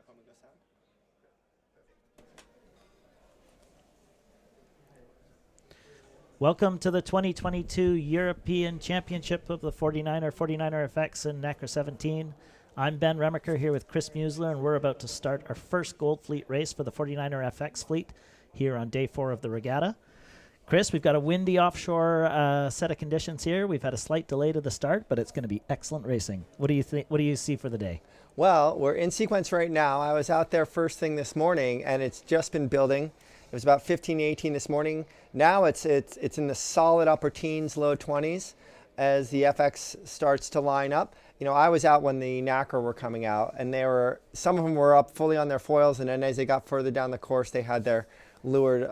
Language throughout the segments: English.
microphone with the sound. Welcome to the 2022 European Championship of the 49er FX in Nacra 17. I'm Ben Remacher here with Chris Musler, and we're about to start our first Gold Fleet race for the 49er FX fleet here on day 4 of the regatta. Chris, we've got a windy offshore set of conditions here. We've had a slight delay to the start, but it's going to be excellent racing. What do you think? What do you see for the day? Well, we're in sequence right now. I was out there first thing this morning, and it's just been building. It was about 15, 18 this morning. Now it's in the solid upper teens, low 20s as the FX starts to line up. You know, I was out when the Nacra were coming out, and some of them were up fully on their foils, and then as they got further down the course, they had their lured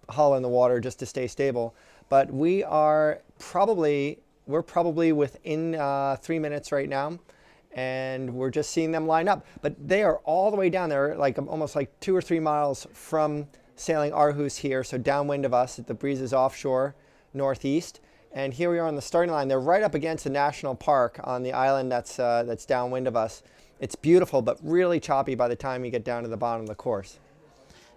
hull in the water just to stay stable. But we're probably within 3 minutes right now, and we're just seeing them line up. But they are all the way down there, like almost like 2 or 3 miles from sailing Aarhus here, so downwind of us. The breeze is offshore, northeast. And here we are on the starting line. They're right up against the national park on the island that's downwind of us. It's beautiful, but really choppy by the time you get down to the bottom of the course.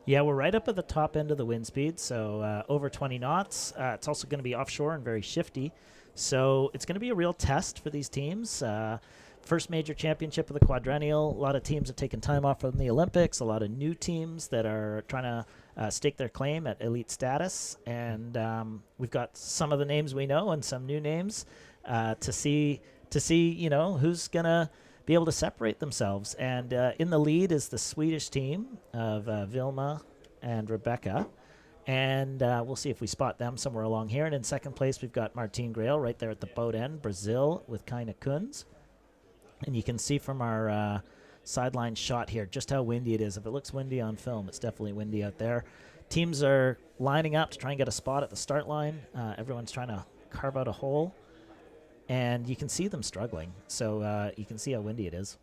Yeah, we're right up at the top end of the wind speed, so over 20 knots. It's also going to be offshore and very shifty. So it's going to be a real test for these teams. First major championship of the quadrennial. A lot of teams have taken time off from the Olympics. A lot of new teams that are trying to stake their claim at elite status. And we've got some of the names we know and some new names to see who's going to be able to separate themselves. And in the lead is the Swedish team of Vilma and Rebecca. And we'll see if we spot them somewhere along here. And in second place, we've got Martine Grail right there at the boat end, Brazil with Kaina Kunz. And you can see from our sideline shot here just how windy it is. If it looks windy on film, it's definitely windy out there. Teams are lining up to try and get a spot at the start line. Everyone's trying to carve out a hole. And you can see them struggling. So you can see how windy it is.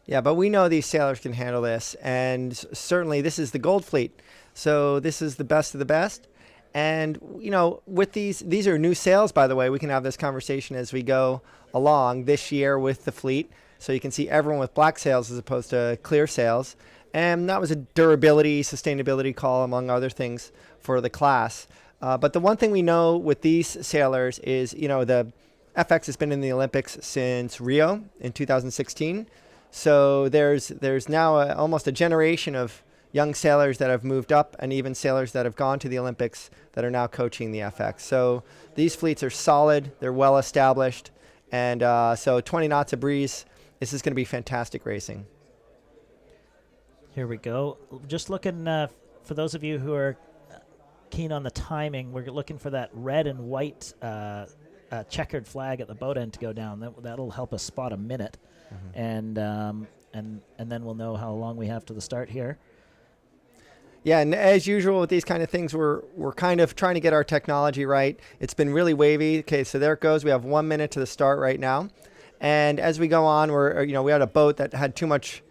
Yeah, but we know these sailors can handle this. And certainly this is the Gold Fleet. So this is the best of the best. And, you know, with these are new sails, by the way. We can have this conversation as we go along this year with the fleet. So you can see everyone with black sails as opposed to clear sails. And that was a durability, sustainability call, among other things, for the class. But the one thing we know with these sailors is, you know, the FX has been in the Olympics since Rio in 2016. So there's now almost a generation of young sailors that have moved up, and even sailors that have gone to the Olympics that are now coaching the FX. So these fleets are solid, they're well established, and so 20 knots of breeze, this is going to be fantastic racing. Here we go. Just looking, for those of you who are keen on the timing, we're looking for that red and white checkered flag at the boat end to go down. That'll help us spot a minute, and then we'll know how long we have to the start here. Yeah, and as usual with these kind of things, we're kind of trying to get our technology right. It's been really wavy. Okay, so there it goes. We have 1 minute to the start right now, and as we go on, we had a boat that had too much.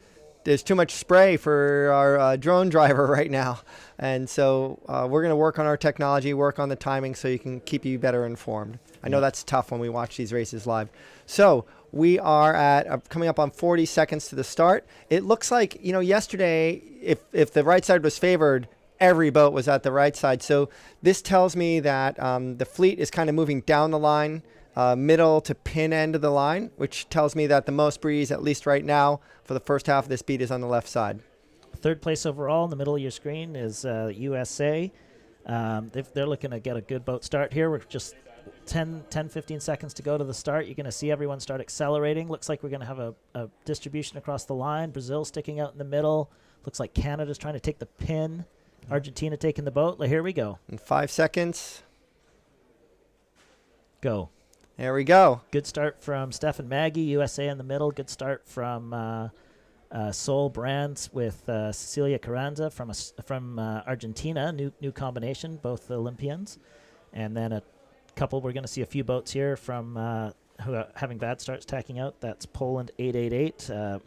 There's too much spray for our drone driver right now, and so we're going to work on our technology, work on the timing, so you can keep you better informed. I know that's tough when we watch these races live. So we are at coming up on 40 seconds to the start. It looks like, you know, yesterday, if the right side was favored, every boat was at the right side. So this tells me that the fleet is kind of moving down the line, middle to pin end of the line, which tells me that the most breeze, at least right now, for the first half of this beat is on the left side. Third place overall in the middle of your screen is USA. They're looking to get a good boat start here. We're just 15 seconds to go to the start. You're going to see everyone start accelerating. Looks like we're going to have a distribution across the line. Brazil sticking out in the middle. Looks like Canada's trying to take the pin. Argentina taking the boat. Here we go. In 5 seconds. Go. There we go. Good start from Steph and Maggie, USA in the middle. Good start from Sol Brands with Cecilia Carranza from Argentina. New combination, both Olympians. And then a couple, we're going to see a few boats here from who are having bad starts tacking out. That's Poland 888,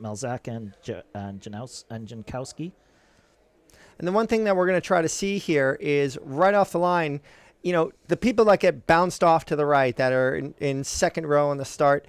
Malzak and Jankowski. And the one thing that we're going to try to see here is right off the line, the people that get bounced off to the right that are in second row on the start,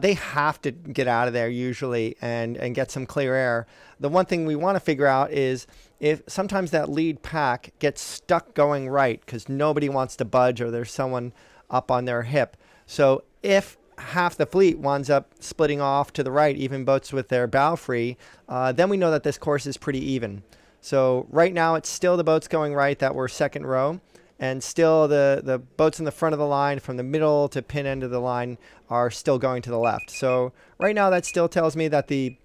they have to get out of there usually and get some clear air. The one thing we want to figure out is if sometimes that lead pack gets stuck going right because nobody wants to budge or there's someone up on their hip. So if half the fleet winds up splitting off to the right, even boats with their bow free, then we know that this course is pretty even. So right now it's still the boats going right that were second row, and still the boats in the front of the line from the middle to pin end of the line are still going to the left. So right now that still tells me that the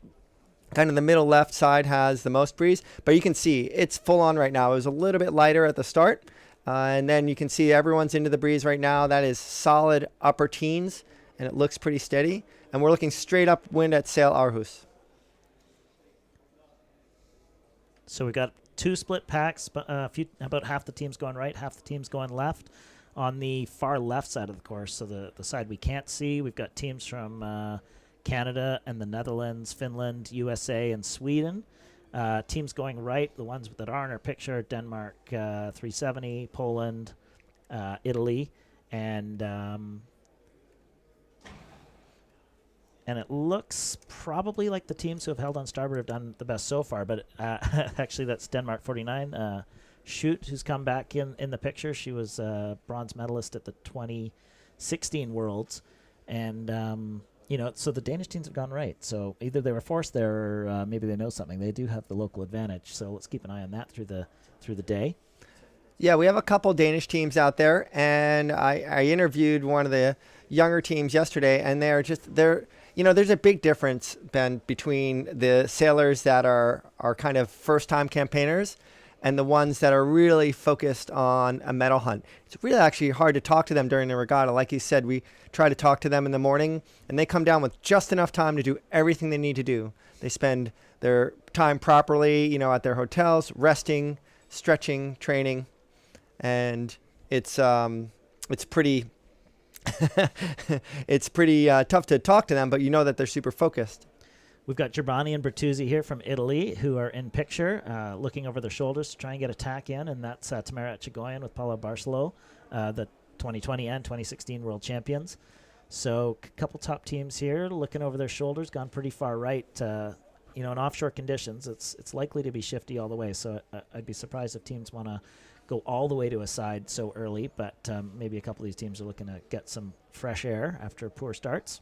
kind of the middle left side has the most breeze, but you can see it's full on right now. It was a little bit lighter at the start, and then you can see everyone's into the breeze right now. That is solid upper teens, and it looks pretty steady. And we're looking straight upwind at Sail Aarhus. So we got 2 split packs, but about half the teams going right, half the teams going left. On the far left side of the course, so the side we can't see, we've got teams from Canada and the Netherlands, Finland, USA, and Sweden. Teams going right, the ones that are in our picture, Denmark 370, Poland, Italy, and it looks probably like the teams who have held on starboard have done the best so far, but actually that's Denmark 49. Schmidt, who's come back in the picture. She was a bronze medalist at the 2016 Worlds. And, so the Danish teams have gone right. So either they were forced there or maybe they know something. They do have the local advantage. So let's keep an eye on that through the day. Yeah, we have a couple Danish teams out there, and I interviewed one of the younger teams yesterday, and there's a big difference, Ben, between the sailors that are kind of first-time campaigners and the ones that are really focused on a medal hunt. It's really actually hard to talk to them during the regatta. Like you said, we try to talk to them in the morning, and they come down with just enough time to do everything they need to do. They spend their time properly, at their hotels, resting, stretching, training, and it's pretty it's pretty tough to talk to them, but you know that they're super focused. We've got Girbani and Bertuzzi here from Italy who are in picture, looking over their shoulders to try and get a tack in, and that's Tamara Etchegoyen with Paula Barcelo, the 2020 and 2016 world champions. So a couple top teams here looking over their shoulders, gone pretty far right. In offshore conditions, it's likely to be shifty all the way, so I'd be surprised if teams want to go all the way to a side so early, but maybe a couple of these teams are looking to get some fresh air after poor starts.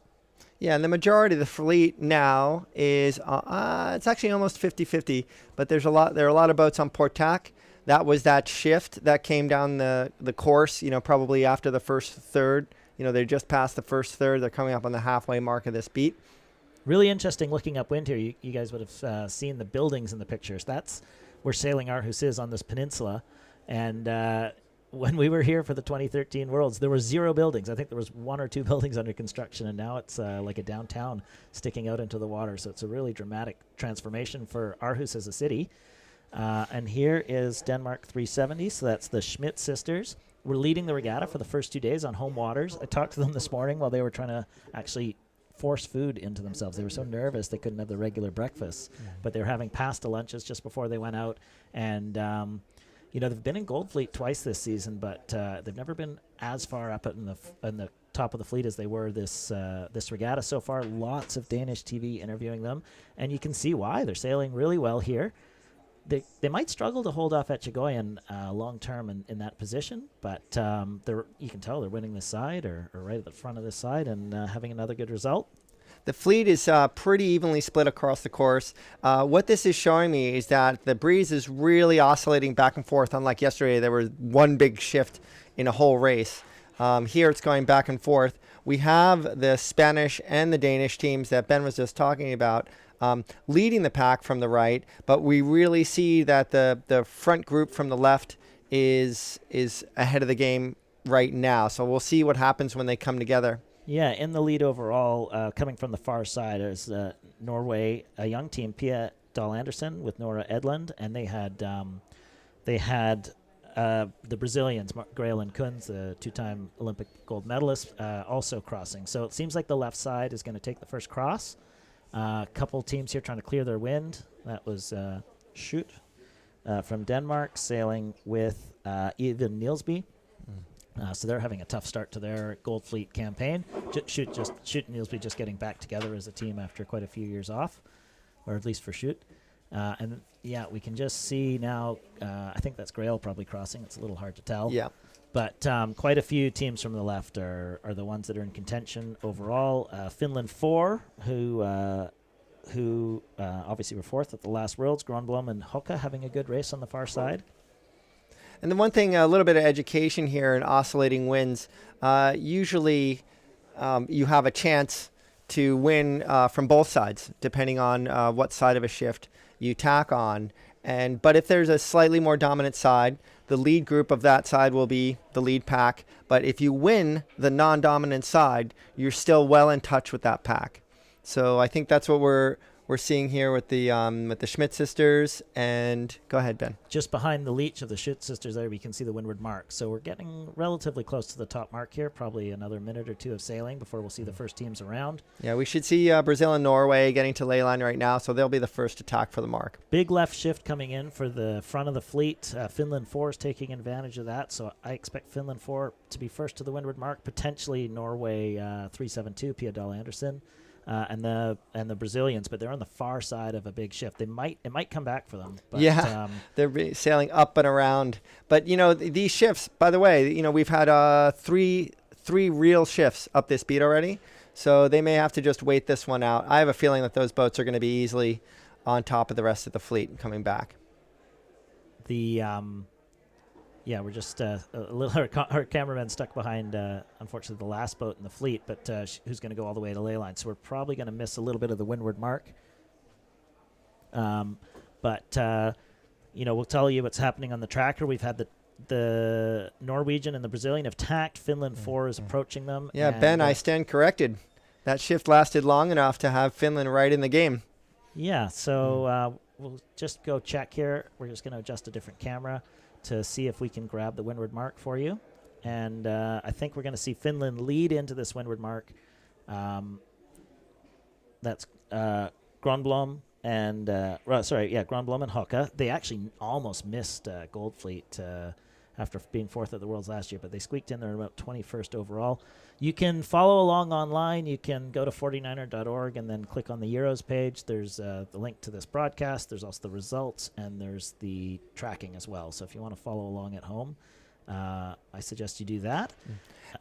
Yeah, and the majority of the fleet now is it's actually almost 50-50, but there are a lot of boats on Port Tac. That was that shift that came down the course, probably after the first third. They just passed the first third. They're coming up on the halfway mark of this beat. Really interesting looking upwind here. You guys would have seen the buildings in the pictures. That's where Sailing Aarhus is on this peninsula. And when we were here for the 2013 Worlds, there were 0 buildings. I think there was 1 or 2 buildings under construction, and now it's like a downtown sticking out into the water. So it's a really dramatic transformation for Aarhus as a city. And here is Denmark 370, so that's the Schmidt Sisters. We're leading the regatta for the first 2 days on home waters. I talked to them this morning while they were trying to actually force food into themselves. They were so nervous they couldn't have the regular breakfasts, but they were having pasta lunches just before they went out. And they've been in Gold Fleet twice this season, but they've never been as far up in the top of the fleet as they were this regatta so far. Lots of Danish TV interviewing them, and you can see why. They're sailing really well here. They might struggle to hold off Etchegoyen long term in that position, but you can tell they're winning this side or right at the front of this side and having another good result. The fleet is pretty evenly split across the course. What this is showing me is that the breeze is really oscillating back and forth. Unlike yesterday, there was one big shift in a whole race. Here it's going back and forth. We have the Spanish and the Danish teams that Ben was just talking about leading the pack from the right, but we really see that the front group from the left is ahead of the game right now. So we'll see what happens when they come together. Yeah, in the lead overall, coming from the far side, is Norway, a young team, Pia Dahl Andersen with Nora Edlund, and they had the Brazilians, Graelyn Kunz, the 2-time Olympic gold medalist, also crossing. So it seems like the left side is going to take the first cross. A couple teams here trying to clear their wind. That was Schmidt from Denmark sailing with Even Nielsby. So they're having a tough start to their Gold Fleet campaign. Shoot and Neilsby just getting back together as a team after quite a few years off, or at least for Shoot. And yeah, we can just see now, I think that's Grail probably crossing. It's a little hard to tell. Yeah. But quite a few teams from the left are the ones that are in contention overall. Finland 4, who obviously were fourth at the last Worlds. Gronblom and Hoka having a good race on the far side. And the one thing, a little bit of education here in oscillating winds. Usually you have a chance to win from both sides, depending on what side of a shift you tack on. But if there's a slightly more dominant side, the lead group of that side will be the lead pack. But if you win the non-dominant side, you're still well in touch with that pack. So I think that's what we're seeing here with the Schmidt Sisters. And go ahead, Ben. Just behind the leech of the Schmidt Sisters there, we can see the windward mark. So we're getting relatively close to the top mark here, probably another minute or two of sailing before we'll see the first teams around. Yeah, we should see Brazil and Norway getting to ley line right now, so they'll be the first attack for the mark. Big left shift coming in for the front of the fleet. Finland 4 is taking advantage of that, so I expect Finland 4 to be first to the windward mark, potentially Norway 372, Pia Dahl Anderson. And the Brazilians, but they're on the far side of a big shift. It might come back for them. But, yeah, they're sailing up and around. But these shifts, by the way, we've had three real shifts up this beat already, so they may have to just wait this one out. I have a feeling that those boats are going to be easily on top of the rest of the fleet coming back. Yeah, we're just a little. Our cameraman stuck behind, unfortunately, the last boat in the fleet, but who's going to go all the way to ley line. So we're probably going to miss a little bit of the windward mark. But we'll tell you what's happening on the tracker. We've had the Norwegian and the Brazilian have tacked. Finland 4 is approaching them. Yeah, Ben, I stand corrected. That shift lasted long enough to have Finland right in the game. Yeah, so we'll just go check here. We're just going to adjust a different camera to see if we can grab the windward mark for you. And I think we're going to see Finland lead into this windward mark. That's Gronblom and Gronblom and Hoka. They actually almost missed Gold Fleet after being fourth at the Worlds last year, but they squeaked in there about 21st overall. You can follow along online. You can go to 49er.org and then click on the Euros page. There's the link to this broadcast. There's also the results, and there's the tracking as well. So if you want to follow along at home, I suggest you do that.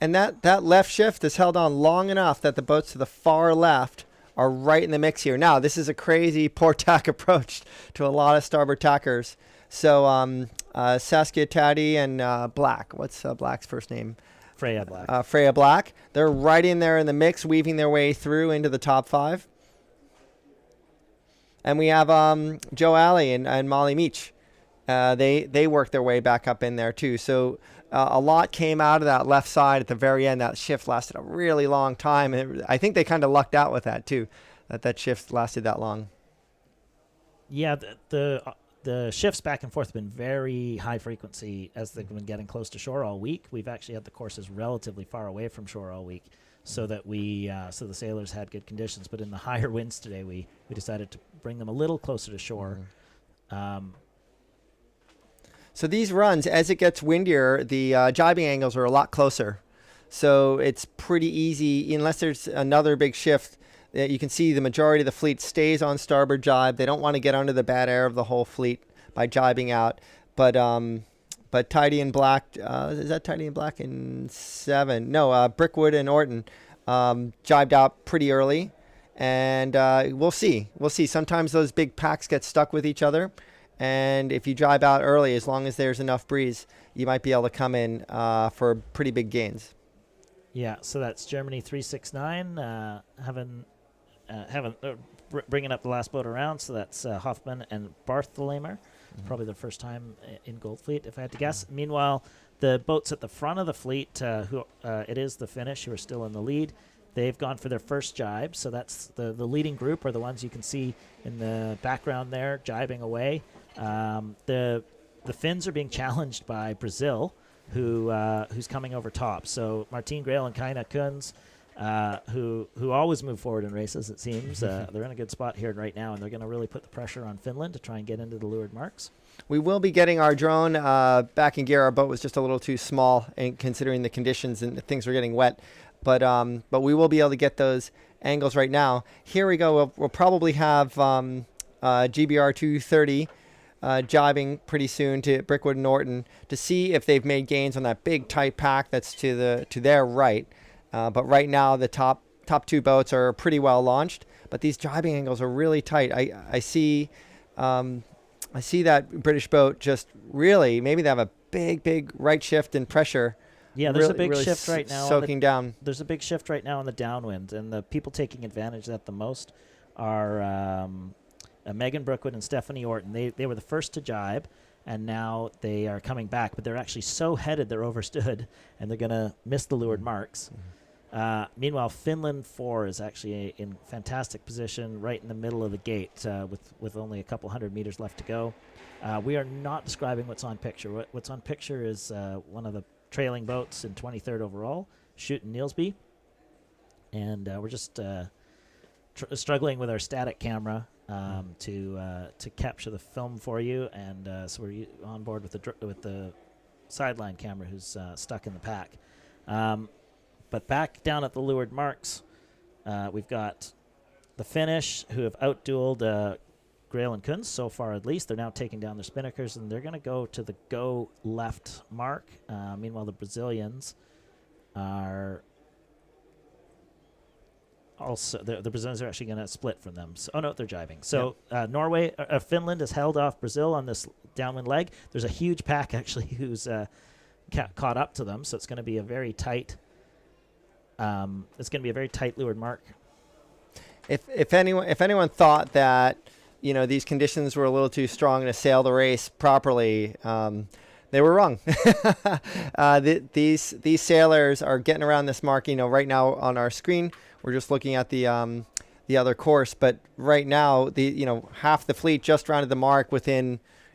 And that left shift is held on long enough that the boats to the far left are right in the mix here. Now, this is a crazy poor tack approach to a lot of starboard tackers. So Saskia Taddy and Black. What's Black's first name? Freya Black. Freya Black. They're right in there in the mix, weaving their way through into the top five. And we have Joe Alley and Molly Meach. They work their way back up in there too. So a lot came out of that left side at the very end. That shift lasted a really long time. And I think they kind of lucked out with that too, that shift lasted that long. Yeah, the shifts back and forth have been very high frequency as they've been getting close to shore all week. We've actually had the courses relatively far away from shore all week, so that so the sailors had good conditions. But in the higher winds today, we decided to bring them a little closer to shore. So these runs, as it gets windier, the jibing angles are a lot closer. So it's pretty easy, unless there's another big shift. You can see the majority of the fleet stays on starboard jibe. They don't want to get under the bad air of the whole fleet by jibing out. But Tidy and Black, is that Tidy and Black in 7? No, Brickwood and Orton jibed out pretty early. And we'll see. Sometimes those big packs get stuck with each other. And if you jibe out early, as long as there's enough breeze, you might be able to come in for pretty big gains. Yeah, so that's Germany 369 bringing up the last boat around. So that's Hoffman and Bartholomew, probably their first time in Gold Fleet, if I had to guess. Meanwhile, the boats at the front of the fleet, it is the Finnish who are still in the lead. They've gone for their first jibe, so that's the leading group are the ones you can see in the background there, jibing away. The Finns are being challenged by Brazil, who's coming over top. So Martine Grail and Kaina Kunz who always move forward in races, it seems. They're in a good spot here right now, and they're going to really put the pressure on Finland to try and get into the leeward marks. We will be getting our drone back in gear. Our boat was just a little too small, and considering the conditions and things were getting wet. But we will be able to get those angles right now. Here we go. We'll probably have GBR 230 jibing pretty soon to Brickwood and Norton to see if they've made gains on that big tight pack that's to their right. But right now the top two boats are pretty well launched, but these jibing angles are really tight. I see that British boat just really, maybe they have a big right shift in pressure. Yeah, there's a big shift right now. Soaking down. There's a big shift right now in the downwind, and the people taking advantage of that the most are Megan Brookwood and Stephanie Orton. They were the first to jibe, and now they are coming back, but they're actually so headed they're overstood, and they're going to miss the leeward marks. Meanwhile, Finland 4 is actually in fantastic position right in the middle of the gate with only a couple hundred meters left to go. We are not describing what's on picture. What's on picture is one of the trailing boats in 23rd overall, Shootin' Nielsby. And we're just struggling with our static camera to capture the film for you. And so we're on board with the sideline camera who's stuck in the pack. But back down at the leeward marks, we've got the Finnish who have outdueled Grail and Kunz so far, at least. They're now taking down their spinnakers, and they're going to go to the go left mark. Meanwhile, the Brazilians are also the Brazilians are actually going to split from them. So, oh no, they're jibing. So Finland has held off Brazil on this downwind leg. There's a huge pack actually who's caught up to them. So it's going to be a very tight. It's going to be a very tight leeward mark. If anyone thought that these conditions were a little too strong to sail the race properly, they were wrong. These sailors are getting around this mark. Right now on our screen, we're just looking at the other course, but right now half the fleet just rounded the mark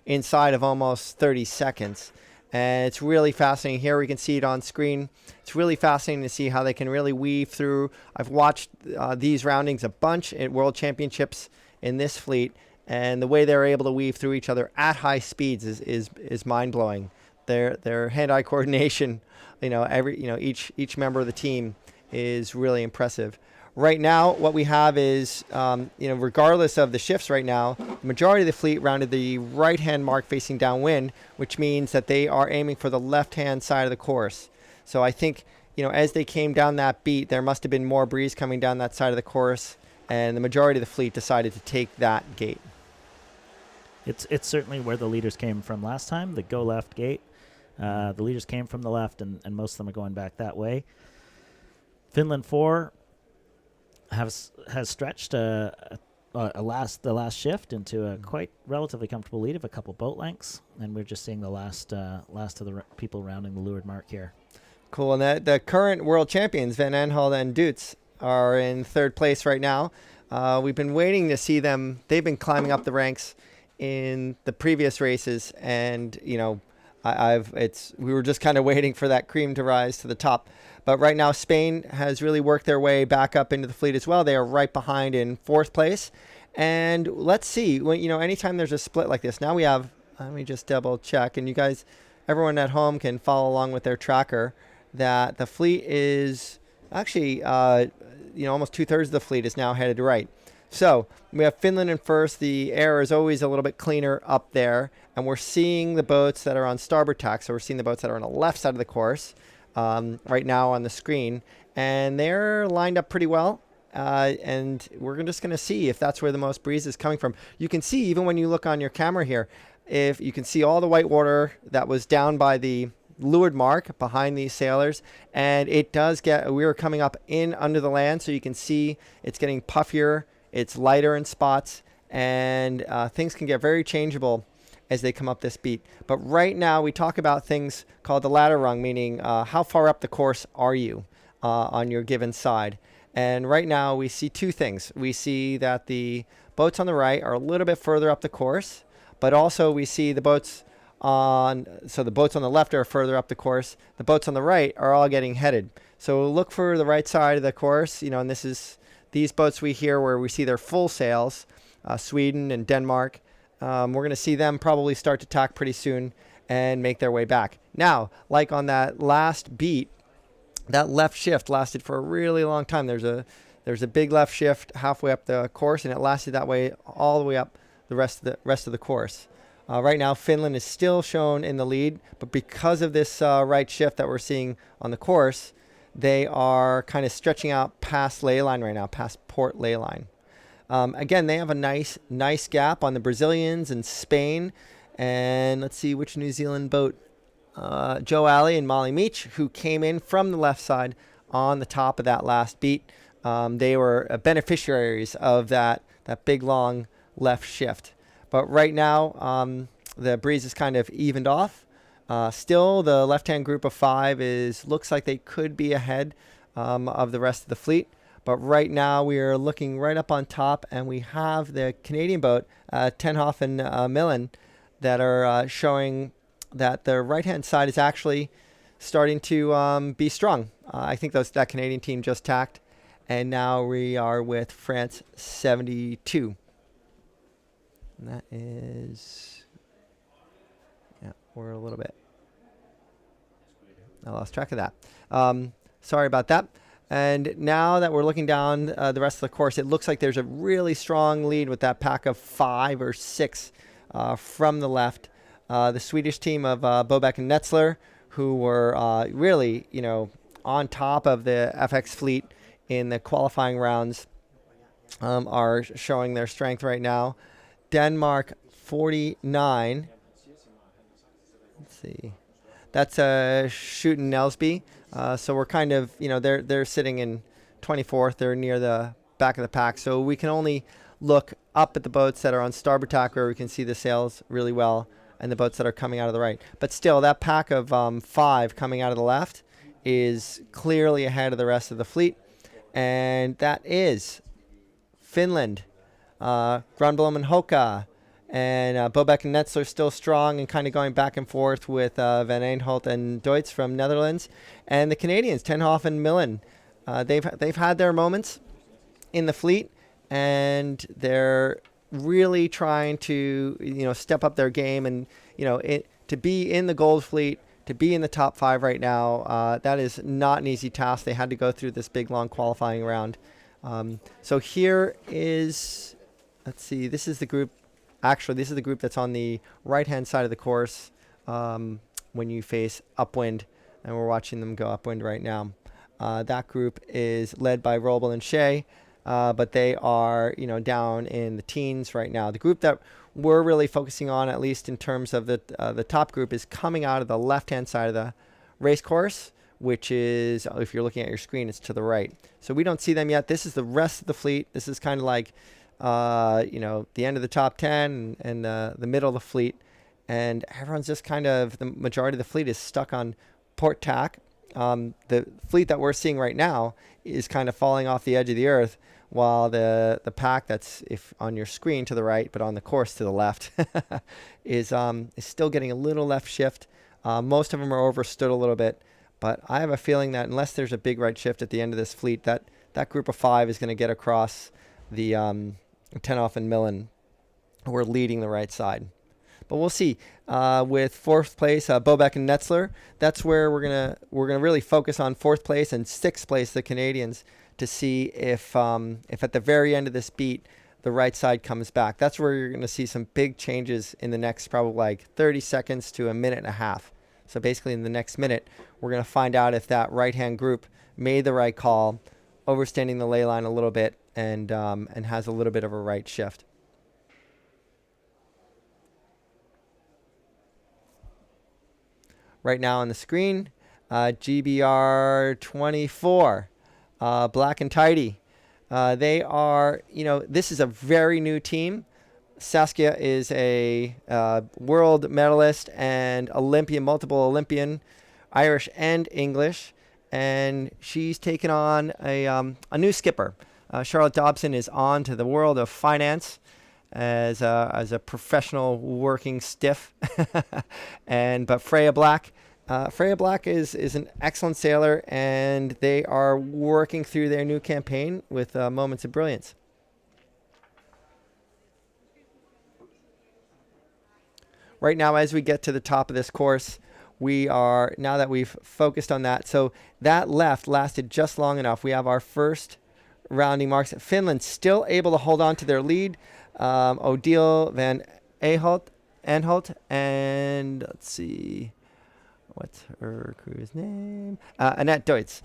inside of almost 30 seconds. And it's really fascinating. Here we can see it on screen. It's really fascinating to see how they can really weave through. I've watched these roundings a bunch at World Championships in this fleet, and the way they're able to weave through each other at high speeds is mind-blowing. Their hand-eye coordination, each member of the team is really impressive. Right now, what we have is, regardless of the shifts right now, the majority of the fleet rounded the right-hand mark facing downwind, which means that they are aiming for the left-hand side of the course. So I think, as they came down that beat, there must have been more breeze coming down that side of the course, and the majority of the fleet decided to take that gate. It's certainly where the leaders came from last time, the go left gate. The leaders came from the left, and most of them are going back that way. Finland 4 has stretched the last shift into a quite relatively comfortable lead of a couple boat lengths, and we're just seeing the last of the people rounding the leeward mark here. Cool, and the current world champions, Van Aanholt and Duits, are in third place right now. We've been waiting to see them. They've been climbing up the ranks in the previous races, and we were just kind of waiting for that cream to rise to the top. But right now, Spain has really worked their way back up into the fleet as well. They are right behind in fourth place. And let's see, anytime there's a split like this, now we have, let me just double check, and you guys, everyone at home can follow along with their tracker, that the fleet is actually, almost 2/3 of the fleet is now headed right. So we have Finland in first. The air is always a little bit cleaner up there, and we're seeing the boats that are on starboard tack. So we're seeing the boats that are on the left side of the course right now on the screen, and they're lined up pretty well. And we're just going to see if that's where the most breeze is coming from. You can see, even when you look on your camera here, if you can see all the white water that was down by the leeward mark behind these sailors, and it does we were coming up in under the land, so you can see it's getting puffier, it's lighter in spots, and things can get very changeable as they come up this beat. But right now we talk about things called the ladder rung, meaning how far up the course are you on your given side. And right now we see two things. We see that the boats on the right are a little bit further up the course, but also we see the boats the boats on the left are further up the course. The boats on the right are all getting headed. So look for the right side of the course, and this is these boats we hear where we see their full sails, Sweden and Denmark. We're going to see them probably start to tack pretty soon and make their way back. Now, like on that last beat, that left shift lasted for a really long time. There's a big left shift halfway up the course, and it lasted that way all the way up the rest of the course. Right now, Finland is still shown in the lead, but because of this right shift that we're seeing on the course, they are kind of stretching out past ley line right now, past port ley line. Again, they have a nice gap on the Brazilians and Spain. And let's see which New Zealand boat. Joe Alley and Molly Meach, who came in from the left side on the top of that last beat. They were beneficiaries of that big, long left shift. But right now, the breeze is kind of evened off. Still, the left-hand group of 5 looks like they could be ahead of the rest of the fleet. But right now, we are looking right up on top, and we have the Canadian boat, Tenhoff and Millen, that are showing that the right-hand side is actually starting to be strong. I think that Canadian team just tacked, and now we are with France 72. And that is, we're a little bit, I lost track of that. Sorry about that. And now that we're looking down the rest of the course, it looks like there's a really strong lead with that pack of 5 or 6 from the left. The Swedish team of Bobeck and Netzler, who were really, on top of the FX fleet in the qualifying rounds, are showing their strength right now. Denmark 49. Let's see. That's Schmidt Nelsby. So we're kind of, they're sitting in 24th. They're near the back of the pack. So we can only look up at the boats that are on starboard tack where we can see the sails really well, and the boats that are coming out of the right. But still, that pack of 5 coming out of the left is clearly ahead of the rest of the fleet. And that is Finland, Granblom and Hoka, and Bobeck and Netzler still strong and kind of going back and forth with Van Aanholt and Deutz from Netherlands. And the Canadians, Tenhoff and Millen, they've had their moments in the fleet, and they're really trying to step up their game, and to be in the gold fleet, to be in the top 5 right now, that is not an easy task. They had to go through this big long qualifying round. So here is, let's see, this is the group. Actually, this is the group that's on the right-hand side of the course when you face upwind, and we're watching them go upwind right now. That group is led by Roble and Shea, but they are, down in the teens right now. The group that we're really focusing on, at least in terms of the top group, is coming out of the left-hand side of the race course, which is, if you're looking at your screen, it's to the right. So we don't see them yet. This is the rest of the fleet. This is kind of like the end of the top 10 and the middle of the fleet, and everyone's just kind of, the majority of the fleet is stuck on port tack. The fleet that we're seeing right now is kind of falling off the edge of the earth, while the pack that's on your screen to the right, but on the course to the left, is still getting a little left shift. Most of them are overstood a little bit, but I have a feeling that unless there's a big right shift at the end of this fleet, that group of 5 is going to get across the Tenhoff and Millen, who are leading the right side. But we'll see. With 4th place, Bobeck and Netzler, that's where we're gonna really focus on 4th place and 6th place, the Canadians, to see if at the very end of this beat the right side comes back. That's where you're going to see some big changes in the next probably like 30 seconds to a minute and a half. So basically in the next minute, we're going to find out if that right-hand group made the right call, overstanding the ley line a little bit, and has a little bit of a right shift. Right now on the screen, GBR 24, Black and Tidy. They are, this is a very new team. Saskia is a world medalist and multiple Olympian, Irish and English, and she's taken on a new skipper. Charlotte Dobson is on to the world of finance as a professional working stiff, but Freya Black Freya Black is an excellent sailor, and they are working through their new campaign with moments of brilliance. Right now, as we get to the top of this course, now that we've focused on that, so that left lasted just long enough. We have our first rounding marks. Finland still able to hold on to their lead. Odile van Aanholt, and let's see, what's her crew's name? Annette Deutz.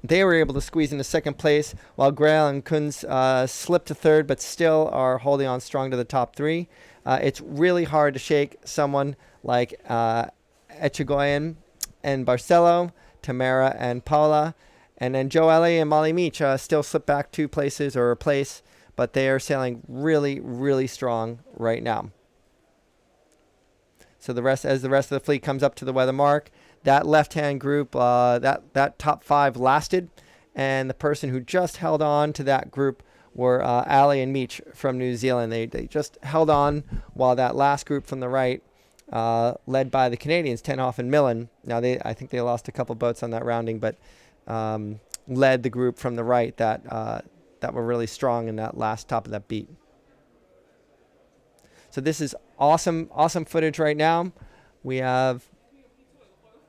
They were able to squeeze into second place, while Grail and Kunz slipped to third, but still are holding on strong to the top three. It's really hard to shake someone like Echegoyen and Barcelo, Tamara and Paula, and then Joelle and Molly Meach still slip back 2 places or a place, but they are sailing really, really strong right now. So as the rest of the fleet comes up to the weather mark, that left-hand group, that top 5 lasted, and the person who just held on to that group were Ali and Meach from New Zealand. They just held on while that last group from the right, led by the Canadians, Tenhoff and Millen. Now I think they lost a couple boats on that rounding, but led the group from the right that were really strong in that last top of that beat. So this is awesome footage right now. We have,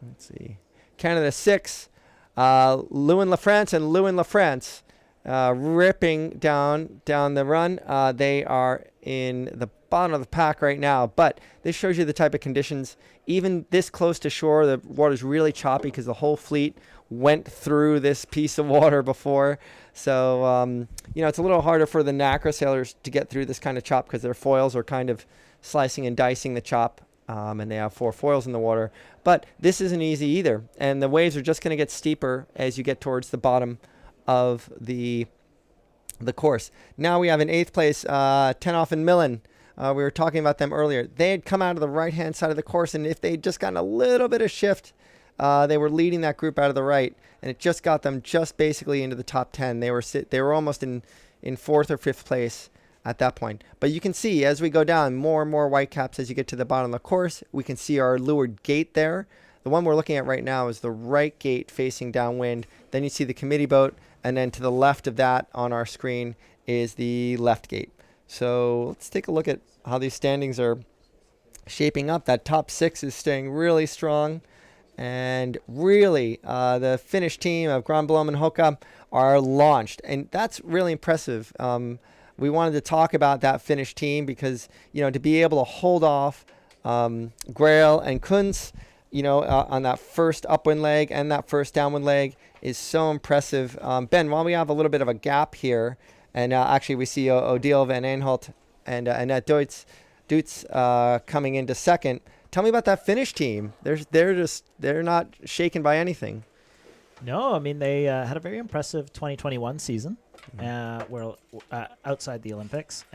let's see, Canada 6, Lewin LaFrance and Lewin LaFrance ripping down the run. They are in the bottom of the pack right now, but this shows you the type of conditions. Even this close to shore, the water's really choppy because the whole fleet went through this piece of water before. So, it's a little harder for the Nacra sailors to get through this kind of chop because their foils are kind of slicing and dicing the chop, and they have 4 foils in the water. But this isn't easy either, and the waves are just going to get steeper as you get towards the bottom of the course. Now we have in 8th place, Tenhoff and Millen. We were talking about them earlier. They had come out of the right-hand side of the course, and if they'd just gotten a little bit of shift, they were leading that group out of the right, and it just got them just basically into the top 10. They were almost in 4th or 5th place at that point. But you can see as we go down, more and more whitecaps as you get to the bottom of the course. We can see our leeward gate there. The one we're looking at right now is the right gate facing downwind. Then you see the committee boat, and then to the left of that on our screen is the left gate. So let's take a look at how these standings are shaping up. That top 6 is staying really strong. And really, the Finnish team of Granblom and Hoka are launched. And that's really impressive. We wanted to talk about that Finnish team because, to be able to hold off Grail and Kunz, on that first upwind leg and that first downwind leg is so impressive. Ben, while we have a little bit of a gap here, and actually we see Odile van Aanholt and Annette Deutz coming into second. Tell me about that Finnish team. They're not shaken by anything. No, I mean they had a very impressive 2021 season, where outside the Olympics,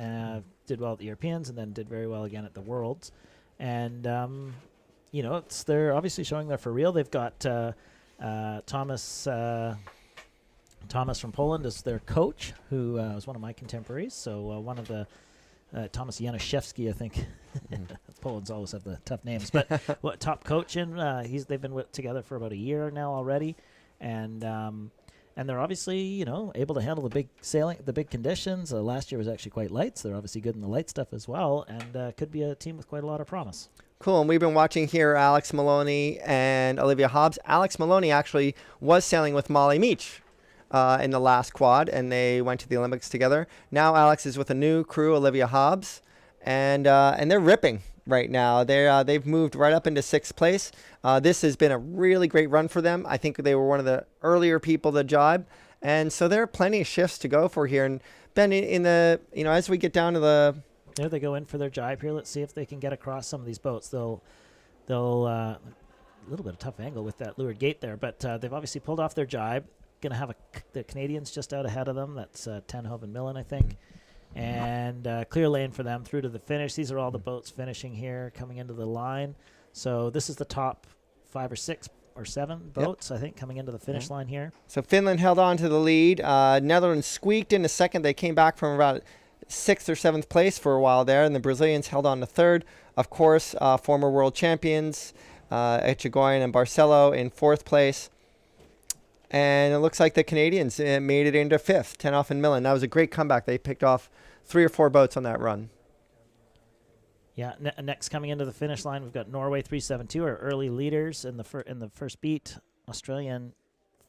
did well at the Europeans, and then did very well again at the Worlds, and they're obviously showing they're for real. They've got Thomas from Poland as their coach, who was one of my contemporaries. So one of the Thomas Januszewski, I think. Poland's always have the tough names, but top coach in they've been together for about a year now already, and they're obviously able to handle the big sailing, the big conditions. Last year was actually quite light, so they're obviously good in the light stuff as well, and could be a team with quite a lot of promise. Cool, and we've been watching here Alex Maloney and Olivia Hobbs. Alex Maloney actually was sailing with Molly Meach in the last quad, and they went to the Olympics together. Now Alex is with a new crew, Olivia Hobbs, and they're ripping right now. They've moved right up into 6th place. This has been a really great run for them. I think they were one of the earlier people to jibe, and so there are plenty of shifts to go for here. And Ben, in the as we get down to the there they go in for their jibe here. Let's see if they can get across some of these boats. They'll a little bit of tough angle with that leeward gate there, but they've obviously pulled off their jibe. Going to have the Canadians just out ahead of them. That's Tenhoff and Millen, I think. And clear lane for them through to the finish. These are all the boats finishing here, coming into the line. So this is the top 5 or 6 or 7 boats, I think, coming into the finish line here. So Finland held on to the lead. Netherlands squeaked into second. They came back from about 6th or 7th place for a while there, and the Brazilians held on to third. Of course, former world champions Echegoyen and Barcelo in 4th place. And it looks like the Canadians made it into 5th, 10 off in Millen. That was a great comeback. They picked off 3 or 4 boats on that run. Yeah, next coming into the finish line, we've got Norway 372, our early leaders in the first beat. Australian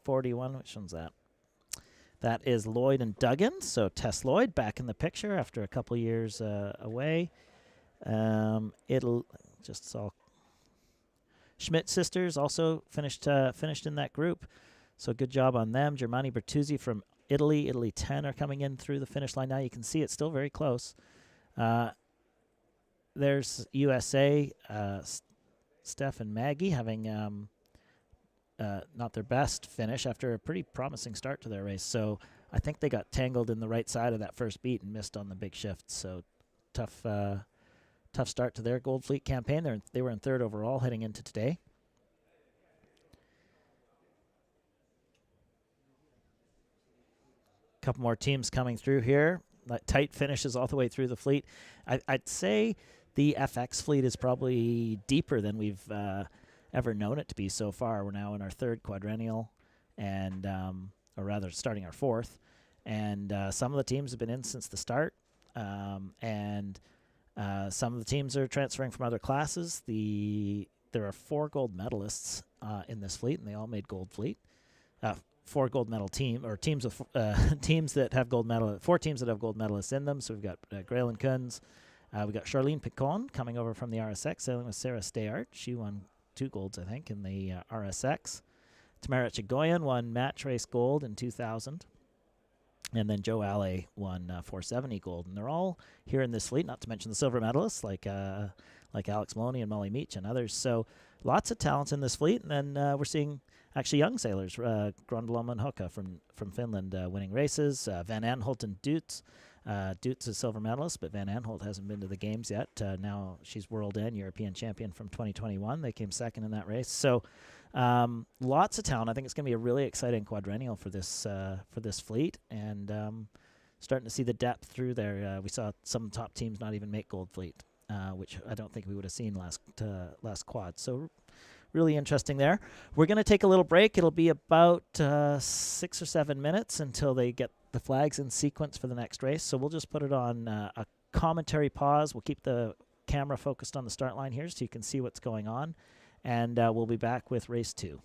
41, which one's that? That is Lloyd and Duggan. So Tess Lloyd back in the picture after a couple years away. It'll just saw Schmidt Sisters also finished in that group. So good job on them. Germani Bertuzzi from Italy 10 are coming in through the finish line now. You can see it's still very close. There's USA, Steph and Maggie having not their best finish after a pretty promising start to their race. So I think they got tangled in the right side of that first beat and missed on the big shift. So tough start to their Gold Fleet campaign. They were in 3rd overall heading into today. Couple more teams coming through here. Tight finishes all the way through the fleet. I'd say the FX fleet is probably deeper than we've ever known it to be so far. We're now in our 3rd quadrennial, and or rather starting our 4th. And some of the teams have been in since the start, and some of the teams are transferring from other classes. There are 4 gold medalists in this fleet, and they all made Gold Fleet. 4 gold medal teams of teams that have gold medal. 4 teams that have gold medalists in them. So we've got Graylin Kunz. We've got Charlene Picon coming over from the RSX, sailing with Sarah Stayart. She won 2 golds, I think, in the RSX. Tamara Chigoyan won match race gold in 2000. And then Joe Alley won 470 gold. And they're all here in this fleet, not to mention the silver medalists like Alex Maloney and Molly Meach and others. So lots of talent in this fleet. And then we're seeing actually young sailors, Grondelom and Hoka from Finland winning races. Van Aanholt and Dutz. Dutz is silver medalist, but Van Aanholt hasn't been to the games yet. Now she's world and European champion from 2021. They came 2nd in that race. So lots of talent. I think it's going to be a really exciting quadrennial for this fleet, and starting to see the depth through there. We saw some top teams not even make Gold Fleet, which I don't think we would have seen last quad. So really interesting there. We're going to take a little break. It'll be about 6 or 7 minutes until they get the flags in sequence for the next race. So we'll just put it on a commentary pause. We'll keep the camera focused on the start line here so you can see what's going on. And we'll be back with race 2.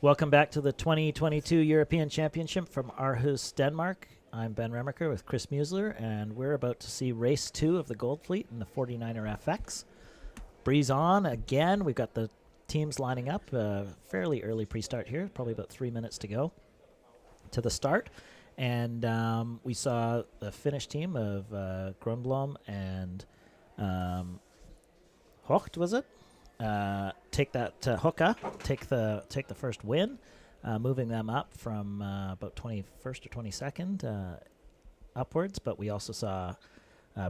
Welcome back to the 2022 European Championship from Aarhus, Denmark. I'm Ben Remaker with Chris Musler, and we're about to see race 2 of the Gold Fleet in the 49er FX. Breeze on again. We've got the teams lining up. Fairly early pre-start here, probably about 3 minutes to go to the start. And we saw the Finnish team of Grönblom and Hocht, was it? Take that Hoka, take the first win, moving them up from about 21st or 22nd upwards. But we also saw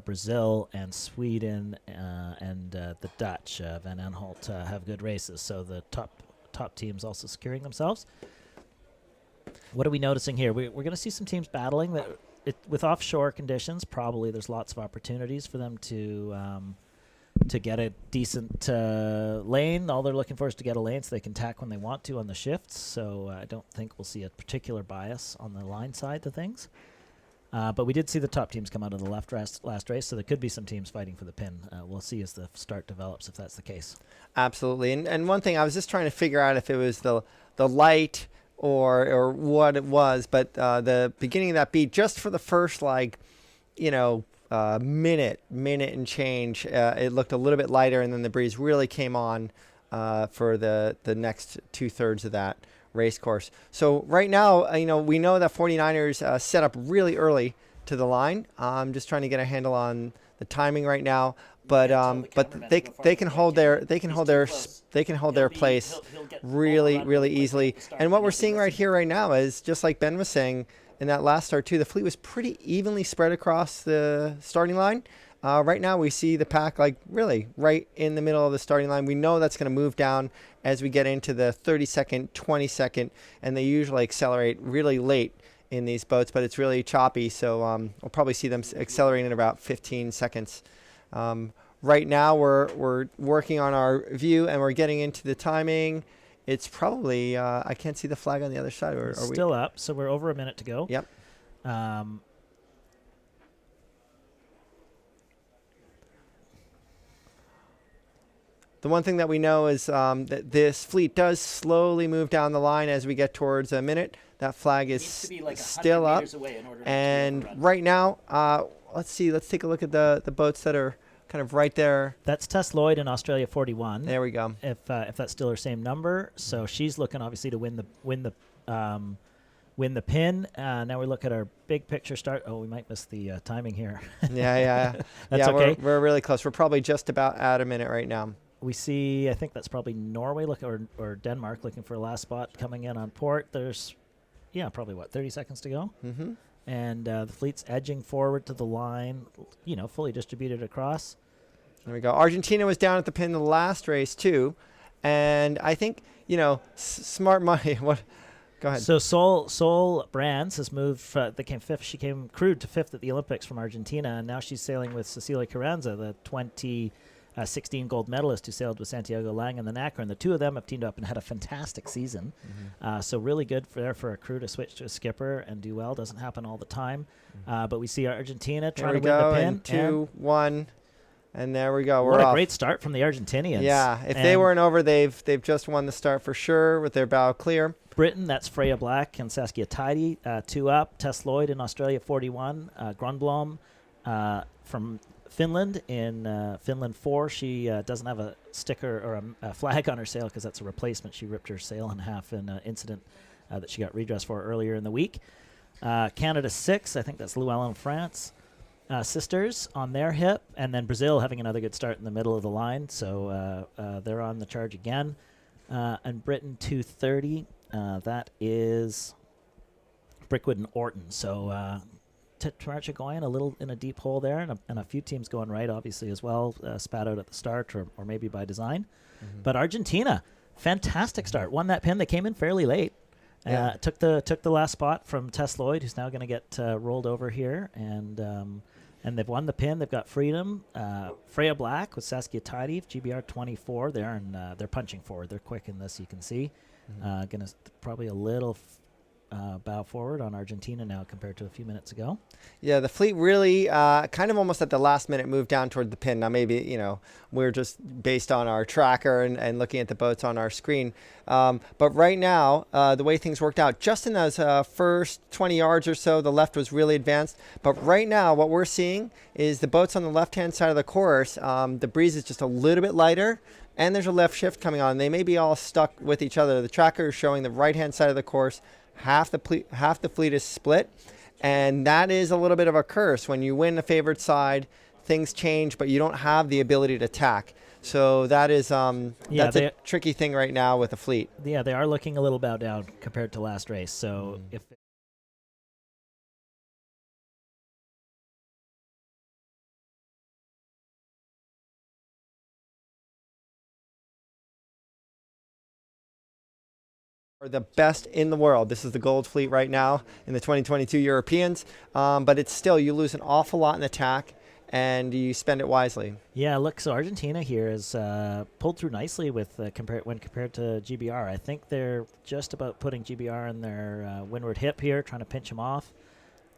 Brazil and Sweden and the Dutch Van Aanholt have good races. So the top teams also securing themselves. What are we noticing here? We're going to see some teams battling that with offshore conditions. Probably there's lots of opportunities for them to get a decent lane. All they're looking for is to get a lane so they can tack when they want to on the shifts. So I don't think we'll see a particular bias on the line side of things. But we did see the top teams come out of the last race, so there could be some teams fighting for the pin. We'll see as the start develops if that's the case. Absolutely. And one thing, I was just trying to figure out if it was the light or what it was, but the beginning of that beat, just for the first, minute and change, it looked a little bit lighter, and then the breeze really came on for the next 2/3 of that race course. So right now, we know that 49ers set up really early to the line. I'm just trying to get a handle on the timing right now, but they can hold their place really easily. And what we're seeing right now is, just like Ben was saying, in that last start too, the fleet was pretty evenly spread across the starting line. Right now we see the pack really right in the middle of the starting line. We know that's going to move down as we get into the 30-second, 20-second, and they usually accelerate really late in these boats, but it's really choppy, so we'll probably see them accelerating in about 15 seconds. Right now we're working on our view, and we're getting into the timing. It's probably, I can't see the flag on the other side. Are we still up, so we're over a minute to go. Yep. The one thing that we know is that this fleet does slowly move down the line as we get towards a minute. That flag is still up. And right now, let's see. Let's take a look at the boats that are kind of right there. That's Tess Lloyd in Australia 41. There we go. If that's still her same number, so she's looking obviously to win the pin. Now we look at our big picture start. Oh, we might miss the timing here. Yeah. That's okay. We're really close. We're probably just about at a minute right now. We see, I think that's probably Norway or Denmark looking for a last spot coming in on port. There's, probably 30 seconds to go. Mm-hmm. And the fleet's edging forward to the line, fully distributed across. There we go. Argentina was down at the pin the last race too, and I think smart money. What? Go ahead. So Sol Brands has moved. They came fifth. She came crewed to fifth at the Olympics from Argentina, and now she's sailing with Cecilia Carranza, the 2016 gold medalist who sailed with Santiago Lang in the Nacra, and the two of them have teamed up and had a fantastic season. Mm-hmm. So really good for a crew to switch to a skipper and do well. Doesn't happen all the time. Mm-hmm. But we see Argentina trying to win the pin. 2-1, and there we go. We're what off. A great start from the Argentinians. Yeah, if they weren't over, they've just won the start for sure with their bow clear. Britain, that's Freya Black and Saskia Tidy, 2 up. Tess Lloyd in Australia 41. Grönblom from Finland in Finland 4. She doesn't have a sticker or a flag on her sail because that's a replacement. She ripped her sail in half in an incident that she got redressed for earlier in the week. Canada 6, I think that's Llewellyn France. Sisters on their hip, and then Brazil having another good start in the middle of the line, so they're on the charge again. And Britain 230, that is Brickwood and Orton. So Taracha going a little in a deep hole there, and a few teams going right, obviously, as well, spat out at the start or maybe by design. Mm-hmm. But Argentina, fantastic start. Won that pin. They came in fairly late. Yeah. Took the last spot from Tess Lloyd, who's now going to get rolled over here, and they've won the pin. They've got freedom. Freya Black with Saskia Tidy, GBR 24. They're punching forward. They're quick in this, you can see. Mm-hmm. Gonna probably a little bow forward on Argentina now compared to a few minutes ago. Yeah, the fleet really kind of almost at the last minute moved down toward the pin. Now, maybe, we're just based on our tracker and looking at the boats on our screen. But right now, the way things worked out, just in those first 20 yards or so, the left was really advanced. But right now, what we're seeing is the boats on the left-hand side of the course, the breeze is just a little bit lighter, and there's a left shift coming on. They may be all stuck with each other. The tracker is showing the right-hand side of the course. Half the fleet is split. And that is a little bit of a curse. When you win the favored side, things change, but you don't have the ability to tack. So that is that's a tricky thing right now with the fleet. Yeah, they are looking a little bow down compared to last race. So if are the best in the world. This is the gold fleet right now in the 2022 Europeans, but it's still, you lose an awful lot in attack and you spend it wisely. Yeah, look, so Argentina here has pulled through nicely with when compared to GBR. I think they're just about putting GBR in their windward hip here, trying to pinch him off.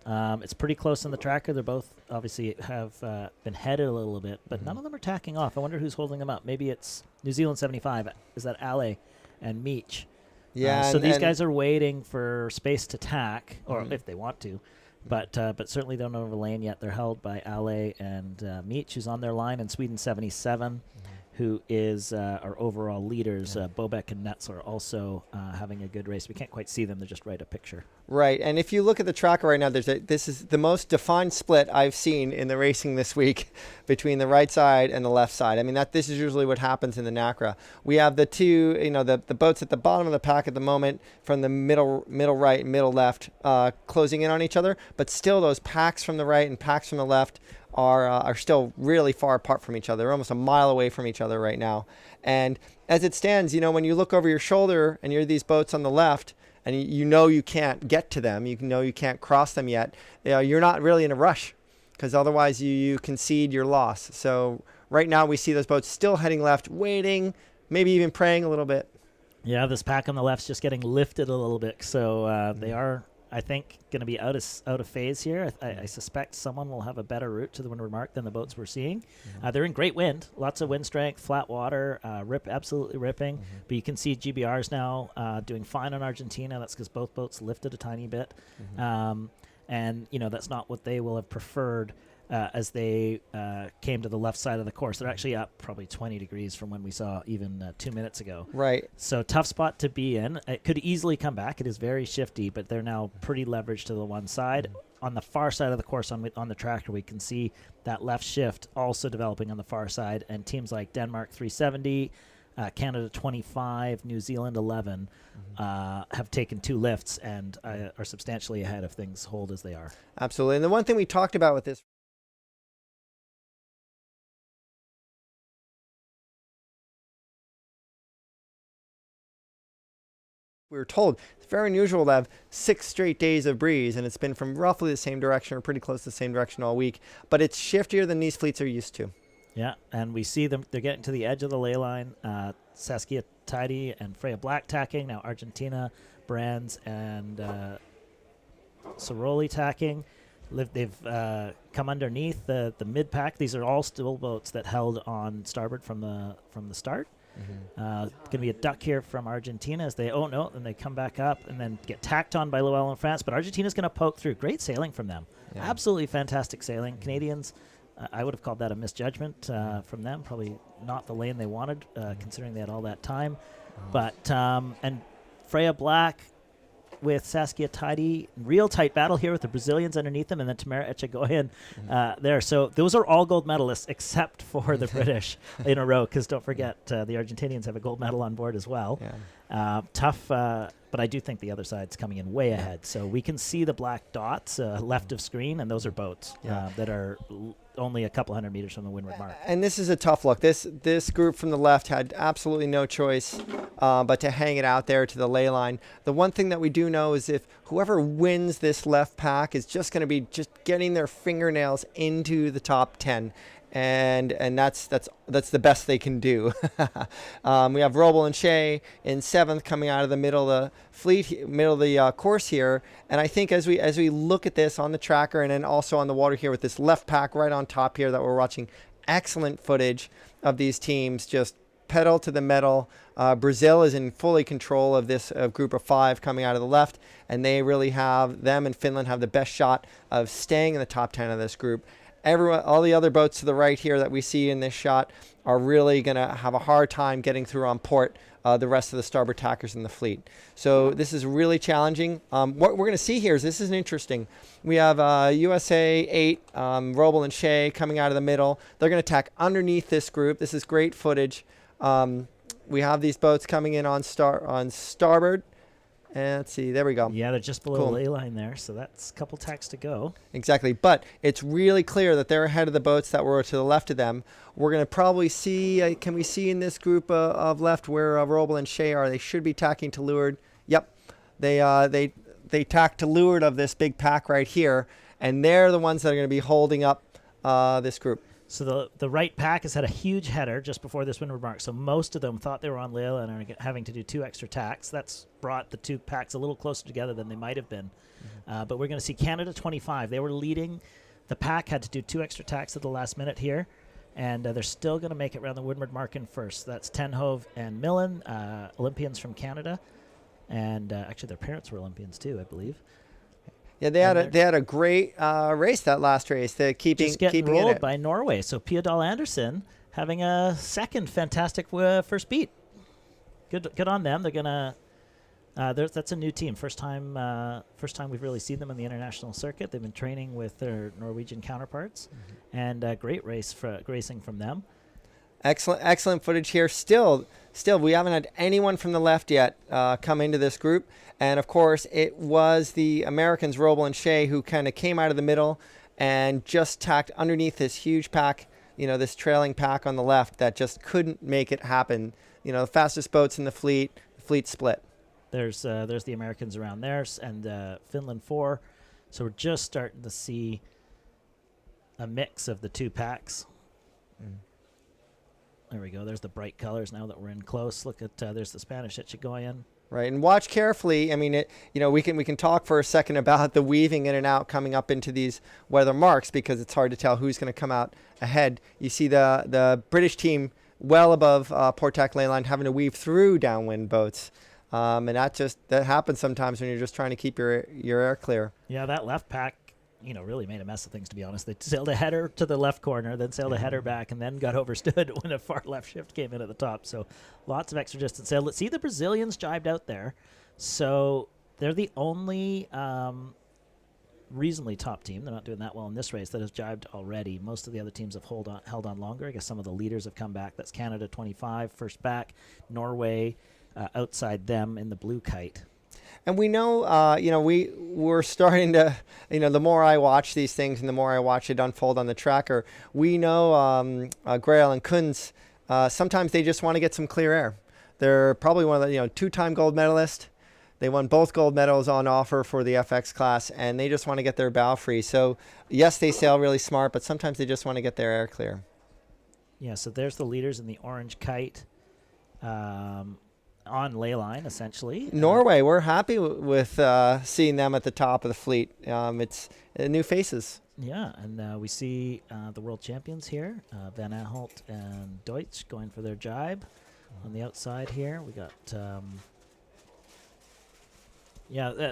It's pretty close in the tracker. They're both obviously have been headed a little bit, but none of them are tacking off. I wonder who's holding them up. Maybe it's New Zealand 75. Is that Ale and Meech? Yeah. So these guys are waiting for space to tack, or if they want to, but certainly don't over lane yet. They're held by Ale and Meech, who's on their line, and Sweden 77, who is our overall leaders. Bobek and Netz are also having a good race. We can't quite see them. They're just right a picture. Right. And if you look at the tracker right now, this is the most defined split I've seen in the racing this week between the right side and the left side. I mean, this is usually what happens in the Nacra. We have the two, the boats at the bottom of the pack at the moment from the middle right and middle left closing in on each other. But still, those packs from the right and packs from the left are still really far apart from each other. They're almost a mile away from each other right now. And as it stands, when you look over your shoulder and you're these boats on the left and you can't get to them, you can't cross them yet, you're not really in a rush because otherwise you concede your loss. So right now we see those boats still heading left, waiting, maybe even praying a little bit. Yeah, this pack on the left's just getting lifted a little bit. So they are, I think, going to be out of phase here. I suspect someone will have a better route to the windward mark than the boats we're seeing. They're in great wind, lots of wind strength, flat water, absolutely ripping. But you can see GBR's now doing fine on Argentina. That's because both boats lifted a tiny bit. And, that's not what they will have preferred as they came to the left side of the course. They're actually up probably 20 degrees from when we saw even 2 minutes ago. Right. So tough spot to be in. It could easily come back. It is very shifty, but they're now pretty leveraged to the one side. On the far side of the course on the tracker, we can see that left shift also developing on the far side. And teams like Denmark 370, Canada 25, New Zealand 11 have taken 2 lifts and are substantially ahead if things hold as they are. Absolutely. And the one thing we talked about with this we were told it's very unusual to have 6 straight days of breeze, and it's been from roughly the same direction or pretty close to the same direction all week. But it's shiftier than these fleets are used to. Yeah, and we see them. They're getting to the edge of the ley line. Saskia Tidy and Freya Black tacking. Now Argentina, Brands, and Soroli tacking. They've come underneath the mid pack. These are all still boats that held on starboard from the start. Going to be a duck here from Argentina as they and they come back up and then get tacked on by Llewellyn and France. But Argentina's going to poke through. Great sailing from them. Yeah. Absolutely fantastic sailing. Canadians, I would have called that a misjudgment from them. Probably not the lane they wanted, considering they had all that time. But and Freya Black with Saskia Tidy, real tight battle here with the Brazilians underneath them, and then Tamara Echegoyen there. So those are all gold medalists except for the British in a row, because don't forget the Argentinians have a gold medal on board as well. Yeah. Tough, but I do think the other side's coming in way ahead. So we can see the black dots left of screen, and those are boats that are only a couple hundred meters from the windward mark. And this is a tough look. This group from the left had absolutely no choice but to hang it out there to the ley line. The one thing that we do know is if whoever wins this left pack is just going to be just getting their fingernails into the top 10. and that's the best they can do. We have Roble and Shea in 7th, coming out of the middle of the fleet, middle of the course here. And I think as we look at this on the tracker and then also on the water here with this left pack right on top here that we're watching, excellent footage of these teams just pedal to the metal. Brazil is in fully control of this group of 5 coming out of the left, and they really them and Finland have the best shot of staying in the top 10 of this group. All the other boats to the right here that we see in this shot are really going to have a hard time getting through on port the rest of the starboard tackers in the fleet. So this is really challenging. What we're going to see here is this is interesting. We have USA 8, Roble and Shea coming out of the middle. They're going to tack underneath this group. This is great footage. We have these boats coming in on starboard. And let's see, there we go. Yeah, they're just below Cool. ley line there, so that's a couple tacks to go. Exactly, but it's really clear that they're ahead of the boats that were to the left of them. We're going to probably see, can we see in this group of left where Roble and Shea are? They should be tacking to leeward. Yep, they tack to leeward of this big pack right here, and they're the ones that are going to be holding up this group. So the right pack has had a huge header just before this windward mark. So most of them thought they were on ley line and are having to do 2 extra tacks. That's brought the 2 packs a little closer together than they might have been. But we're going to see Canada 25. They were leading. The pack had to do 2 extra tacks at the last minute here. And they're still going to make it around the windward mark in first. That's Tenhove and Millen, Olympians from Canada. And actually their parents were Olympians too, I believe. Yeah, they had a great race that last race. They're keeping rolled in it by Norway. So Pia Dahl Andersen having a second fantastic first beat. Good on them. They're gonna. That's a new team. First time we've really seen them in the international circuit. They've been training with their Norwegian counterparts, and great racing from them. Excellent footage here. Still, we haven't had anyone from the left yet come into this group. And, of course, it was the Americans, Roble and Shea, who kind of came out of the middle and just tacked underneath this huge pack, this trailing pack on the left that just couldn't make it happen. The fastest boats in the fleet split. There's the Americans around there, and Finland 4. So we're just starting to see a mix of the 2 packs. There we go. There's the bright colors now that we're in close. Look at there's the Spanish Echegoyen. Right, and watch carefully. I mean, we can talk for a second about the weaving in and out coming up into these weather marks because it's hard to tell who's going to come out ahead. You see the British team well above port tack ley line having to weave through downwind boats, and that happens sometimes when you're just trying to keep your air clear. Yeah, that left pack, really made a mess of things, to be honest. They sailed a header to the left corner, then sailed a header back, and then got overstood when a far left shift came in at the top. So lots of extra distance sail. Let's see, the Brazilians jibed out there. So they're the only reasonably top team. They're not doing that well in this race that has jibed already. Most of the other teams have held on longer. I guess some of the leaders have come back. That's Canada 25, first back. Norway outside them in the blue kite. And we know, we're starting to, the more I watch these things and the more I watch it unfold on the tracker, we know Grail and Kunz, sometimes they just want to get some clear air. They're probably one of the, 2-time gold medalist. They won both gold medals on offer for the FX class, and they just want to get their bow free. So, yes, they sail really smart, but sometimes they just want to get their air clear. Yeah, so there's the leaders in the orange kite. On ley line, essentially. Norway, we're happy with seeing them at the top of the fleet. It's new faces. Yeah, and we see the world champions here, Van Aanholt and Deutsch going for their jibe on the outside here. We got,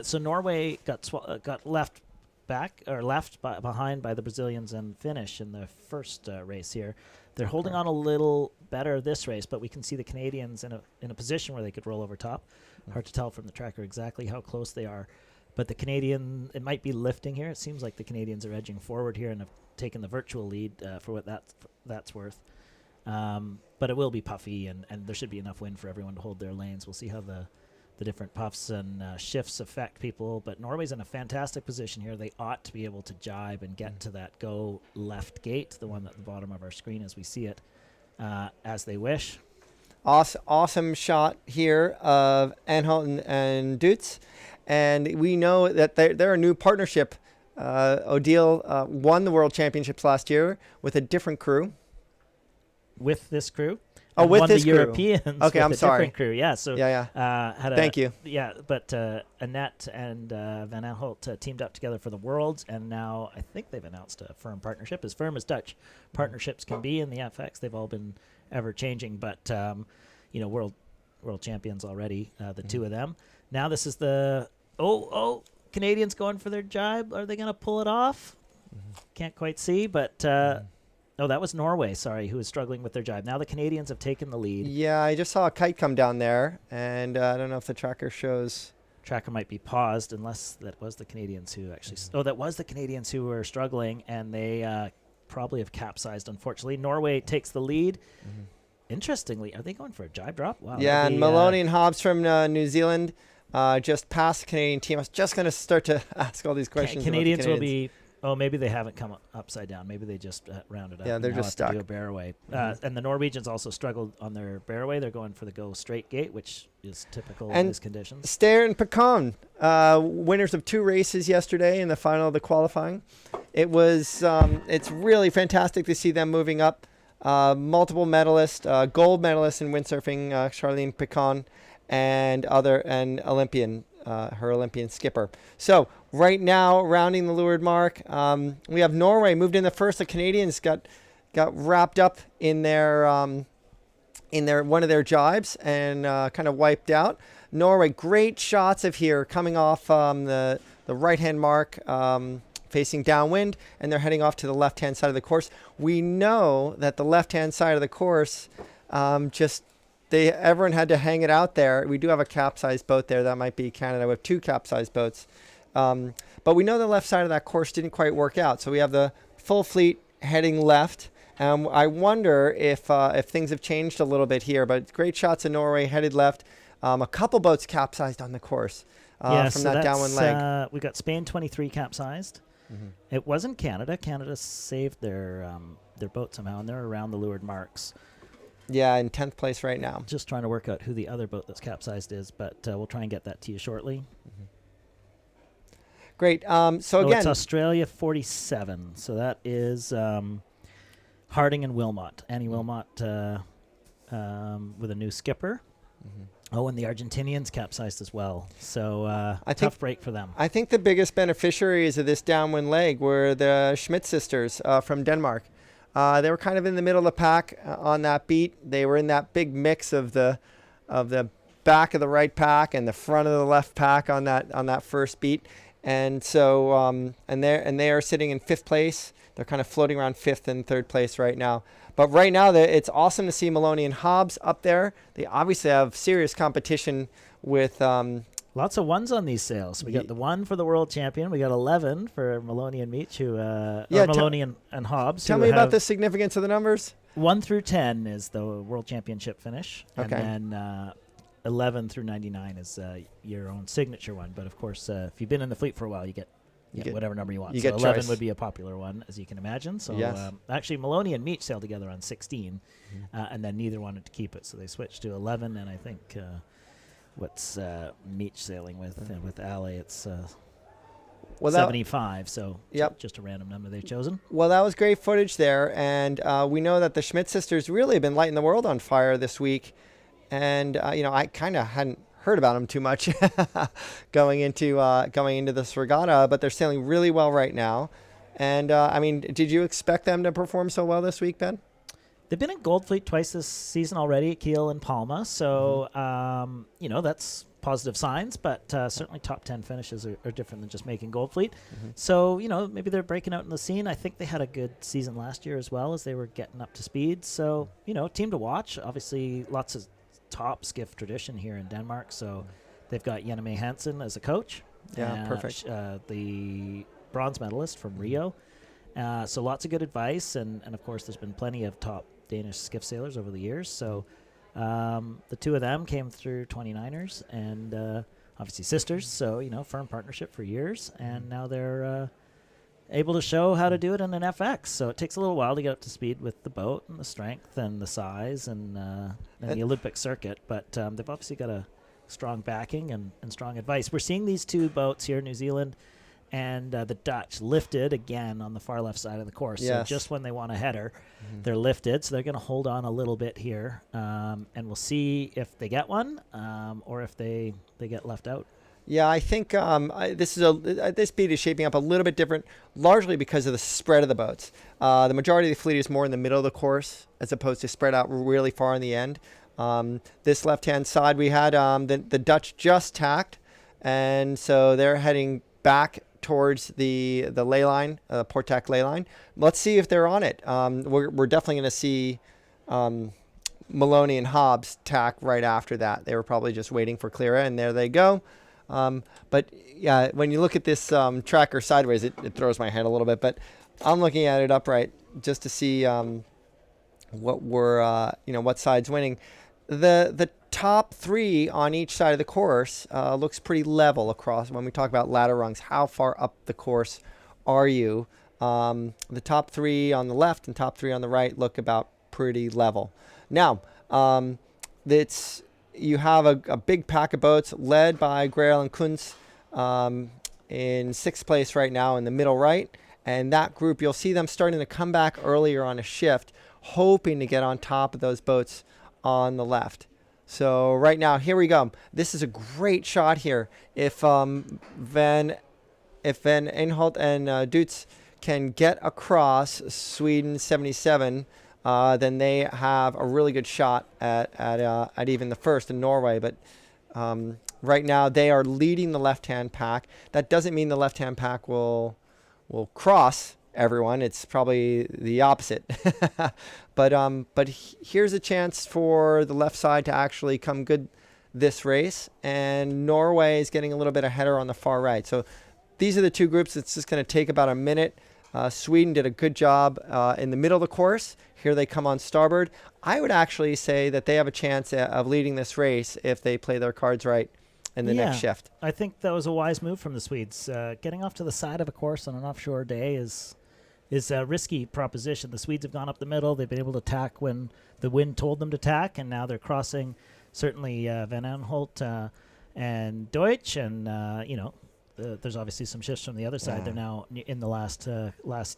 so Norway got left behind by the Brazilians and Finnish in the first race here. They're holding on a little better this race, but we can see the Canadians in a position where they could roll over top. Hard to tell from the tracker exactly how close they are. But the Canadian, it might be lifting here. It seems like the Canadians are edging forward here and have taken the virtual lead for what that's worth. But it will be puffy, and there should be enough wind for everyone to hold their lanes. We'll see how the different puffs and shifts affect people. But Norway's in a fantastic position here. They ought to be able to jibe and get to that go left gate, the one at the bottom of our screen as we see it, as they wish. Awesome shot here of Aanholt and Dutz. And we know that they're a new partnership Odile won the World Championships last year with a different crew. With this crew. Oh, and with won this the crew. Europeans. Okay, with I'm a sorry. Different crew. Yeah. So had a, Thank you. Yeah, but Annette and Van Aanholt teamed up together for the Worlds, and now I think they've announced a firm partnership, as firm as Dutch partnerships can be in the FX. They've all been ever changing, but world champions already. The two of them. Now this is the Canadians going for their jibe. Are they going to pull it off? Can't quite see, but that was Norway, sorry, who was struggling with their jibe. Now the Canadians have taken the lead. Yeah, I just saw a kite come down there, and I don't know if the tracker shows. Tracker might be paused unless that was the Canadians who actually... that was the Canadians who were struggling, and they probably have capsized, unfortunately. Norway takes the lead. Interestingly, are they going for a jibe drop? Wow. Yeah, and Maloney and Hobbs from New Zealand just passed the Canadian team. I was just going to start to ask all these questions. Canadians will be... Oh, maybe they haven't come upside down. Maybe they just rounded up. Yeah, they're just stuck. Do a bearaway. And the Norwegians also struggled on their bearaway. They're going for the go straight gate, which is typical in these conditions. Stair and Picon, winners of 2 races yesterday in the final of the qualifying. It was it's really fantastic to see them moving up. Multiple medalists, gold medalist in windsurfing, Charlene Picon, and Olympian. Her Olympian skipper. So right now, rounding the leeward mark, we have Norway moved in the first. The Canadians got wrapped up in their one of their jibes and kind of wiped out. Norway, great shots of here coming off the right hand mark, facing downwind, and they're heading off to the left hand side of the course. We know that the left hand side of the course everyone had to hang it out there. We do have a capsized boat there. That might be Canada. We have 2 capsized boats. But we know the left side of that course didn't quite work out. So we have the full fleet heading left. I wonder if things have changed a little bit here. But great shots in Norway headed left. A couple boats capsized on the course from that downwind leg. We got Spain 23 capsized. It wasn't Canada. Canada saved their boat somehow, and they're around the leeward marks. Yeah, in 10th place right now. Just trying to work out who the other boat that's capsized is, but we'll try and get that to you shortly. Great. So again, it's Australia 47. So that is Harding and Wilmot. Annie Wilmot with a new skipper. Oh, and the Argentinians capsized as well. So tough break for them. I think the biggest beneficiaries of this downwind leg were the Schmidt sisters from Denmark. They were kind of in the middle of the pack on that beat. They were in that big mix of the back of the right pack and the front of the left pack on that first beat. And so they are sitting in 5th place. They're kind of floating around 5th and 3rd place right now. But right now, it's awesome to see Maloney and Hobbs up there. They obviously have serious competition with. Lots of ones on these sails. We got the 1 for the world champion. We got 11 for Maloney and Meach, Maloney and Hobbs. Tell me about the significance of the numbers. 1 through 10 is the world championship finish. Okay. And then 11 through 99 is your own signature one. But, of course, if you've been in the fleet for a while, you get whatever number you want. You so get 11 choice. would be a popular one, as you can imagine. So yes. Actually, Maloney and Meach sailed together on 16, and then neither wanted to keep it. So they switched to 11, and I think... what's Meach sailing with Ali? It's 75. So just a random number they've chosen. Well, that was great footage there, and we know that the Schmidt sisters really have been lighting the world on fire this week. And I kind of hadn't heard about them too much going into this regatta, but they're sailing really well right now. And did you expect them to perform so well this week, Ben? They've been in Gold Fleet twice this season already, Kiel and Palma. So, that's positive signs, but certainly top 10 finishes are different than just making Gold Fleet. So, maybe they're breaking out in the scene. I think they had a good season last year as well as they were getting up to speed. So, team to watch. Obviously, lots of top skiff tradition here in Denmark. So, they've got Jenny May Hansen as a coach. Yeah, perfect. The bronze medalist from Rio. So lots of good advice, and of course there's been plenty of top Danish skiff sailors over the years. So the 2 of them came through 29ers and obviously sisters, so firm partnership for years, and now they're able to show how to do it in an FX. So it takes a little while to get up to speed with the boat and the strength and the size and the Olympic circuit, but they've obviously got a strong backing and strong advice. We're seeing these 2 boats here, New Zealand and the Dutch lifted again on the far left side of the course. Yes. So just when they want a header, they're lifted. So they're going to hold on a little bit here, and we'll see if they get one or if they get left out. Yeah, I think this beat is shaping up a little bit different, largely because of the spread of the boats. The majority of the fleet is more in the middle of the course as opposed to spread out really far in the end. This left-hand side, we had the Dutch just tacked, and so they're heading back towards the ley line, port tack ley line. Let's see if they're on it. We're definitely going to see Maloney and Hobbs tack right after that. They were probably just waiting for Cleara, and there they go. But yeah, when you look at this tracker sideways, it throws my head a little bit. But I'm looking at it upright just to see what side's winning. The top three on each side of the course looks pretty level across. When we talk about ladder rungs, how far up the course are you? The top three on the left and top three on the right look about pretty level. Now, you have a big pack of boats led by Grail and Kuntz in sixth place right now in the middle right. And that group, you'll see them starting to come back earlier on a shift, hoping to get on top of those boats on the left. So right now, here we go. This is a great shot here. If Van Aanholt and Duits can get across Sweden 77, then they have a really good shot at even the first in Norway. But right now, they are leading the left-hand pack. That doesn't mean the left-hand pack will cross everyone. It's probably the opposite. But here's a chance for the left side to actually come good this race, and Norway is getting a little bit of header on the far right. So these are the two groups. It's just going to take about a minute. Sweden did a good job in the middle of the course. Here they come on starboard. I would actually say that they have a chance of leading this race if they play their cards right in the next shift. I think that was a wise move from the Swedes. Getting off to the side of a course on an offshore day is a risky proposition. The Swedes have gone up the middle. They've been able to tack when the wind told them to tack, and now they're crossing certainly Van Aanholt and Deutsch, and there's obviously some shifts from the other side. They're now in the last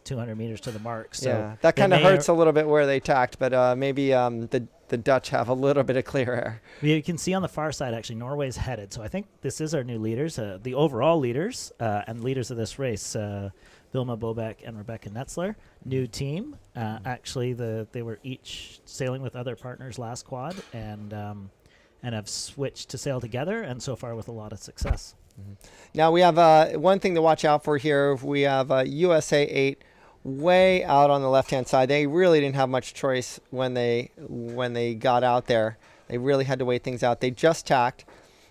200 meters to the mark. So yeah, that kind of hurts a little bit where they tacked, but maybe the Dutch have a little bit of clear air. You can see on the far side, actually, Norway's headed. So I think this is our new leaders, the overall leaders and leaders of this race, Vilma Bobeck and Rebecca Netzler. New team. Actually, they were each sailing with other partners last quad and have switched to sail together, and so far with a lot of success. Now we have one thing to watch out for here. We have USA 8 way out on the left-hand side. They really didn't have much choice when they got out there. They really had to wait things out. They just tacked.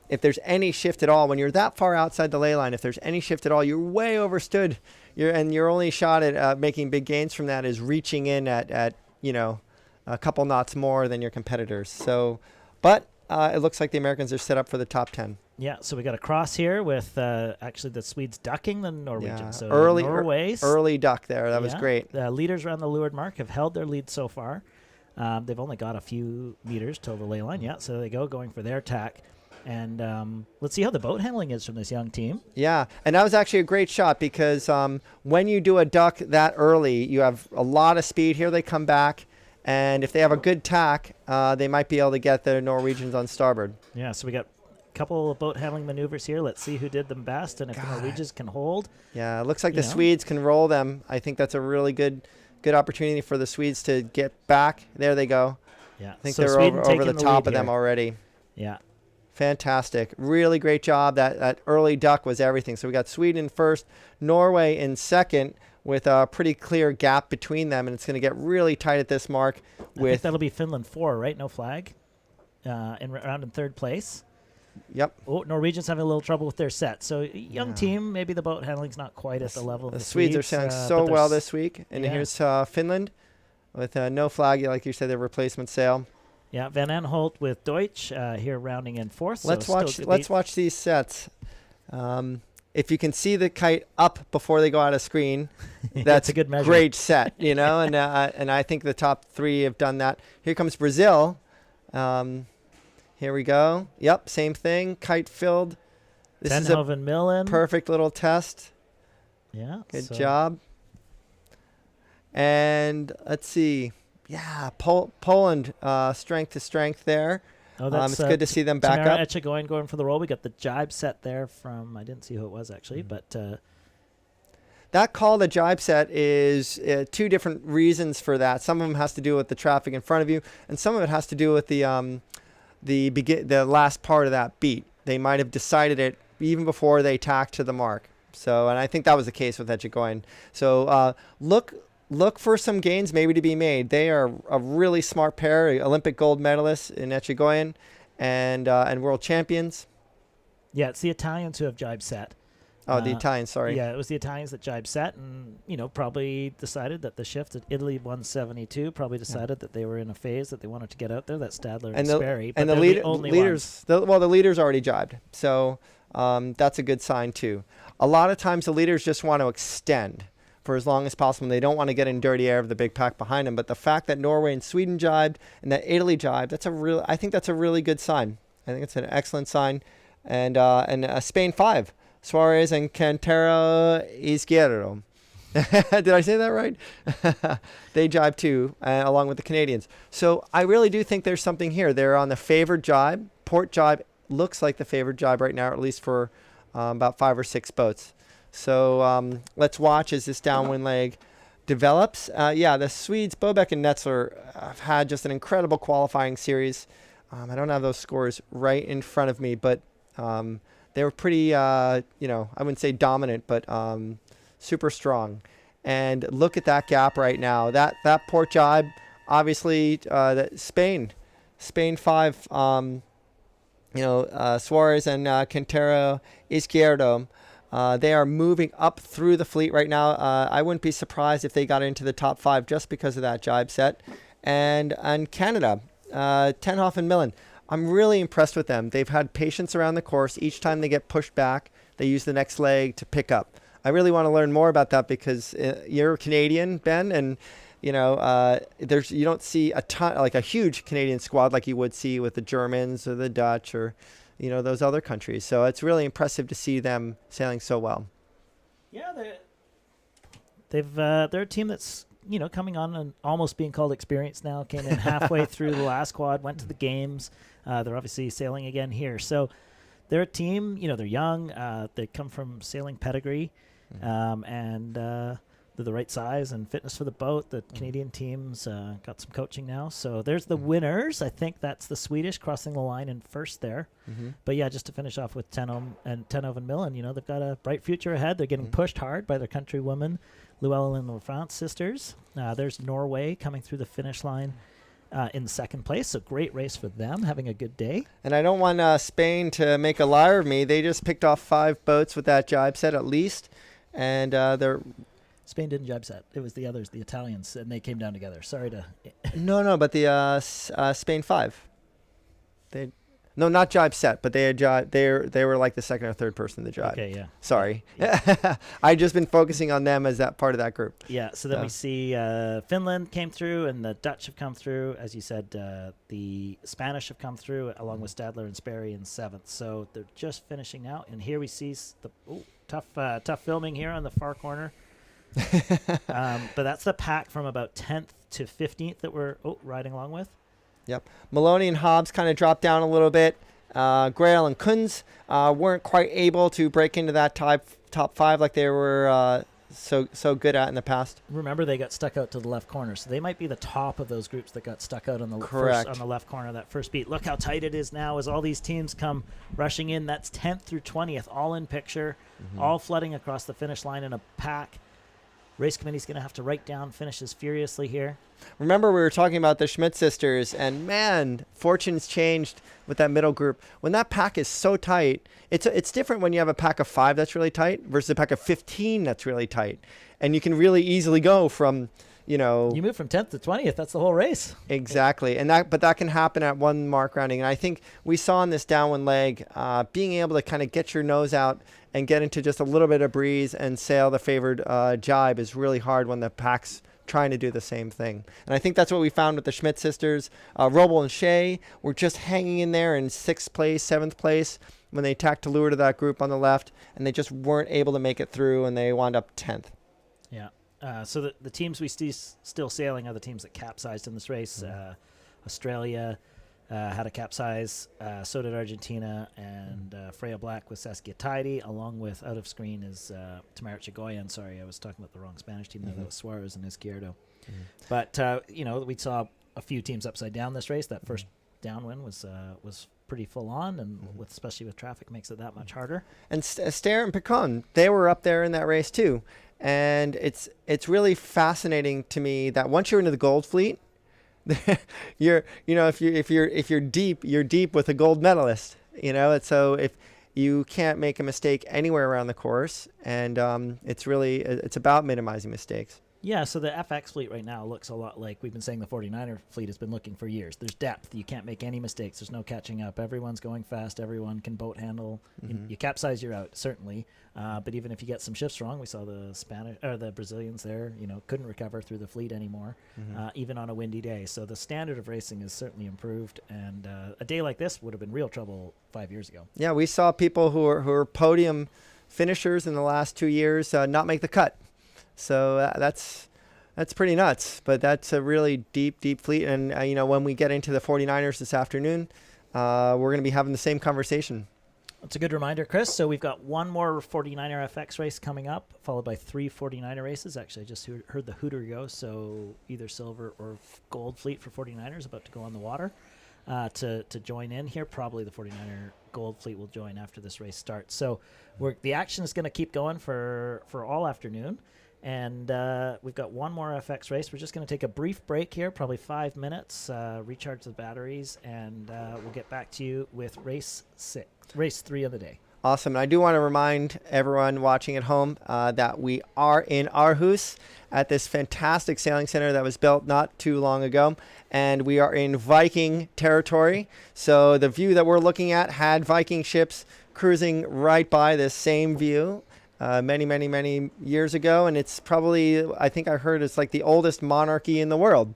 If there's any shift at all, when you're that far outside the ley line, if there's any shift at all, you're way overstood. Your only shot at making big gains from that is reaching in at a couple knots more than your competitors. So, but it looks like the Americans are set up for the top 10. Yeah, so we got a cross here with actually the Swedes ducking the Norwegians. Yeah. So early duck there. That was great. The leaders around the leeward mark have held their lead so far. They've only got a few meters till the ley line. Yeah, so they going for their tack. And let's see how the boat handling is from this young team. Yeah, and that was actually a great shot because when you do a duck that early, you have a lot of speed. Here they come back. And if they have a good tack, they might be able to get the Norwegians on starboard. Yeah, so we got couple of boat handling maneuvers here. Let's see who did them best and if the Norwegians can hold. Yeah, it looks like the Swedes can roll them. I think that's a really good opportunity for the Swedes to get back. There they go. Yeah, I think they're over the top of them already. Yeah. Fantastic. Really great job. That early duck was everything. So we got Sweden in first, Norway in second with a pretty clear gap between them, and it's going to get really tight at this mark. I think that'll be Finland 4, right? No flag. Around in third place. Yep. Oh, Norwegians having a little trouble with their set. So young team, maybe the boat handling's not quite at the level of the Swedes. Are sailing so well this week. And here's Finland with no flag, like you said, their replacement sail. Yeah, Van Aanholt with Deutsch here rounding in fourth. Let's watch these sets. If you can see the kite up before they go out of screen, that's a good measure. Great set, and I think the top three have done that. Here comes Brazil. Here we go. Yep, same thing. Kite filled. This is a perfect little test. Yeah. Good so job. And let's see. Yeah, Poland, strength to strength there. Oh, that's It's good to see them back Tamara up. Etchegoyen going for the roll. We got the jibe set there from, I didn't see who it was actually, Mm-hmm. but That call, the jibe set, is two different reasons for that. Some of them has to do with the traffic in front of you, and some of it has to do with the last part of that beat. They might have decided it even before they tacked to the mark. So, and I think that was the case with Etchegoyen. So look for some gains maybe to be made. They are a really smart pair, Olympic gold medalists in Etchegoyen, and world champions. yeah, it's the Italians who have jibe set. Oh, the Italians, sorry. Yeah, it was the Italians that jibe set, and probably decided that the shift at Italy 172 probably decided that they were in a phase that they wanted to get out there. That's Stadler and Sperry, but and the they're the only leaders. The leaders already jibed, so that's a good sign too. A lot of times the leaders just want to extend for as long as possible. They don't want to get in dirty air of the big pack behind them. But the fact that Norway and Sweden jibed and that Italy jibed, I think that's a really good sign. I think it's an excellent sign. And Spain 5. Suarez and Cantero Izquierdo. Did I say that right? They jibe too, along with the Canadians. So I really do think there's something here. They're on the favored jibe. Port jibe looks like the favored jibe right now, at least for about 5 or 6 boats. So let's watch as this downwind leg develops. The Swedes, Bobek and Netzler, have had just an incredible qualifying series. I don't have those scores right in front of me, but they were pretty, I wouldn't say dominant, but super strong. And look at that gap right now. That port jibe, obviously, Spain 5, Suarez and Quintero Izquierdo, they are moving up through the fleet right now. I wouldn't be surprised if they got into the top 5 just because of that jibe set. And Canada, Tenhoff and Millen. I'm really impressed with them. They've had patience around the course. Each time they get pushed back, they use the next leg to pick up. I really want to learn more about that because you're Canadian, Ben, and you don't see a ton, like a huge Canadian squad like you would see with the Germans or the Dutch or those other countries. So it's really impressive to see them sailing so well. Yeah, they're a team that's coming on and almost being called experienced now. Came in halfway through the last quad, went to the games. They're obviously sailing again here. So they're a team, they're young. They come from sailing pedigree, and they're the right size and fitness for the boat. The Canadian team's got some coaching now. So there's the winners. I think that's the Swedish crossing the line in first there. But yeah, just to finish off with Tenov and Millen, they've got a bright future ahead. They're getting pushed hard by their countrywomen, Llewellyn and LaFrance sisters. There's Norway coming through the finish line in second place. So great race for them, having a good day. And I don't want Spain to make a liar of me. They just picked off 5 boats with that jibe set at least. And Spain didn't jibe set. It was the others, the Italians, and they came down together. Sorry to... No, but the Spain 5. No, not jibe set, but they had they were like the second or third person in the jibe. Okay, yeah. Sorry. Yeah. I've just been focusing on them as that part of that group. Yeah, so then we see Finland came through and the Dutch have come through. As you said, the Spanish have come through along with Stadler and Sperry in 7th. So they're just finishing now. And here we see the tough filming here on the far corner. But that's the pack from about 10th to 15th that we're riding along with. Yep. Maloney and Hobbs kind of dropped down a little bit. Grail and Kunz weren't quite able to break into that top 5 like they were so good at in the past. Remember, they got stuck out to the left corner, so they might be the top of those groups that got stuck out on the left corner of that first beat. Look how tight it is now as all these teams come rushing in. That's 10th through 20th, all in picture, all flooding across the finish line in a pack. Race committee's going to have to write down finishes furiously here. Remember, we were talking about the Schmidt sisters, and man, fortunes changed with that middle group. When that pack is so tight, it's different when you have a pack of 5 that's really tight versus a pack of 15 that's really tight. And you can really easily go from, You move from 10th to 20th. That's the whole race. Exactly. But that can happen at one mark rounding. And I think we saw in this downwind leg, being able to kind of get your nose out and get into just a little bit of breeze and sail the favored jibe is really hard when the pack's trying to do the same thing. And I think that's what we found with the Schmidt sisters. Roble and Shea were just hanging in there in 6th place, 7th place. when they tacked to lure to that group on the left, and they just weren't able to make it through, and they wound up 10th. Yeah. So the teams we still sailing are the teams that capsized in this race. Australia had a capsize. So did Argentina, and Freya Black with Saskia Tidy, along with out of screen is Tamara Chigoyan. Sorry, I was talking about the wrong Spanish team. That was Suarez and Izquierdo. But we saw a few teams upside down this race. That first downwind was pretty full on, and especially with traffic, makes it that much harder. And Astaire and Picon, they were up there in that race too. And it's really fascinating to me that once you're into the gold fleet, if you're deep, you're deep with a gold medalist. And so if you can't make a mistake anywhere around the course, and it's about minimizing mistakes. Yeah, so the FX fleet right now looks a lot like we've been saying the 49er fleet has been looking for years. There's depth. You can't make any mistakes. There's no catching up. Everyone's going fast. Everyone can boat handle. You capsize, you're out, certainly. But even if you get some shifts wrong, we saw the Brazilians there, couldn't recover through the fleet anymore, even on a windy day. So the standard of racing has certainly improved, and a day like this would have been real trouble 5 years ago. Yeah, we saw people who are podium finishers in the last 2 years not make the cut. So that's pretty nuts, but that's a really deep fleet. And, when we get into the 49ers this afternoon, we're going to be having the same conversation. That's a good reminder, Chris. So we've got one more 49er FX race coming up, followed by 3 49er races. Actually, I just heard the hooter go, so either silver or gold fleet for 49ers about to go on the water to join in here. Probably the 49er gold fleet will join after this race starts. So the action is going to keep going for all afternoon. And we've got one more FX race. We're just going to take a brief break here, probably 5 minutes, recharge the batteries, and we'll get back to you with race 3 of the day. Awesome. And I do want to remind everyone watching at home that we are in Aarhus at this fantastic sailing center that was built not too long ago. And we are in Viking territory. So the view that we're looking at had Viking ships cruising right by this same view. Many years ago, and it's probably, I think I heard it's like the oldest monarchy in the world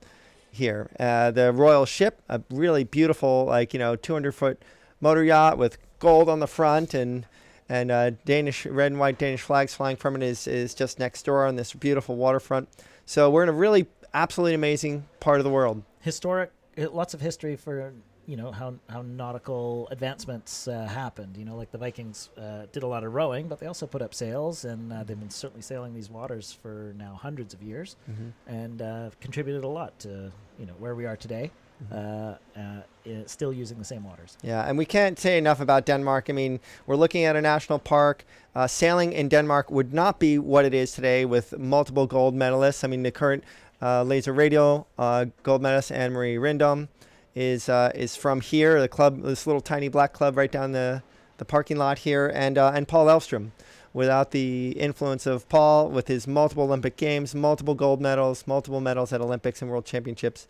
here. The royal ship, a really beautiful, 200-foot motor yacht with gold on the front, and Danish red and white Danish flags flying from it is just next door on this beautiful waterfront. So we're in a really absolutely amazing part of the world. Historic, lots of history for how nautical advancements happened. Like the Vikings did a lot of rowing, but they also put up sails, and they've been certainly sailing these waters for now hundreds of years, and contributed a lot to where we are today. Still using the same waters. Yeah, and we can't say enough about Denmark. I mean, we're looking at a national park. Sailing in Denmark would not be what it is today with multiple gold medalists. I mean, the current laser radio gold medalist Anne-Marie Rindom is from here, the club, this little tiny black club right down the parking lot here, and Paul Elfstrom. Without the influence of Paul, with his multiple Olympic Games, multiple gold medals, multiple medals at Olympics and World Championships,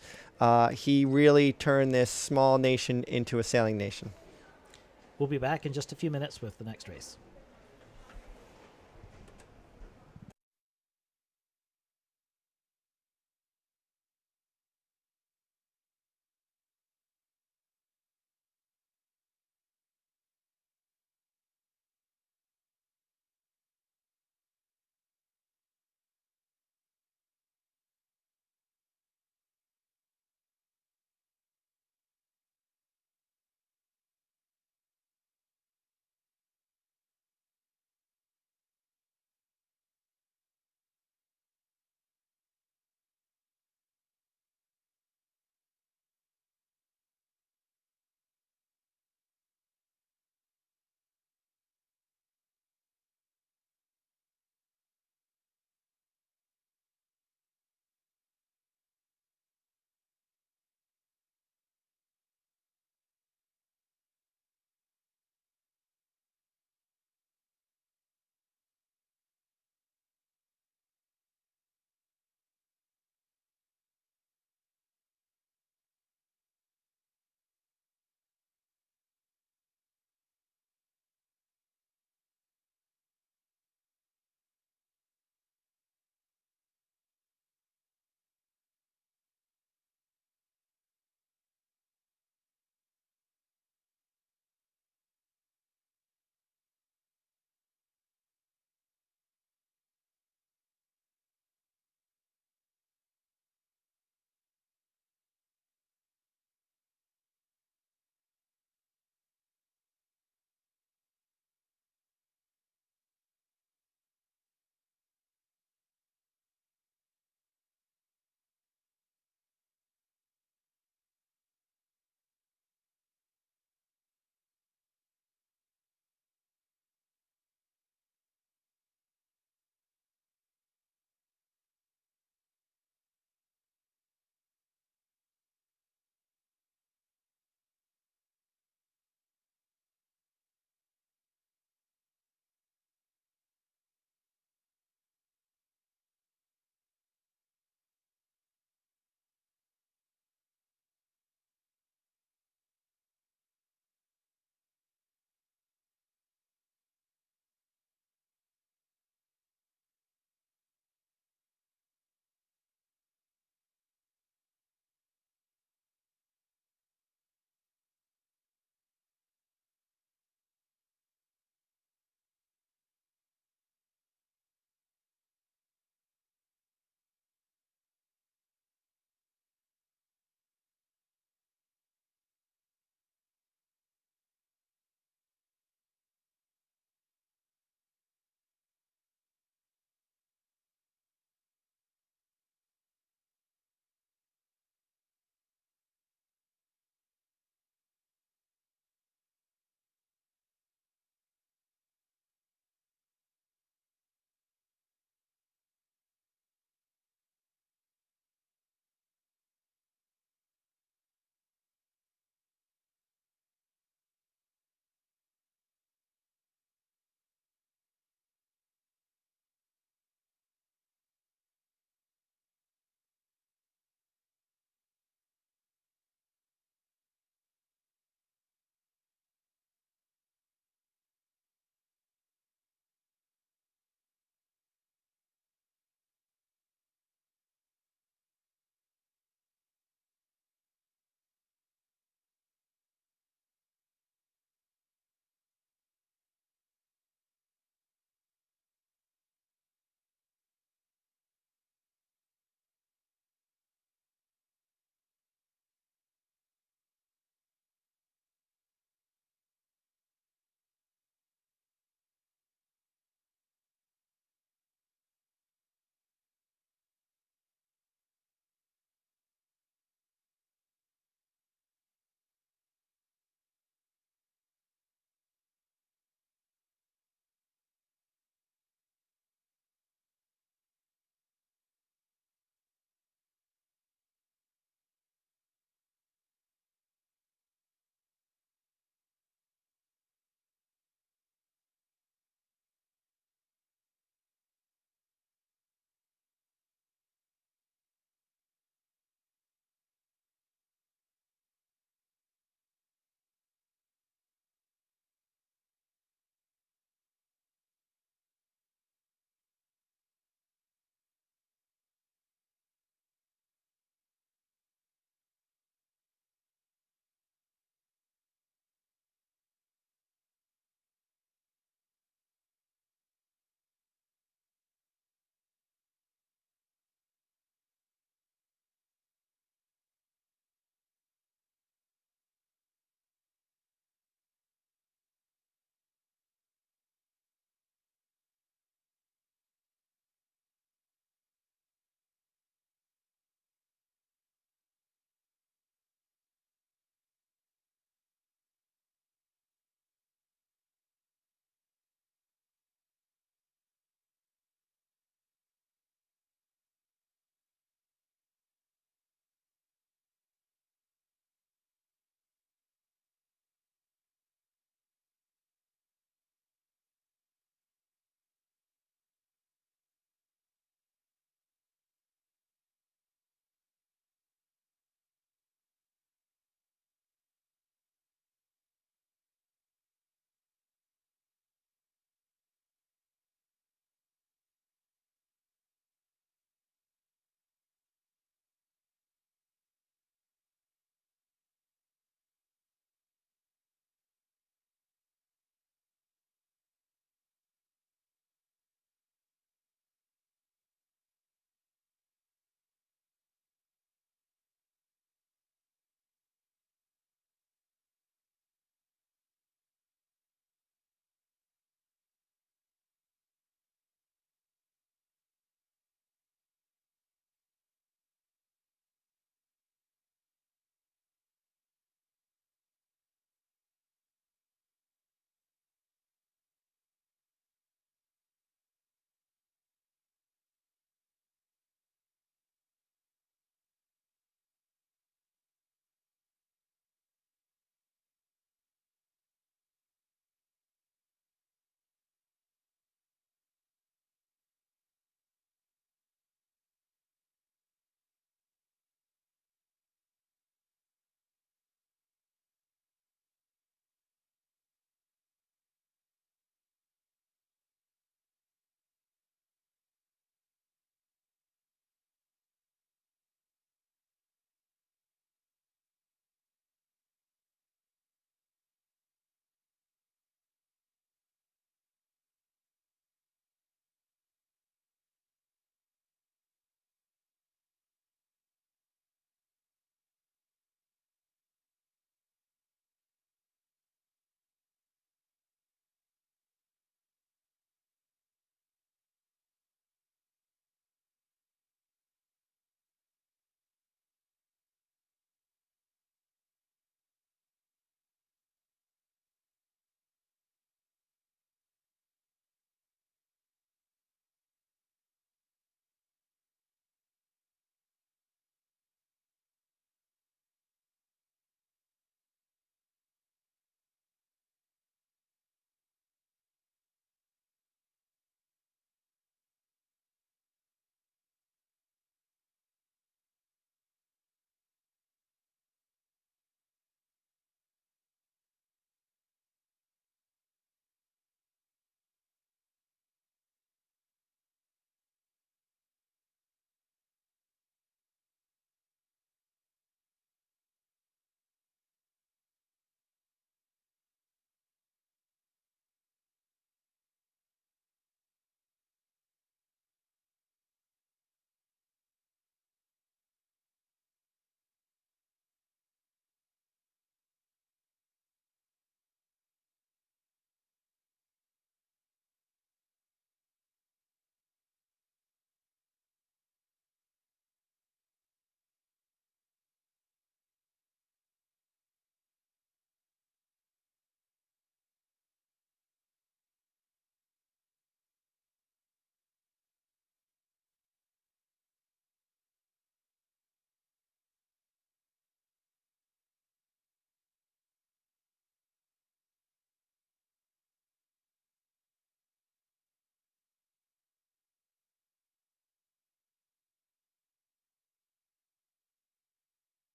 he really turned this small nation into a sailing nation. We'll be back in just a few minutes with the next race.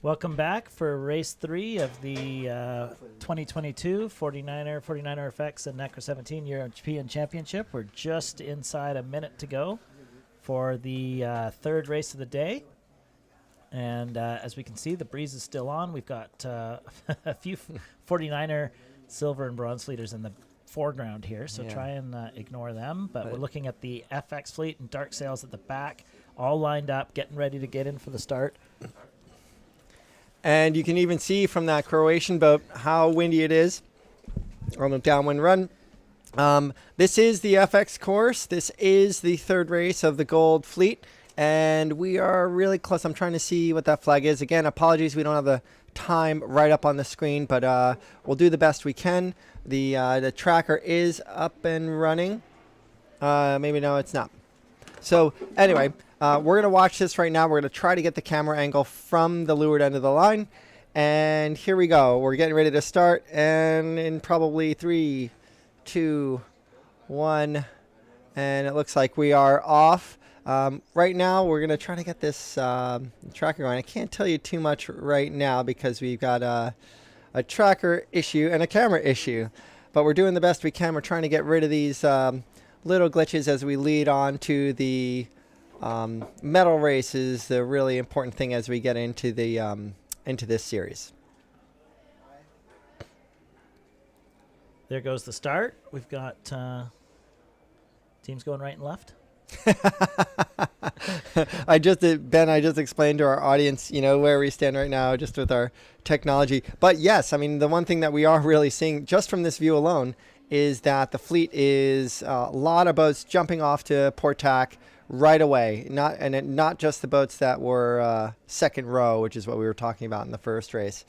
Welcome back for race 3 of the 2022 49er FX and Nacra 17 European Championship. We're just inside a minute to go for the third race of the day. And as we can see, the breeze is still on. We've got a few 49er silver and bronze leaders in the foreground here, so try and ignore them. But we're looking at the FX fleet and dark sails at the back, all lined up, getting ready to get in for the start. And you can even see from that Croatian boat how windy it is on the downwind run. This is the FX course. This is the third race of the Gold Fleet. And we are really close. I'm trying to see what that flag is. Again, apologies, we don't have the time right up on the screen, but we'll do the best we can. The tracker is up and running. Maybe no, it's not. So anyway, we're going to watch this right now. We're going to try to get the camera angle from the leeward end of the line. And here we go. We're getting ready to start. And in probably 3, 2, 1. And it looks like we are off. Right now, we're going to try to get this tracker going. I can't tell you too much right now because we've got a tracker issue and a camera issue. But we're doing the best we can. We're trying to get rid of these little glitches as we lead on to the medal races, the really important thing as we get into the into this series. There goes the start. We've got teams going right and left. I just explained to our audience, where we stand right now just with our technology. But yes, I mean, the one thing that we are really seeing just from this view alone is that the fleet is a lot of boats jumping off to port tack right away. Not just the boats that were second row, which is what we were talking about in the first race.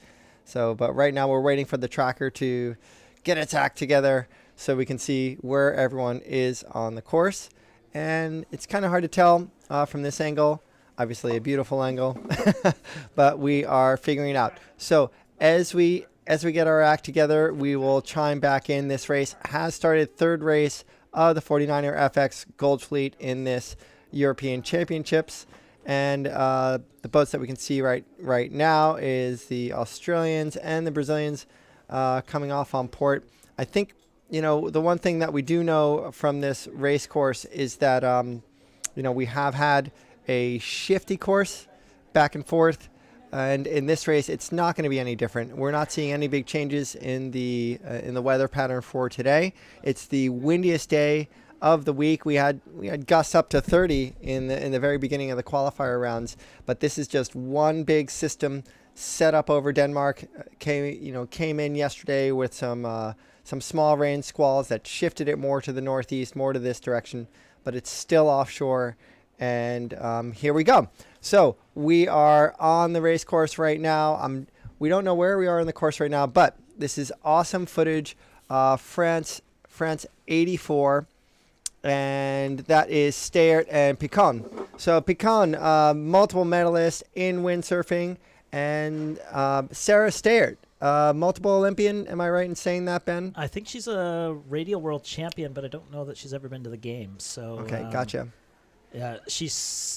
So, but right now we're waiting for the tracker to get its act together so we can see where everyone is on the course. And it's kind of hard to tell from this angle. Obviously a beautiful angle, but we are figuring it out. So as we get our act together, we will chime back in. This race has started, third race of the 49er FX Gold Fleet in this European Championships. And the boats that we can see right now is the Australians and the Brazilians coming off on port. I think, the one thing that we do know from this race course is that, we have had a shifty course back and forth. And in this race, it's not going to be any different. We're not seeing any big changes in the weather pattern for today. It's the windiest day of the week. We had gusts up to 30 in the very beginning of the qualifier rounds, but this is just one big system set up over Denmark. Came in yesterday with some small rain squalls that shifted it more to the northeast, more to this direction, but it's still offshore. And here we go. So we are on the race course right now. We don't know where we are in the course right now, but this is awesome footage. France 84, and that is Steyert and Picon. So Picon, multiple medalist in windsurfing, and Sarah Steyert, multiple Olympian. Am I right in saying that, Ben? I think she's a radial world champion, but I don't know that she's ever been to the games. So okay, gotcha. Yeah, she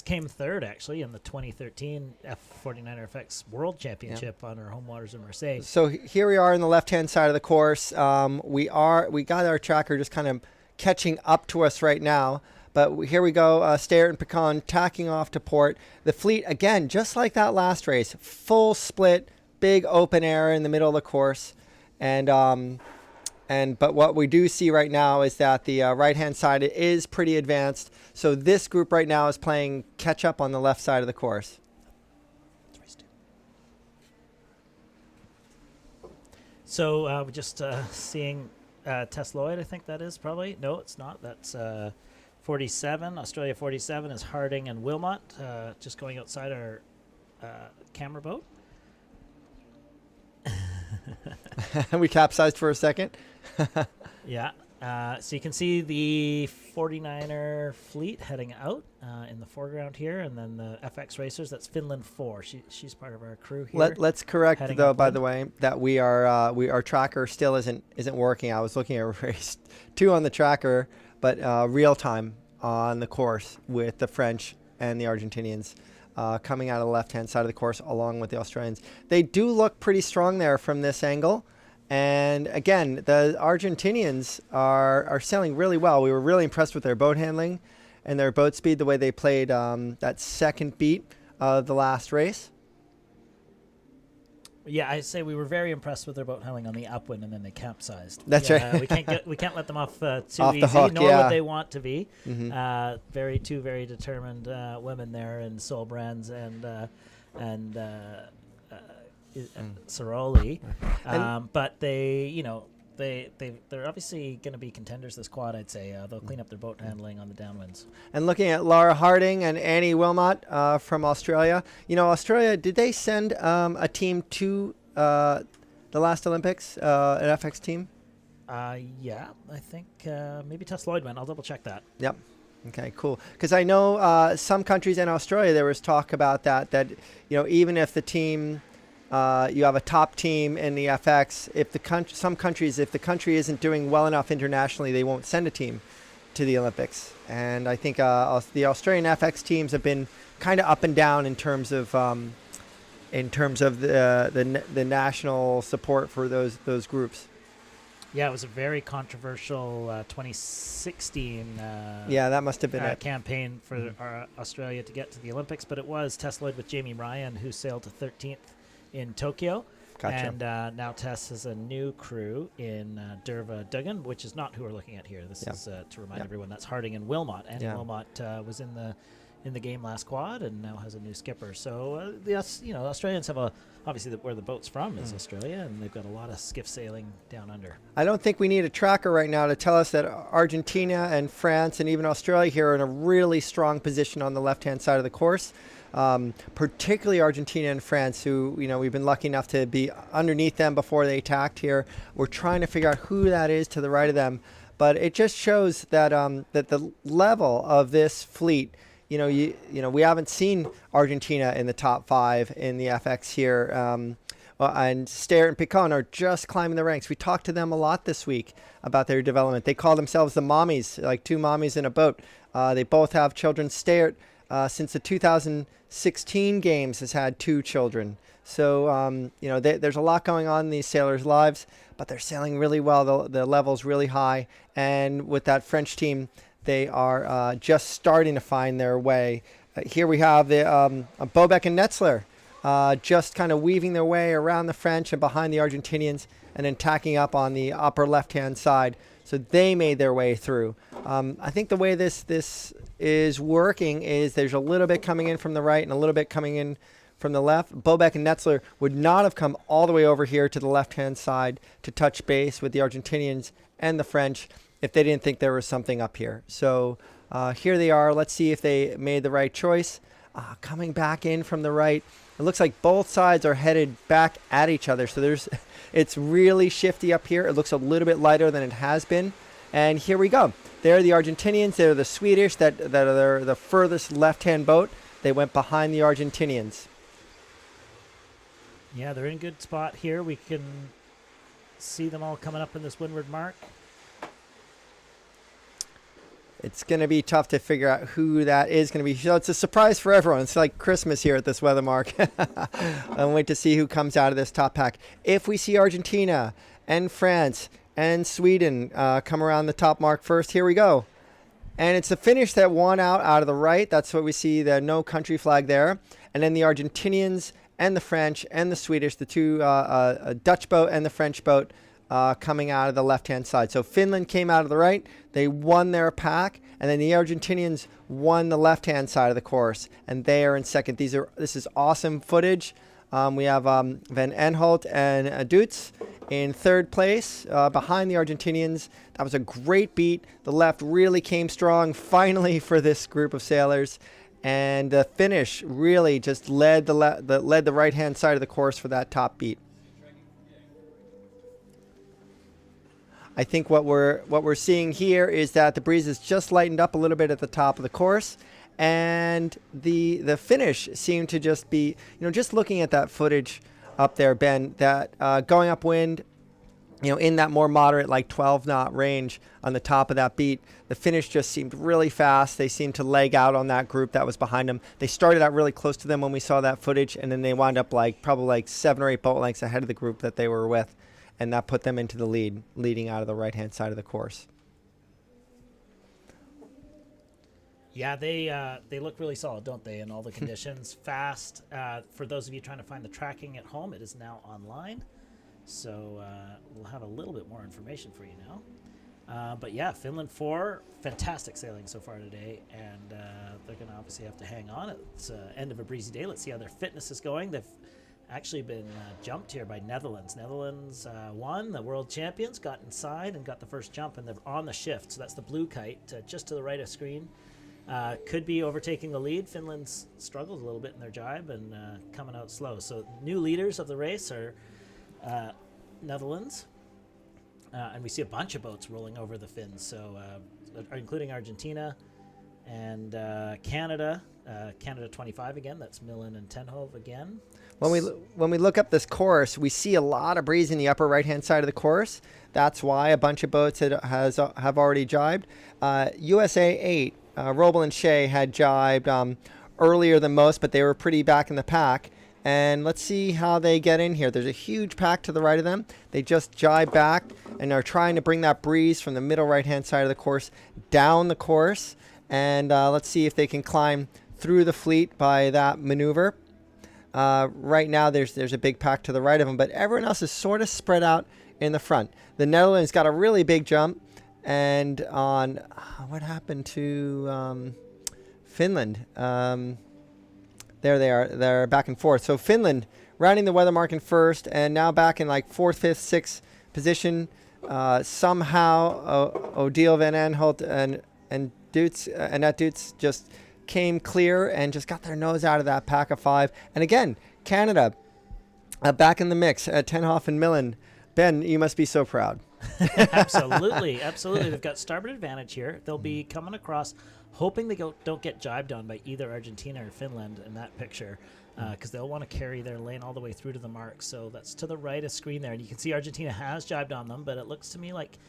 came third actually in the 2013 F49er FX World Championship on her home waters in Marseille. So here we are on the left-hand side of the course. We got our tracker just kind of catching up to us right now. But here we go, Steyert and Picon tacking off to port. The fleet, again, just like that last race, full split, big open air in the middle of the course. But what we do see right now is that the right-hand side is pretty advanced. So this group right now is playing catch-up on the left side of the course. So we're just seeing Tess Lloyd, I think that is probably. No, it's not. That's 47. Australia 47 is Harding and Wilmot, just going outside our camera boat. We capsized for a second. Yeah. So you can see the 49er fleet heading out in the foreground here, and then the FX Racers, that's Finland 4. She's part of our crew here. Let's correct, though, by the way, that our tracker still isn't working. I was looking at race 2 on the tracker, but real time on the course with the French and the Argentinians. coming out of the left-hand side of the course along with the Australians. They do look pretty strong there from this angle. And again, the Argentinians are sailing really well. We were really impressed with their boat handling and their boat speed, the way they played that second beat of the last race. Yeah, I say we were very impressed with their boat handling on the upwind, and then they capsized. That's right. We can't let them off too off easy, the hook, nor yeah. would they want to be. Mm-hmm. Two very determined women there, and Solbrands and Ciroli. But they're obviously going to be contenders this quad, I'd say. They'll clean up their boat handling on the downwinds. And looking at Laura Harding and Annie Wilmot from Australia. Australia, did they send a team to the last Olympics, an FX team? Yeah, I think maybe Tess Lloyd went. I'll double check that. Yep. Okay, cool. Because I know some countries in Australia, there was talk about that even if the team... you have a top team in the FX. If some countries, if the country isn't doing well enough internationally, they won't send a team to the Olympics. And I think the Australian FX teams have been kind of up and down in terms of the national support for those groups. Yeah, it was a very controversial 2016 that must have been it. Campaign for Australia to get to the Olympics, but it was Tess Lloyd with Jamie Ryan, who sailed to 13th in Tokyo. Gotcha. And now Tess has a new crew in Derva Duggan, which is not who we're looking at here. This is to remind everyone, that's Harding and Wilmot. And Wilmot was in the game last quad and now has a new skipper. So Australians have obviously where the boat's from is Australia, and they've got a lot of skiff sailing down under. I don't think we need a tracker right now to tell us that Argentina and France and even Australia here are in a really strong position on the left-hand side of the course. Particularly Argentina and France, who we've been lucky enough to be underneath them before they attacked here. We're trying to figure out who that is to the right of them, but it just shows that that the level of this fleet. We haven't seen Argentina in the top 5 in the FX here, and Steyrt and Picon are just climbing the ranks. We talked to them a lot this week about their development. They call themselves the mommies, like two mommies in a boat. They both have children. Steyrt, since the 2016 games, has had 2 children. So, there's a lot going on in these sailors' lives, but they're sailing really well. The level's really high. And with that French team, they are just starting to find their way. Here we have the Bobek and Netzler just kind of weaving their way around the French and behind the Argentinians and then tacking up on the upper left-hand side. So they made their way through. I think the way this is working is there's a little bit coming in from the right and a little bit coming in from the left. Bobek and Netzler would not have come all the way over here to the left-hand side to touch base with the Argentinians and the French if they didn't think there was something up here. So here they are. Let's see if they made the right choice. Coming back in from the right. It looks like both sides are headed back at each other. So it's really shifty up here. It looks a little bit lighter than it has been. And here we go. They're the Argentinians. They're the Swedish that are the furthest left-hand boat. They went behind the Argentinians. Yeah, they're in a good spot here. We can see them all coming up in this windward mark. It's going to be tough to figure out who that is going to be. So it's a surprise for everyone. It's like Christmas here at this weather mark. I'll wait to see who comes out of this top pack. If we see Argentina and France and Sweden come around the top mark first, here we go. And it's the finish that won out of the right. That's what we see, the no country flag there. And then the Argentinians and the French and the Swedish, the two Dutch boat and the French boat, coming out of the left-hand side. So Finland came out of the right. They won their pack. And then the Argentinians won the left-hand side of the course. And they are in second. This is awesome footage. We have Van Enholt and Dutz in third place behind the Argentinians. That was a great beat. The left really came strong finally for this group of sailors. And the finish really just led the right-hand side of the course for that top beat. I think what we're seeing here is that the breeze has just lightened up a little bit at the top of the course, and the finish seemed to just be, just looking at that footage up there, Ben, that going upwind, in that more moderate, like 12 knot range on the top of that beat. The finish just seemed really fast. They seemed to leg out on that group that was behind them. They started out really close to them when we saw that footage, and then they wound up probably like 7 or 8 boat lengths ahead of the group that they were with, and that put them into the lead, leading out of the right-hand side of the course. Yeah, they look really solid, don't they, in all the conditions. Fast. For those of you trying to find the tracking at home, it is now online. So we'll have a little bit more information for you now. But yeah, Finland 4, fantastic sailing so far today, and they're going to obviously have to hang on. It's end of a breezy day. Let's see how their fitness is going. They've actually been jumped here by Netherlands. Netherlands won, the world champions, got inside and got the first jump, and they're on the shift. So that's the blue kite just to the right of screen. Could be overtaking the lead. Finland's struggled a little bit in their jibe and coming out slow. So new leaders of the race are Netherlands, and we see a bunch of boats rolling over the Finns, so including Argentina and Canada. Canada 25 again. That's Millen and Tenhove again. When we look up this course, we see a lot of breeze in the upper right-hand side of the course. That's why a bunch of boats have already jibed. USA 8, Roble and Shea had jibed earlier than most, but they were pretty back in the pack. And let's see how they get in here. There's a huge pack to the right of them. They just jibe back and are trying to bring that breeze from the middle right-hand side of the course down the course. And let's see if they can climb through the fleet by that maneuver. Right now, there's a big pack to the right of them, but everyone else is sort of spread out in the front. The Netherlands got a really big jump. And on what happened to Finland? There they are. They're back and forth. So Finland rounding the weather mark in first, and now back in like 4th, 5th, 6th position. Somehow Odile Van Aanholt and Dutz, Annette Dutz just came clear and just got their nose out of that pack of 5. And again, Canada back in the mix at Tenhoff and Millen. Ben, you must be so proud. Absolutely, absolutely. They've got starboard advantage here. They'll be coming across, hoping they don't get jibed on by either Argentina or Finland in that picture, because they'll want to carry their lane all the way through to the mark. So that's to the right of screen there, and you can see Argentina has jibed on them, but it looks to me like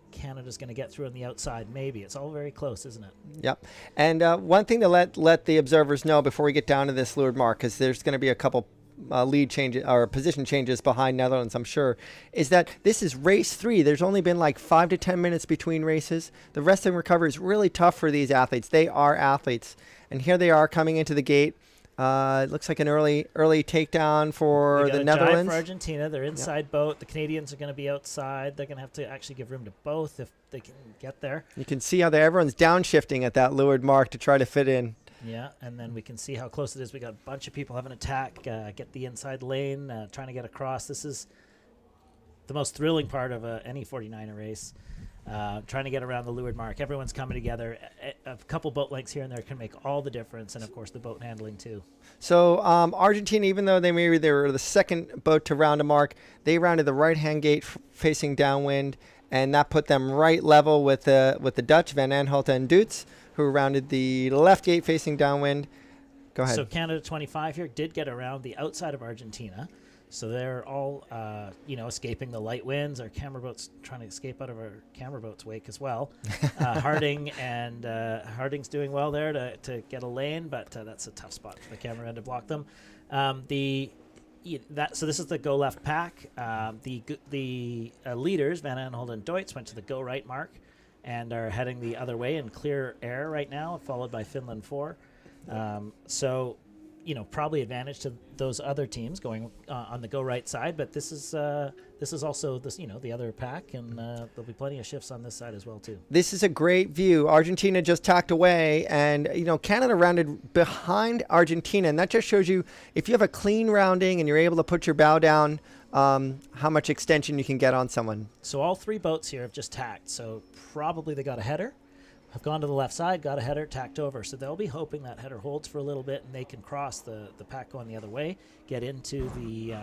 Canada's going to get through on the outside. Maybe. It's all very close, isn't it? Yep. And one thing to let the observers know before we get down to this leeward mark, because there's going to be a couple lead changes or position changes behind Netherlands, I'm sure, is that this is race 3. There's only been like 5 to 10 minutes between races. The rest of the recovery is really tough for these athletes. They are athletes. And here they are coming into the gate. It looks like an early takedown for the Netherlands. For Argentina, they're inside boat. The Canadians are going to be outside. They're going to have to actually give room to both if they can get there. You can see how everyone's downshifting at that leeward mark to try to fit in. Yeah, and then we can see how close it is. We got a bunch of people having an attack, get the inside lane, trying to get across. This is the most thrilling part of any 49er race, trying to get around the leeward mark. Everyone's coming together. A couple boat lengths here and there can make all the difference, and, of course, the boat handling too. So Argentina, even though they were the second boat to round a mark, they rounded the right-hand gate facing downwind, and that put them right level with the Dutch, Van Aanholt and Dutz, who rounded the left gate facing downwind. Go ahead. So Canada 25 here did get around the outside of Argentina. So they're all, escaping the light winds. Our camera boat's trying to escape out of our camera boat's wake as well. Harding's doing well there to get a lane, but that's a tough spot for the camera end to block them. So this is the go left pack. The leaders, Van Aanholt and Deutz, went to the go right mark and are heading the other way in clear air right now, followed by Finland 4. Probably advantage to those other teams going on the go right side, but this is also the other pack, and there'll be plenty of shifts on this side as well too. This is a great view. Argentina just tacked away, and Canada rounded behind Argentina, and that just shows you if you have a clean rounding and you're able to put your bow down, how much extension you can get on someone. So all 3 boats here have just tacked, so probably they got a header, have gone to the left side, got a header, tacked over. So they'll be hoping that header holds for a little bit and they can cross the pack going the other way, get into the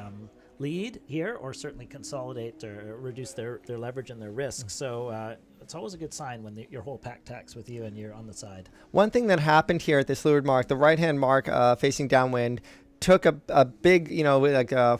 lead here, or certainly consolidate or reduce their leverage and their risk. So it's always a good sign when your whole pack tacks with you and you're on the side. One thing that happened here at this leeward mark, the right-hand mark facing downwind, took a big, 2,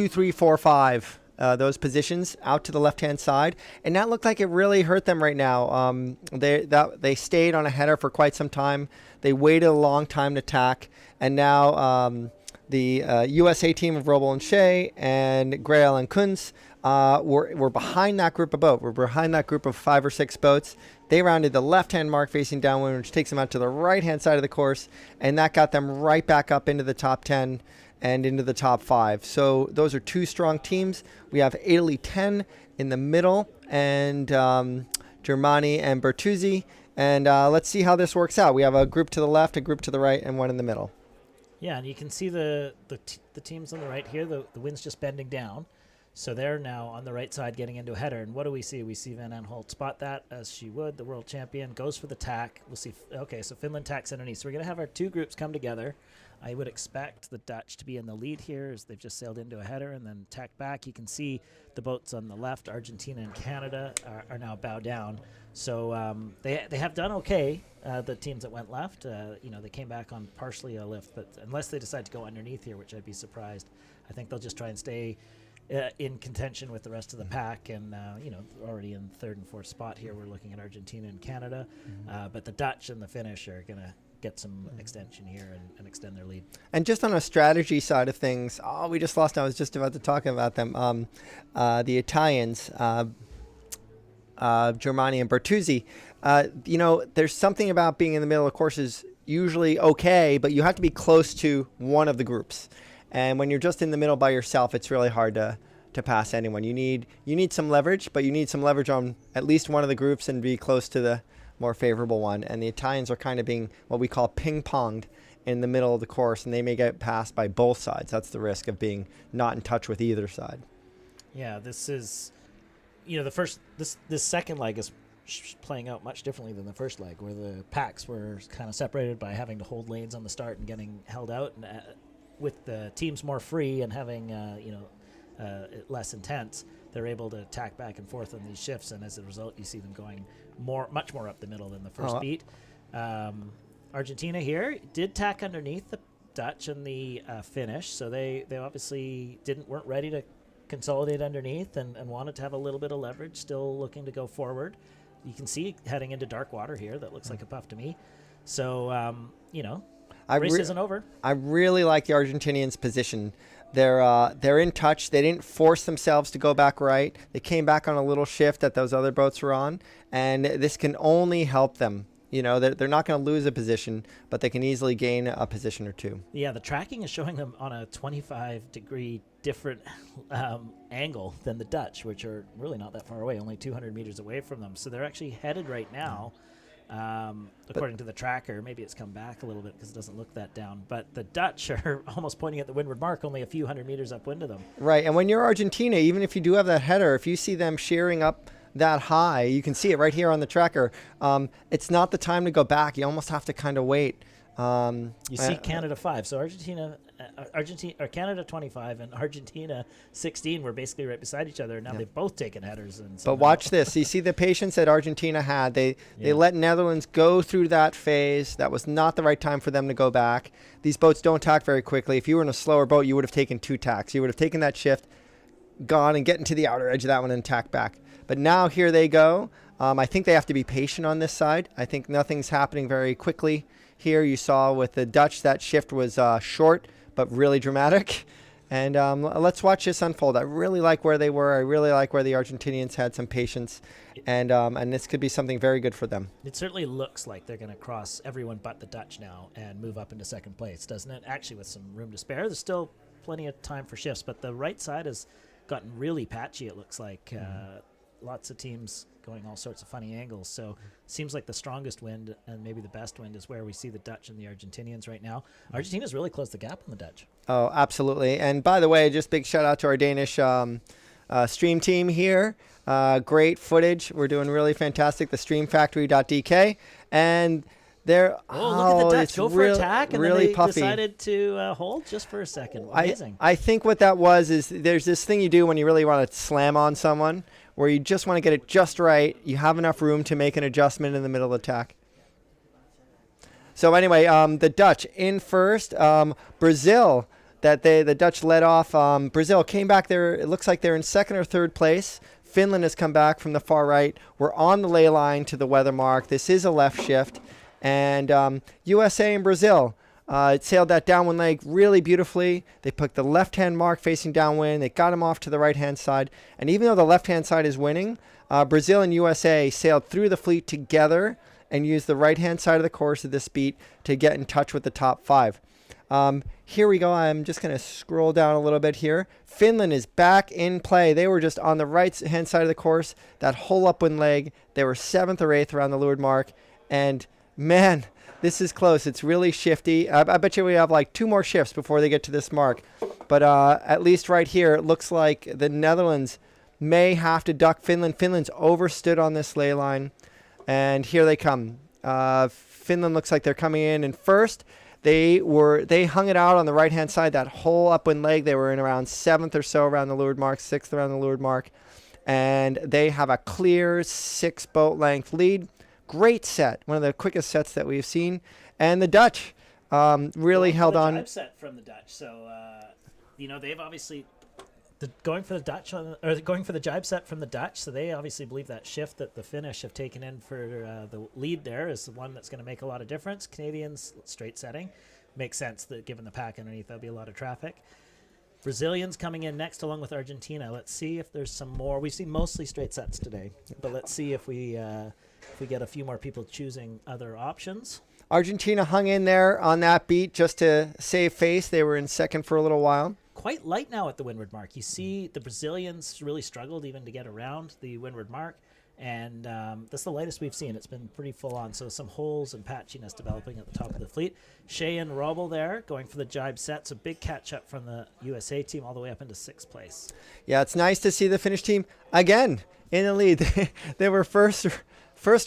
3, 4, 5 those positions out to the left-hand side, and that looked like it really hurt them right now. They stayed on a header for quite some time. They waited a long time to tack, and now the USA team of Robel and Shea and Grail and Kunz were behind that group of boat. We're behind that group of 5 or 6 boats. They rounded the left-hand mark facing downwind, which takes them out to the right-hand side of the course, and that got them right back up into the top 10 and into the top 5. So those are 2 strong teams. We have Italy 10 in the middle, and Germani and Bertuzzi. And let's see how this works out. We have a group to the left, a group to the right, and one in the middle. Yeah, and you can see the teams on the right here. The wind's just bending down. So they're now on the right side getting into a header. And what do we see? We see Van Aanholt spot that, as she would. The world champion goes for the tack. We'll see. Okay, so Finland tacks underneath. So we're going to have our 2 groups come together. I would expect the Dutch to be in the lead here as they've just sailed into a header and then tacked back. You can see the boats on the left, Argentina and Canada, are now bow down. So they have done okay, the teams that went left. They came back on partially a lift, but unless they decide to go underneath here, which I'd be surprised, I think they'll just try and stay in contention with the rest of the pack, and already in 3rd and 4th spot here. We're looking at Argentina and Canada, but the Dutch and the Finnish are going to get some extension here and extend their lead. And just on a strategy side of things, we just lost. I was just about to talk about them. The Italians, Germani and Bertuzzi. There's something about being in the middle of courses usually okay, but you have to be close to one of the groups. And when you're just in the middle by yourself, it's really hard to pass anyone. You need some leverage, but you need some leverage on at least one of the groups and be close to the more favorable one. And the Italians are kind of being what we call ping-ponged in the middle of the course, and they may get passed by both sides. That's the risk of being not in touch with either side. Yeah, this is, the first, this second leg is playing out much differently than the first leg, where the packs were kind of separated by having to hold lanes on the start and getting held out. And with the teams more free and having less intense, they're able to tack back and forth on these shifts, and as a result, you see them going much more up the middle than the first beat. Argentina here did tack underneath the Dutch and the Finnish, so they obviously weren't ready to consolidate underneath and wanted to have a little bit of leverage, still looking to go forward. You can see heading into dark water here. That looks like a puff to me. So, race isn't over. I really like the Argentinians' position. They're in touch. They didn't force themselves to go back right. They came back on a little shift that those other boats were on, and this can only help them. They're not going to lose a position, but they can easily gain a position or 2. Yeah, the tracking is showing them on a 25-degree different angle than the Dutch, which are really not that far away, only 200 meters away from them. So they're actually headed right now. According to the tracker, maybe it's come back a little bit because it doesn't look that down. But the Dutch are almost pointing at the windward mark, only a few hundred meters upwind of them. Right, and when you're Argentina, even if you do have that header, if you see them shearing up that high, you can see it right here on the tracker. It's not the time to go back. You almost have to kind of wait. You see Canada 5. So Canada 25 and Argentina 16 were basically right beside each other. Now they've both taken headers. But watch this. You see the patience that Argentina had. They let Netherlands go through that phase. That was not the right time for them to go back. These boats don't tack very quickly. If you were in a slower boat, you would have taken 2 tacks. You would have taken that shift, gone and get into the outer edge of that one and tack back. But now here they go. I think they have to be patient on this side. I think nothing's happening very quickly here. You saw with the Dutch, that shift was short but really dramatic. And let's watch this unfold. I really like where they were. I really like where the Argentinians had some patience. And this could be something very good for them. It certainly looks like they're going to cross everyone but the Dutch now and move up into second place, doesn't it? Actually, with some room to spare. There's still plenty of time for shifts, but the right side has gotten really patchy, it looks like. Lots of teams going all sorts of funny angles. So it seems like the strongest wind and maybe the best wind is where we see the Dutch and the Argentinians right now. Argentina's really closed the gap on the Dutch. Oh, absolutely. And by the way, just big shout out to our Danish stream team here. Great footage. We're doing really fantastic. The streamfactory.dk. And they're look at the Dutch go for attack, and really then they puffy. Decided to hold just for a second. Amazing. I think what that was is there's this thing you do when you really want to slam on someone, where you just want to get it just right. You have enough room to make an adjustment in the middle of the attack. So anyway, the Dutch in first. Brazil, that the Dutch led off. Brazil came back there. It looks like they're in second or third place. Finland has come back from the far right. We're on the ley line to the weather mark. This is a left shift. And USA and Brazil, it sailed that downwind leg really beautifully. They put the left-hand mark facing downwind. They got him off to the right-hand side. And even though the left-hand side is winning, Brazil and USA sailed through the fleet together and used the right-hand side of the course of this beat to get in touch with the top 5. Here we go. I'm just going to scroll down a little bit here. Finland is back in play. They were just on the right-hand side of the course, that whole upwind leg. They were 7th or 8th around the leeward mark. And, man, this is close. It's really shifty. I bet you we have like 2 more shifts before they get to this mark. But at least right here, it looks like the Netherlands may have to duck Finland. Finland's overstood on this ley line. And here they come. Finland looks like they're coming in first. They hung it out on the right-hand side, that whole upwind leg. They were in around 7th or so around the leeward mark, 6th around the leeward mark. And they have a clear 6 boat length lead. Great set, one of the quickest sets that we've seen. And the Dutch really held on. Jibe set from the Dutch. So, they've obviously going for the jibe set from the Dutch. So they obviously believe that shift that the Finnish have taken in for the lead there is the one that's going to make a lot of difference. Canadians straight setting makes sense that given the pack underneath, there'll be a lot of traffic. Brazilians coming in next along with Argentina. Let's see if there's some more. We've seen mostly straight sets today, but let's see if we get a few more people choosing other options. Argentina hung in there on that beat just to save face. They were in second for a little while. Quite light now at the windward mark. You see the Brazilians really struggled even to get around the windward mark, and that's the lightest we've seen. It's been pretty full on, so some holes and patchiness developing at the top of the fleet. Shea and Robel there going for the jibe set, so big catch up from the USA team all the way up into 6th place. Yeah, it's nice to see the Finnish team again in the lead. They were first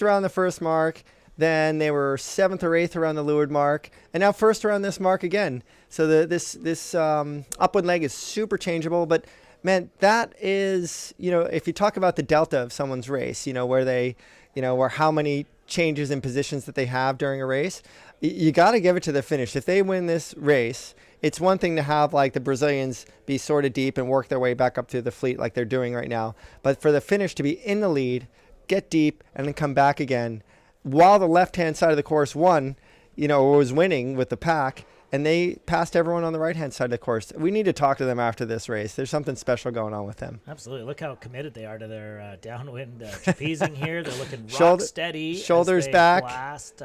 around the first mark. Then they were 7th or 8th around the leeward mark, and now first around this mark again. So this upwind leg is super changeable. But man, that is, if you talk about the delta of someone's race, where how many changes in positions that they have during a race, you got to give it to the Finnish. If they win this race, it's one thing to have like the Brazilians be sort of deep and work their way back up through the fleet like they're doing right now. But for the Finnish to be in the lead, get deep, and then come back again, while the left-hand side of the course was winning with the pack, and they passed everyone on the right-hand side of the course. We need to talk to them after this race. There's something special going on with them. Absolutely. Look how committed they are to their downwind trapezing here. They're looking rock steady. Shoulders back. Blast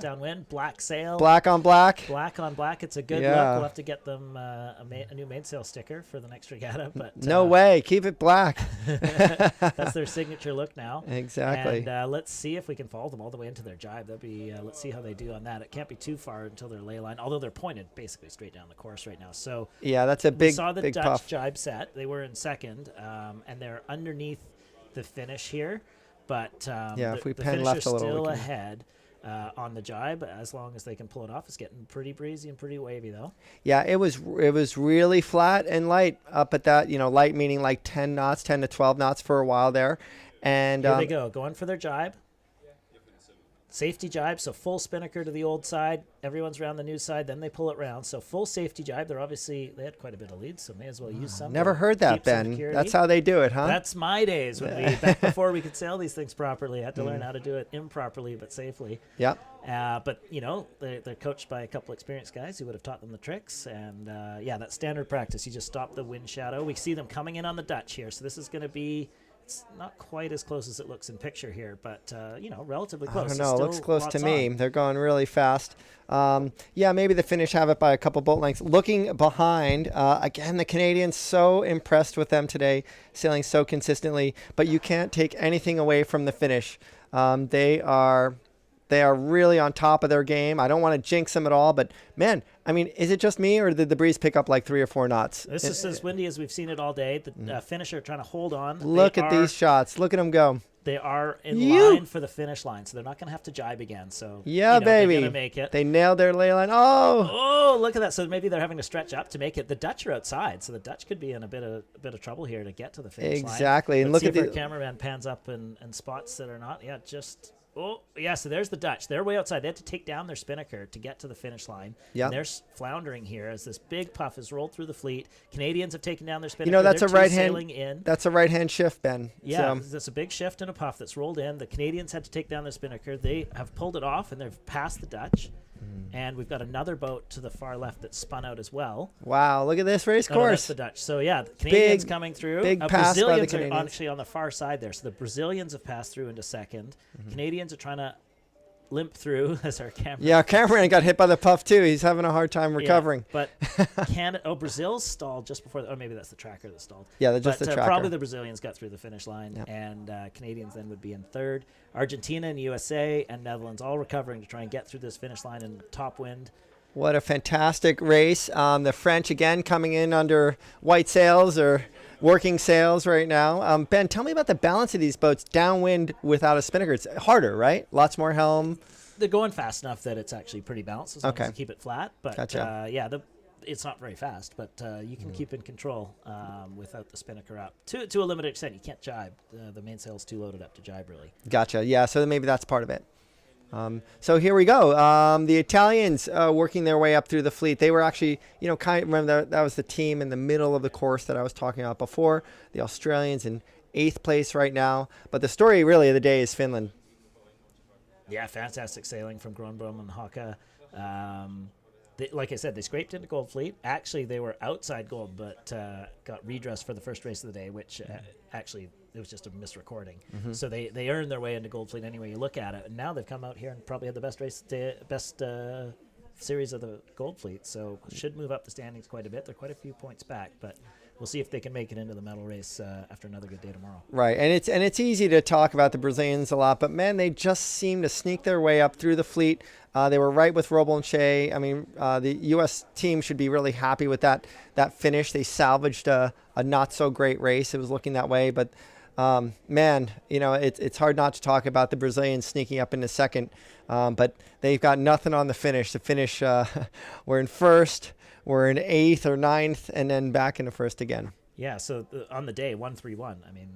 downwind. Black sail. Black on black. Black on black. It's a good look. We'll have to get them a new mainsail sticker for the next regatta. But no way. Keep it black. That's their signature look now. Exactly. And let's see if we can follow them all the way into their jibe. That'd be. Let's see how they do on that. It can't be too far until their ley line, although they're pointed basically straight down the course right now. So yeah, that's a big, we saw the big Dutch puff. jibe set. They were in second, and they're underneath the Finnish here. But if we the pen Finnish left are a little, still we can... ahead on the jibe. As long as they can pull it off, it's getting pretty breezy and pretty wavy though. Yeah, it was really flat and light up at that. Light meaning like 10 to 12 knots for a while there. And here they go, going for their jibe. Safety jibe, so full spinnaker to the old side. Everyone's around the new side, then they pull it round. So full safety jibe. They had quite a bit of lead, so may as well use some. Never heard that, Ben. That's how they do it, huh? That's my days back before we could sail these things properly. I had to learn how to do it improperly but safely. Yeah. But they're coached by a couple experienced guys who would have taught them the tricks. And that standard practice. You just stop the wind shadow. We see them coming in on the Dutch here, so this is going to be. It's not quite as close as it looks in picture here, but relatively close. I don't know. It looks close to me. They're going really fast. Maybe the Finnish have it by a couple boat lengths. Looking behind, again, the Canadians, so impressed with them today, sailing so consistently. But you can't take anything away from the Finnish. They are really on top of their game. I don't want to jinx them at all, but man, I mean, is it just me or did the breeze pick up like 3 or 4 knots? This is as windy as we've seen it all day. The Finnish are trying to hold on. Look at these shots. Look at them go. They are in line for the finish line, so they're not going to have to jibe again. So baby, they're going to make it. They nailed their ley line. Oh, look at that! So maybe they're having to stretch up to make it. The Dutch are outside, so the Dutch could be in a bit of trouble here to get to the finish line. Exactly, and Let's look see at if our cameraman pans up and spots that or not. Yeah, just Oh, yeah, so there's the Dutch. They're way outside. They had to take down their spinnaker to get to the finish line. Yep. And they're floundering here as this big puff is rolled through the fleet. Canadians have taken down their spinnaker. You know, that's They're a right sailing in. That's a right-hand shift, Ben. Yeah, So. that's a big shift and a puff that's rolled in. The Canadians had to take down their spinnaker. They have pulled it off, and they've passed the Dutch. And we've got another boat to the far left that's spun out as well. Wow, look at this race No, course. that's the Dutch. So, yeah, the Canadians coming through. Big pass by the Brazilians are Canadians. actually on the far side there. So the Brazilians have passed through into second. Canadians are trying to limp through as our camera. Yeah, Cameron got hit by the puff too. He's having a hard time recovering. Yeah, but Brazil's stalled just before. Oh, maybe that's the tracker that stalled. Yeah, just the tracker. Probably the Brazilians got through the finish line, and Canadians then would be in third. Argentina and USA and Netherlands all recovering to try and get through this finish line in top wind. What a fantastic race. The French, again, coming in under white sails or working sails right now. Ben, tell me about the balance of these boats downwind without a spinnaker. It's harder, right? Lots more helm. They're going fast enough that it's actually pretty balanced as long as you keep it flat. But, Gotcha. it's not very fast, but you can keep in control without the spinnaker up. To a limited extent, you can't jibe. The mainsail's too loaded up to jibe, really. Gotcha. Yeah, so maybe that's part of it. So here we go. The Italians working their way up through the fleet. They were actually, remember that was the team in the middle of the course that I was talking about before. The Australians in 8th place right now. But the story really of the day is Finland. Yeah, fantastic sailing from Gronbom and Haka. Like I said, they scraped into Gold Fleet. Actually, they were outside gold, but got redressed for the first race of the day, which actually it was just a misrecording. So they earned their way into Gold Fleet anyway you look at it. And now they've come out here and probably had the best series of the Gold Fleet. So should move up the standings quite a bit. They're quite a few points back, but we'll see if they can make it into the medal race after another good day tomorrow. Right, and it's easy to talk about the Brazilians a lot, but man, they just seem to sneak their way up through the fleet. They were right with Roble and Shea. I mean, the U.S. team should be really happy with that finish. They salvaged a not so great race. It was looking that way, but man, it's hard not to talk about the Brazilians sneaking up into second, but they've got nothing on the finish. The finish, we're in first. We're in 8th or 9th, and then back into first again. Yeah, so on the day, 1-3-1. I mean,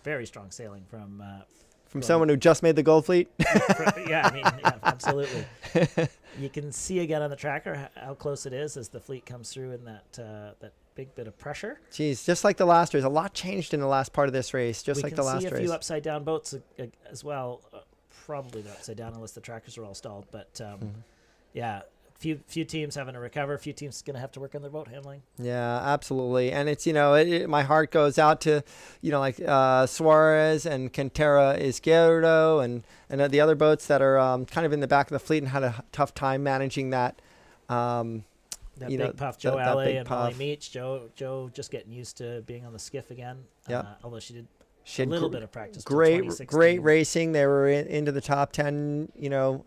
very strong sailing from someone who just made the Gold Fleet. Yeah, absolutely. You can see again on the tracker how close it is as the fleet comes through in that big bit of pressure. Geez, just like the last race. A lot changed in the last part of this race, just like the last race. We can see a few upside-down boats as well. Probably they're upside down unless the trackers are all stalled. But, yeah. Few teams having to recover. A few teams going to have to work on their boat handling. Yeah, absolutely. And it's, my heart goes out to, Suarez and Cantera Izquierdo and the other boats that are kind of in the back of the fleet and had a tough time managing that. Big puff, Joe Alley and Molly Meach. Joe just getting used to being on the skiff again. Although she had a little bit of practice. Great racing. They were into the top 10,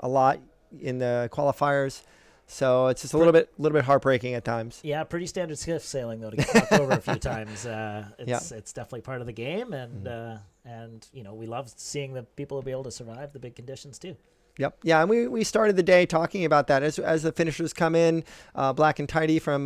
a lot in the qualifiers. So it's just a little bit heartbreaking at times. Yeah, pretty standard skiff sailing though to get knocked over a few times. It's definitely part of the game, and we love seeing the people be able to survive the big conditions too. Yep. Yeah, and we started the day talking about that as the finishers come in. Black and Tidy from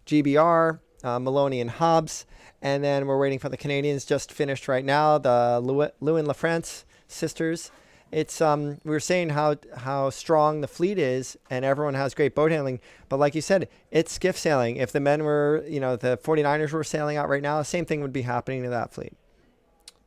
GBR, Maloney and Hobbs, and then we're waiting for the Canadians just finished right now. The Lewin LaFrance sisters. It's we were saying how strong the fleet is, and everyone has great boat handling. But like you said, it's skiff sailing. If the men were, the 49ers were sailing out right now, the same thing would be happening to that fleet.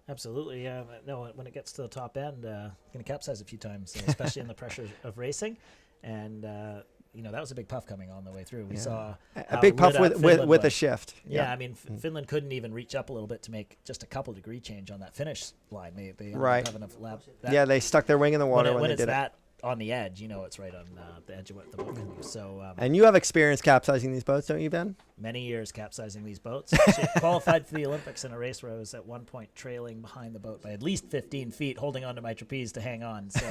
Absolutely, yeah. No, when it gets to the top end, going to capsize a few times, especially in the pressure of racing. And that was a big puff coming on the way through. We saw a big puff with a shift. Yeah, I mean, Finland couldn't even reach up a little bit to make just a couple degree change on that finish line. They ended up having a lap. They stuck their wing in the water when they did it. When it's that on the edge, it's right on the edge of what the boat can do. So, and you have experience capsizing these boats, don't you, Ben? Many years capsizing these boats. Actually, qualified for the Olympics in a race where I was at one point trailing behind the boat by at least 15 feet, holding onto my trapeze to hang on. So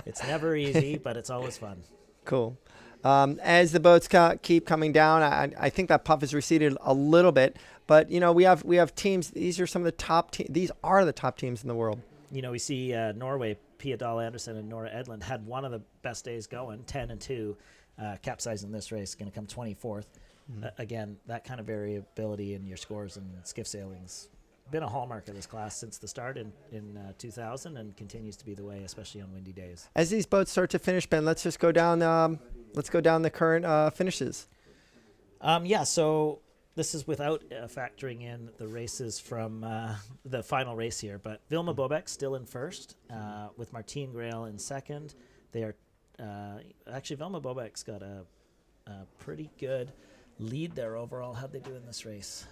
it's never easy, but it's always fun. Cool. As the boats keep coming down, I think that puff has receded a little bit. But we have teams. These are some of the top. These are the top teams in the world. We see Norway. Pia Dahl Anderson and Nora Edlund had one of the best days going, 10-2, capsizing this race, going to come 24th. Again, that kind of variability in your scores and skiff sailings been a hallmark of this class since the start in 2000, and continues to be the way, especially on windy days. As these boats start to finish, Ben, let's just go down. Let's go down the current finishes. Yeah, so this is without factoring in the races from the final race here. But Vilma Bobek still in first, with Martine Grail in second. They are actually Vilma Bobek's got a pretty good lead there overall. How'd they do in this race?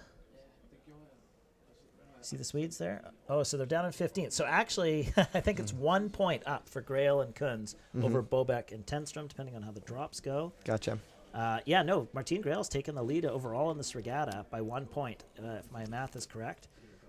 See the Swedes there? Oh, so they're down in 15th. So actually, I think it's 1 point up for Grail and Kunz over Bobek and Tenstrom, depending on how the drops go. Gotcha. Yeah, no, Martine Grail's taken the lead overall in this regatta by 1 point, if my math is correct.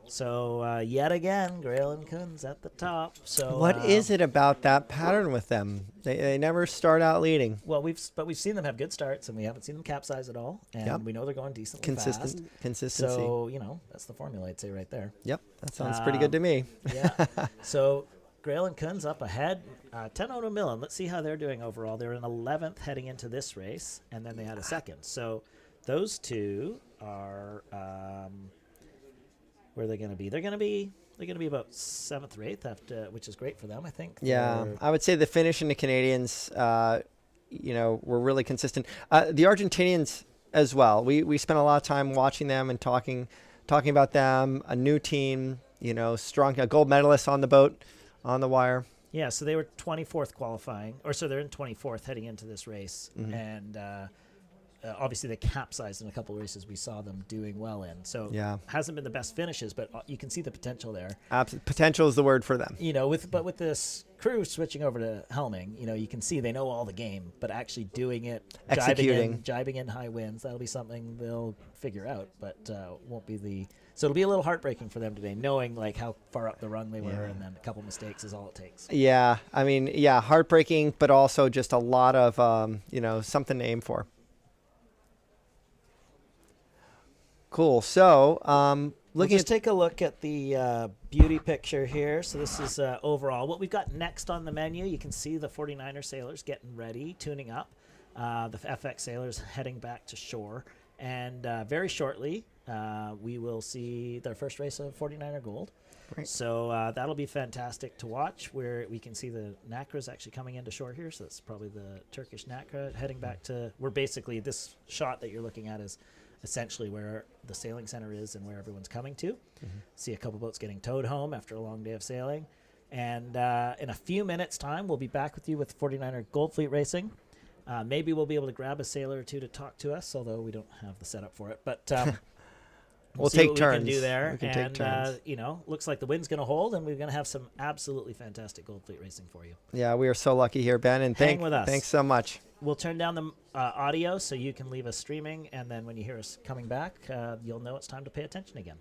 So yet again, Grail and Kunz at the top. So what is it about that pattern with them? They never start out leading. Well, we've seen them have good starts, and we haven't seen them capsize at all. And we know they're going decently fast. Consistency. So that's the formula, I'd say, right there. Yep, that sounds pretty good to me. Yeah. So Grail and Kunz up ahead. 10-0 Millen. Let's see how they're doing overall. They're in 11th heading into this race, and then they had a second. So those two are where are they going to be? They're going to be about 7th or 8th after, which is great for them, I think. Yeah, I would say the Finnish and the Canadians, were really consistent. The Argentinians as well. We spent a lot of time watching them and talking about them. A new team, strong, a gold medalist on the boat, on the wire. Yeah, so they were 24th qualifying, so they're in 24th heading into this race, and obviously they capsized in a couple of races we saw them doing well in. So hasn't been the best finishes, but you can see the potential there. Potential is the word for them. With this crew switching over to helming, you can see they know all the game, but actually doing it, jibing in high winds, that'll be something they'll figure out, but won't be the. So it'll be a little heartbreaking for them today, knowing how far up the rung they were, and then a couple mistakes is all it takes. Yeah, I mean, heartbreaking, but also just a lot of something to aim for. Cool. So, let's take a look at the beauty picture here. So this is overall what we've got next on the menu. You can see the 49er sailors getting ready, tuning up. The FX sailors heading back to shore, and very shortly we will see their first race of 49er Gold. Great. So that'll be fantastic to watch, where we can see the Nacra is actually coming into shore here. So that's probably the Turkish Nacra heading back to. We're basically, this shot that you're looking at is essentially where the sailing center is and where everyone's coming to. See a couple boats getting towed home after a long day of sailing. And in a few minutes' time, we'll be back with you with 49er Gold Fleet Racing. Maybe we'll be able to grab a sailor or two to talk to us, although we don't have the setup for it. But we'll see take what turns. We can do there. We can take turns. Looks like the wind's going to hold, and we're going to have some absolutely fantastic Gold Fleet Racing for you. Yeah, we are so lucky here, Ben, and Hang with us. Thanks so much. We'll turn down the audio so you can leave us streaming, and then when you hear us coming back, you'll know it's time to pay attention again.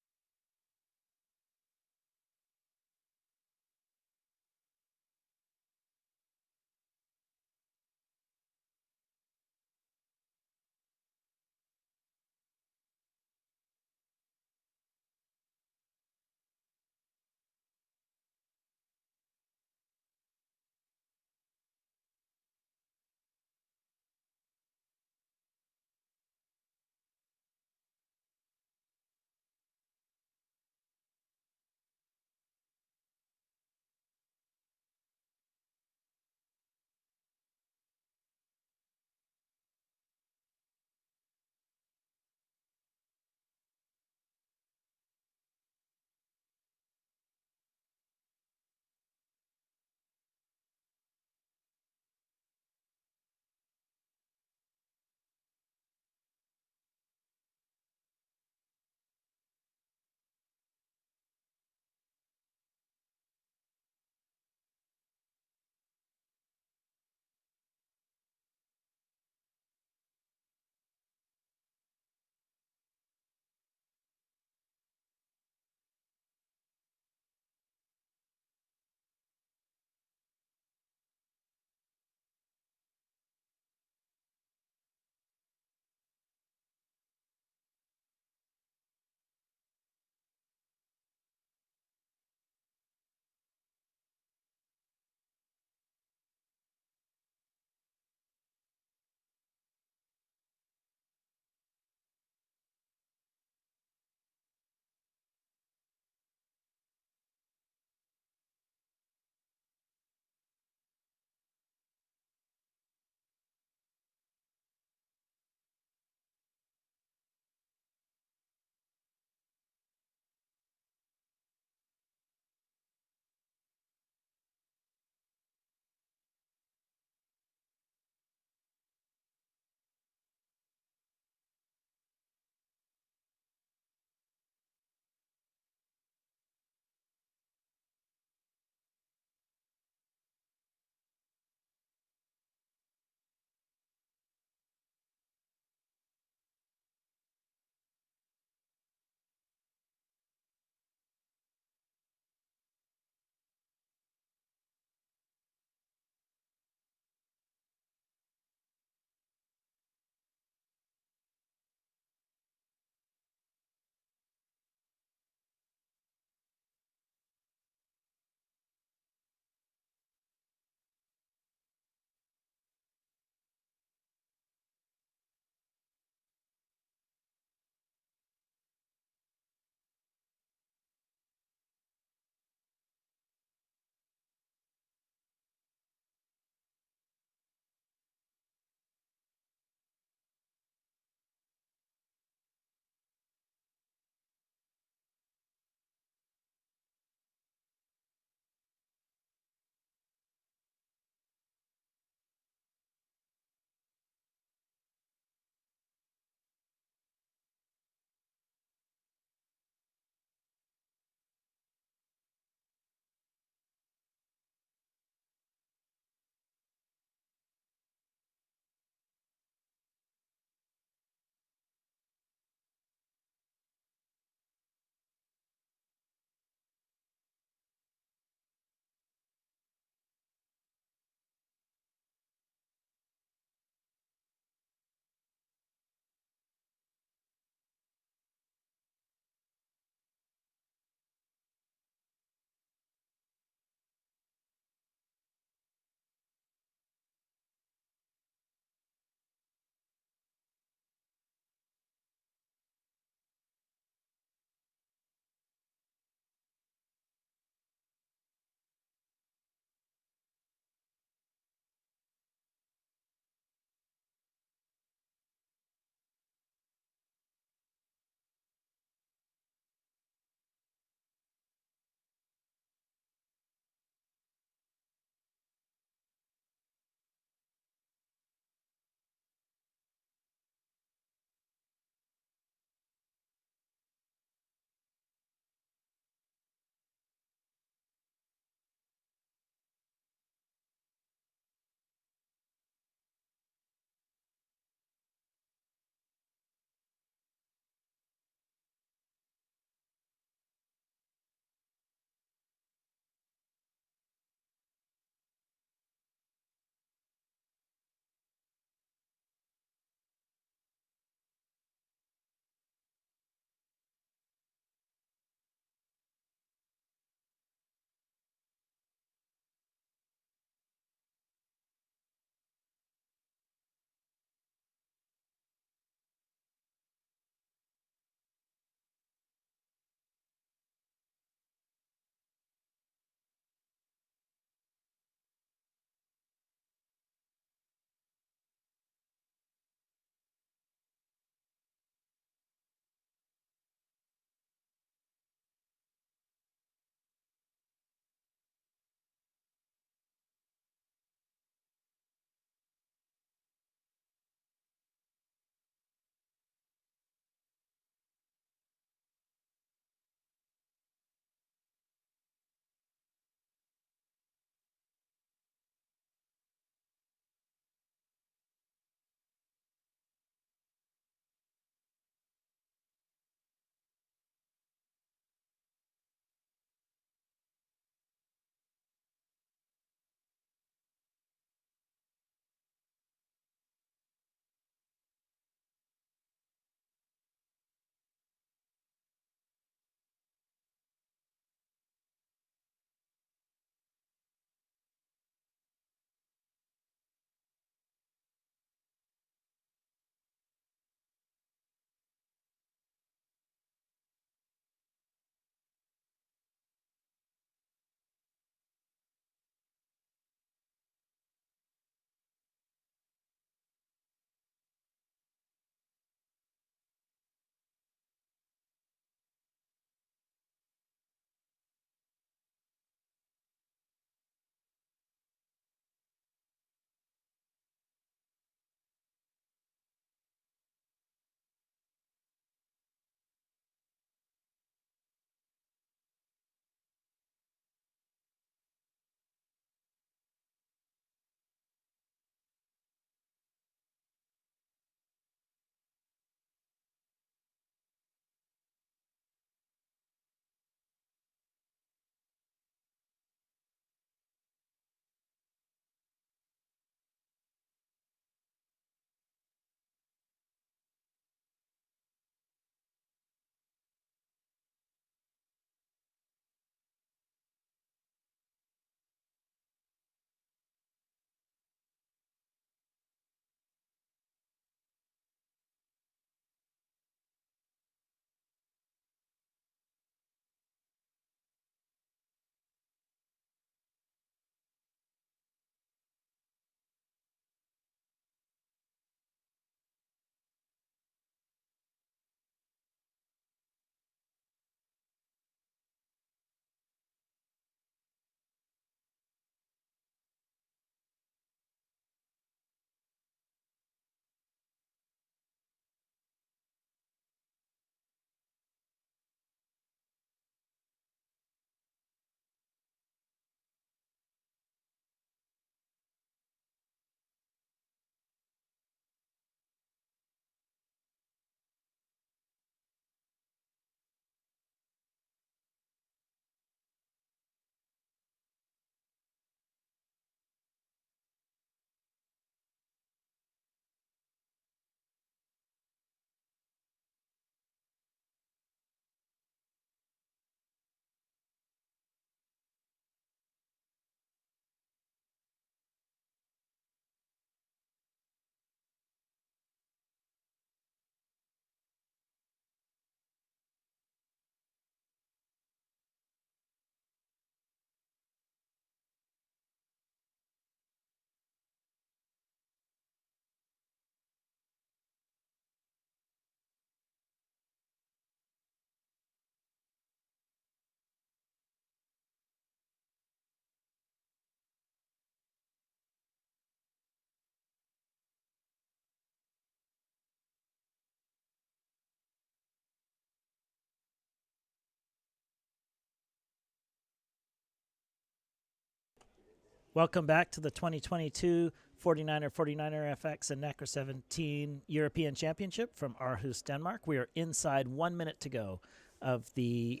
Welcome back to the 2022 49er FX and Nacra 17 European Championship from Aarhus, Denmark. We are inside 1 minute to go of the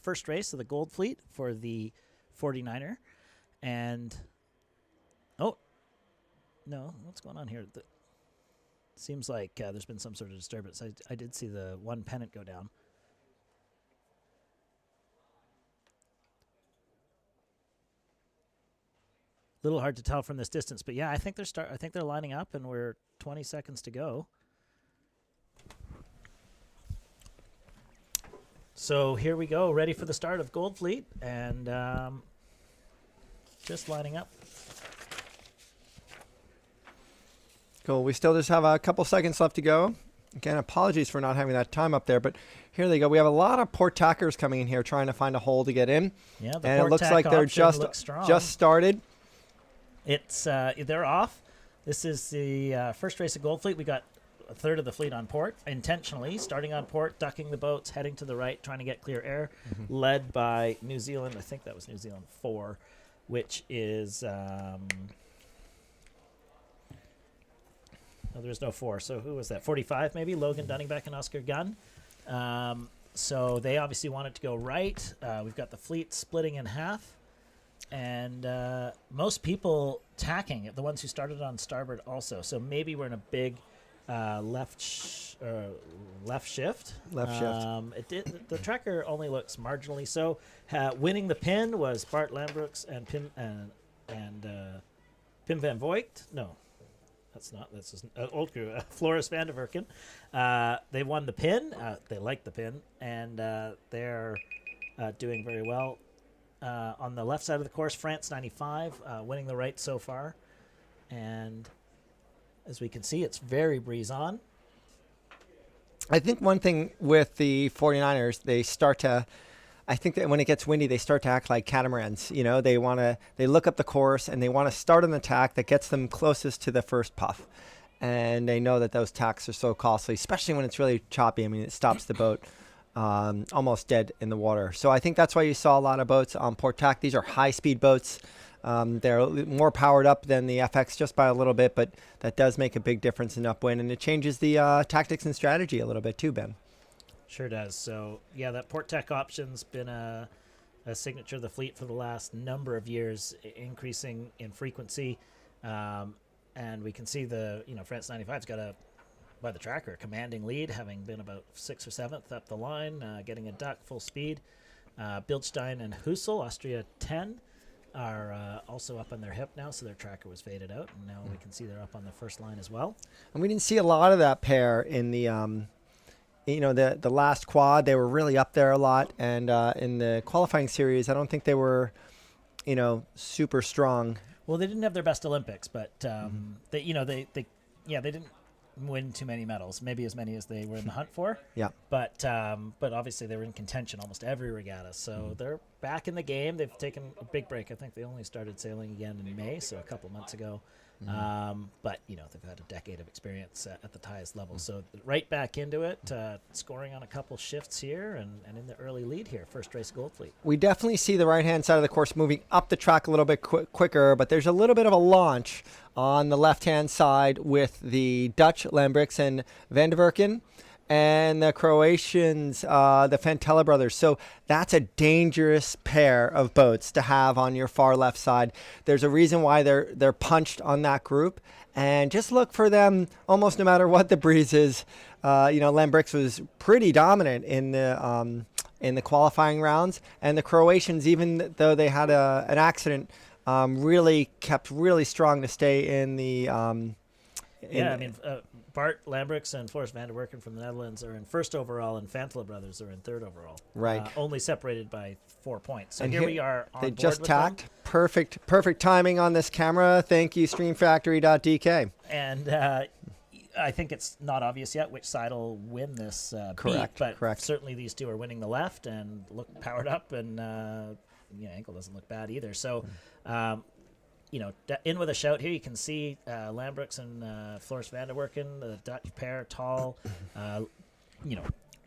first race of the Gold Fleet for the 49er. And, oh, no, what's going on here? Seems like there's been some sort of disturbance. I did see the one pennant go down. Little hard to tell from this distance, but yeah, I think they're lining up, and we're 20 seconds to go. So here we go, ready for the start of Gold Fleet, and just lining up. Cool. We still just have a couple seconds left to go. Again, apologies for not having that time up there, but here they go. We have a lot of port tackers coming in here trying to find a hole to get in. Yeah, the and it port looks tack like they're option just started. It's they're off. This is the first race of Gold Fleet. We got a third of the fleet on port, intentionally starting on port, ducking the boats, heading to the right, trying to get clear air, led by New Zealand. I think that was New Zealand 4, which is no, there's no 4. So who was that? 45 maybe. Logan Dunningbeck and Oscar Gunn. So they obviously wanted to go right. We've got the fleet splitting in half. And most people tacking, the ones who started on starboard also. So maybe we're in a big left shift. The tracker only looks marginally so. Winning the pin was Bart Lambrechts and Pim van Voigt. No, that's not. That's his old crew. Floris van der Verken. They won the pin. They like the pin, and they're doing very well. On the left side of the course, France 95, winning the right so far. And as we can see, it's very breeze on. I think one thing with the 49ers, I think that when it gets windy, they start to act like catamarans. You know, they look up the course and they want to start an attack that gets them closest to the first puff. And they know that those tacks are so costly, especially when it's really choppy. I mean, it stops the boat almost dead in the water. So I think that's why you saw a lot of boats on port tack. These are high-speed boats. They're more powered up than the FX just by a little bit, but that does make a big difference in upwind, and it changes the tactics and strategy a little bit too, Ben. Sure does. So, yeah, that port tack option's been a signature of the fleet for the last number of years, increasing in frequency. And we can see France 95's got by the tracker, commanding lead, having been about 6th or 7th up the line, getting a duck full speed. Bildstein and Husel, Austria 10, are also up on their hip now, so their tracker was faded out, and now we can see they're up on the first line as well. And we didn't see a lot of that pair in the the last quad. They were really up there a lot, and in the qualifying series, I don't think they were super strong. Well, they didn't have their best Olympics, but they didn't win too many medals, maybe as many as they were in the hunt for. Yeah. But obviously they were in contention almost every regatta. So they're back in the game. They've taken a big break. I think they only started sailing again in May, so a couple months ago. But they've had a decade of experience at the highest level. So right back into it, scoring on a couple shifts here and in the early lead here. First race Gold Fleet. We definitely see the right-hand side of the course moving up the track a little bit quicker, but there's a little bit of a launch on the left-hand side with the Dutch Lambrechts and Van der Verken and the Croatians, the Fantella brothers. So that's a dangerous pair of boats to have on your far left side. There's a reason why they're punched on that group, and just look for them almost no matter what the breeze is. Lambrechts was pretty dominant in the qualifying rounds, and the Croatians, even though they had an accident, really kept really strong to stay in the. Bart Lambrechts and Floris van der Verken from the Netherlands are in first overall, and Fantella brothers are in third overall. Right. Only separated by 4 points. So and here we are on They board just with tacked. them. Perfect timing on this camera. Thank you, streamfactory.dk. And I think it's not obvious yet which side will win this Correct. beat, but Correct. certainly these two are winning the left and look powered up, and ankle doesn't look bad either. So. In with a shout here. You can see Lambrechts and Floris van der Verken, the Dutch pair, tall,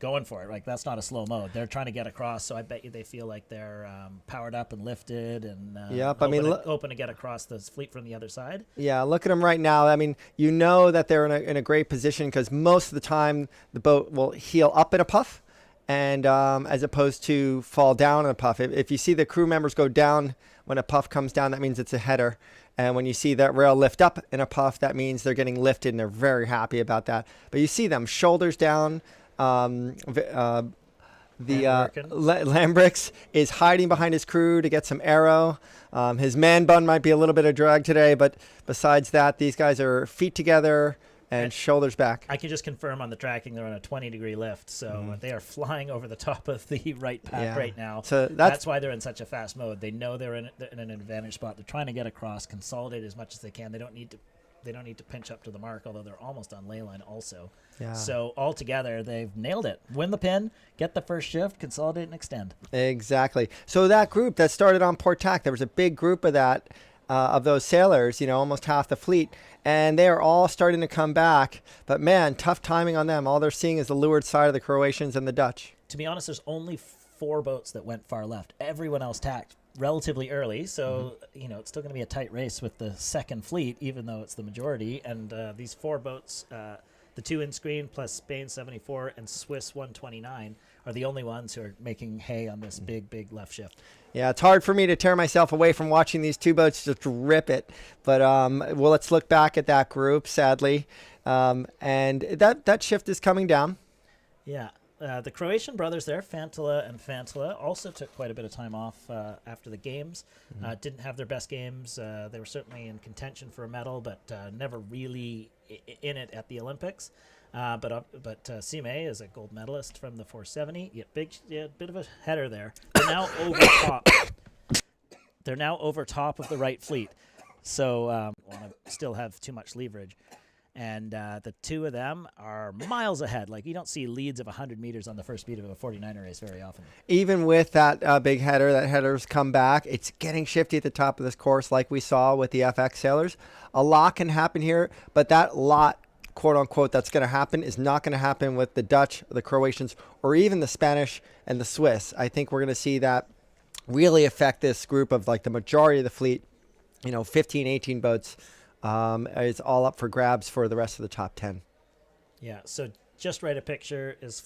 going for it. Like, that's not a slow mode. They're trying to get across, so I bet you they feel like they're powered up and lifted and Yep. I mean, hoping to get across the fleet from the other side. yeah, look at them right now. I mean, you know that they're in a great position because most of the time the boat will heel up in a puff, and as opposed to fall down in a puff. If you see the crew members go down when a puff comes down, that means it's a header. And when you see that rail lift up in a puff, that means they're getting lifted, and they're very happy about that. But you see them shoulders down. Lambrix is hiding behind his crew to get some aero. His man bun might be a little bit of drag today, but besides that, these guys are feet together and shoulders back. I can just confirm on the tracking they're on a 20-degree lift, so they are flying over the top of the right pack right now. So that's why they're in such a fast mode. They know they're in an advantage spot. They're trying to get across, consolidate as much as they can. They don't need to pinch up to the mark, although they're almost on ley line also. Yeah. So altogether, they've nailed it. Win the pin, get the first shift, consolidate and extend. Exactly. So that group that started on Port Tac, there was a big group of that, of those sailors, almost half the fleet, and they are all starting to come back. But man, tough timing on them. All they're seeing is the leeward side of the Croatians and the Dutch. To be honest, there's only 4 boats that went far left. Everyone else tacked relatively early, so it's still going to be a tight race with the second fleet, even though it's the majority. And these 4 boats, the 2 in screen plus Spain 74 and Swiss 129, are the only ones who are making hay on this big left shift. Yeah, it's hard for me to tear myself away from watching these 2 boats just rip it. But let's look back at that group, sadly, and that shift is coming down. Yeah. The Croatian brothers there, Fantila and Fantila, also took quite a bit of time off after the games. Didn't have their best games. They were certainly in contention for a medal, but never really in it at the Olympics. But Sime is a gold medalist from the 470. Bit of a header there. They're now over top. They're now over top of the right fleet. So still have too much leverage. And the 2 of them are miles ahead. Like, you don't see leads of 100 meters on the first beat of a 49er race very often. Even with that big header, that header's come back. It's getting shifty at the top of this course like we saw with the FX sailors. A lot can happen here, but that lot, quote unquote, that's going to happen is not going to happen with the Dutch, the Croatians, or even the Spanish and the Swiss. I think we're going to see that really affect this group of like the majority of the fleet, 15, 18 boats. It's all up for grabs for the rest of the top 10. Yeah, so just right a picture is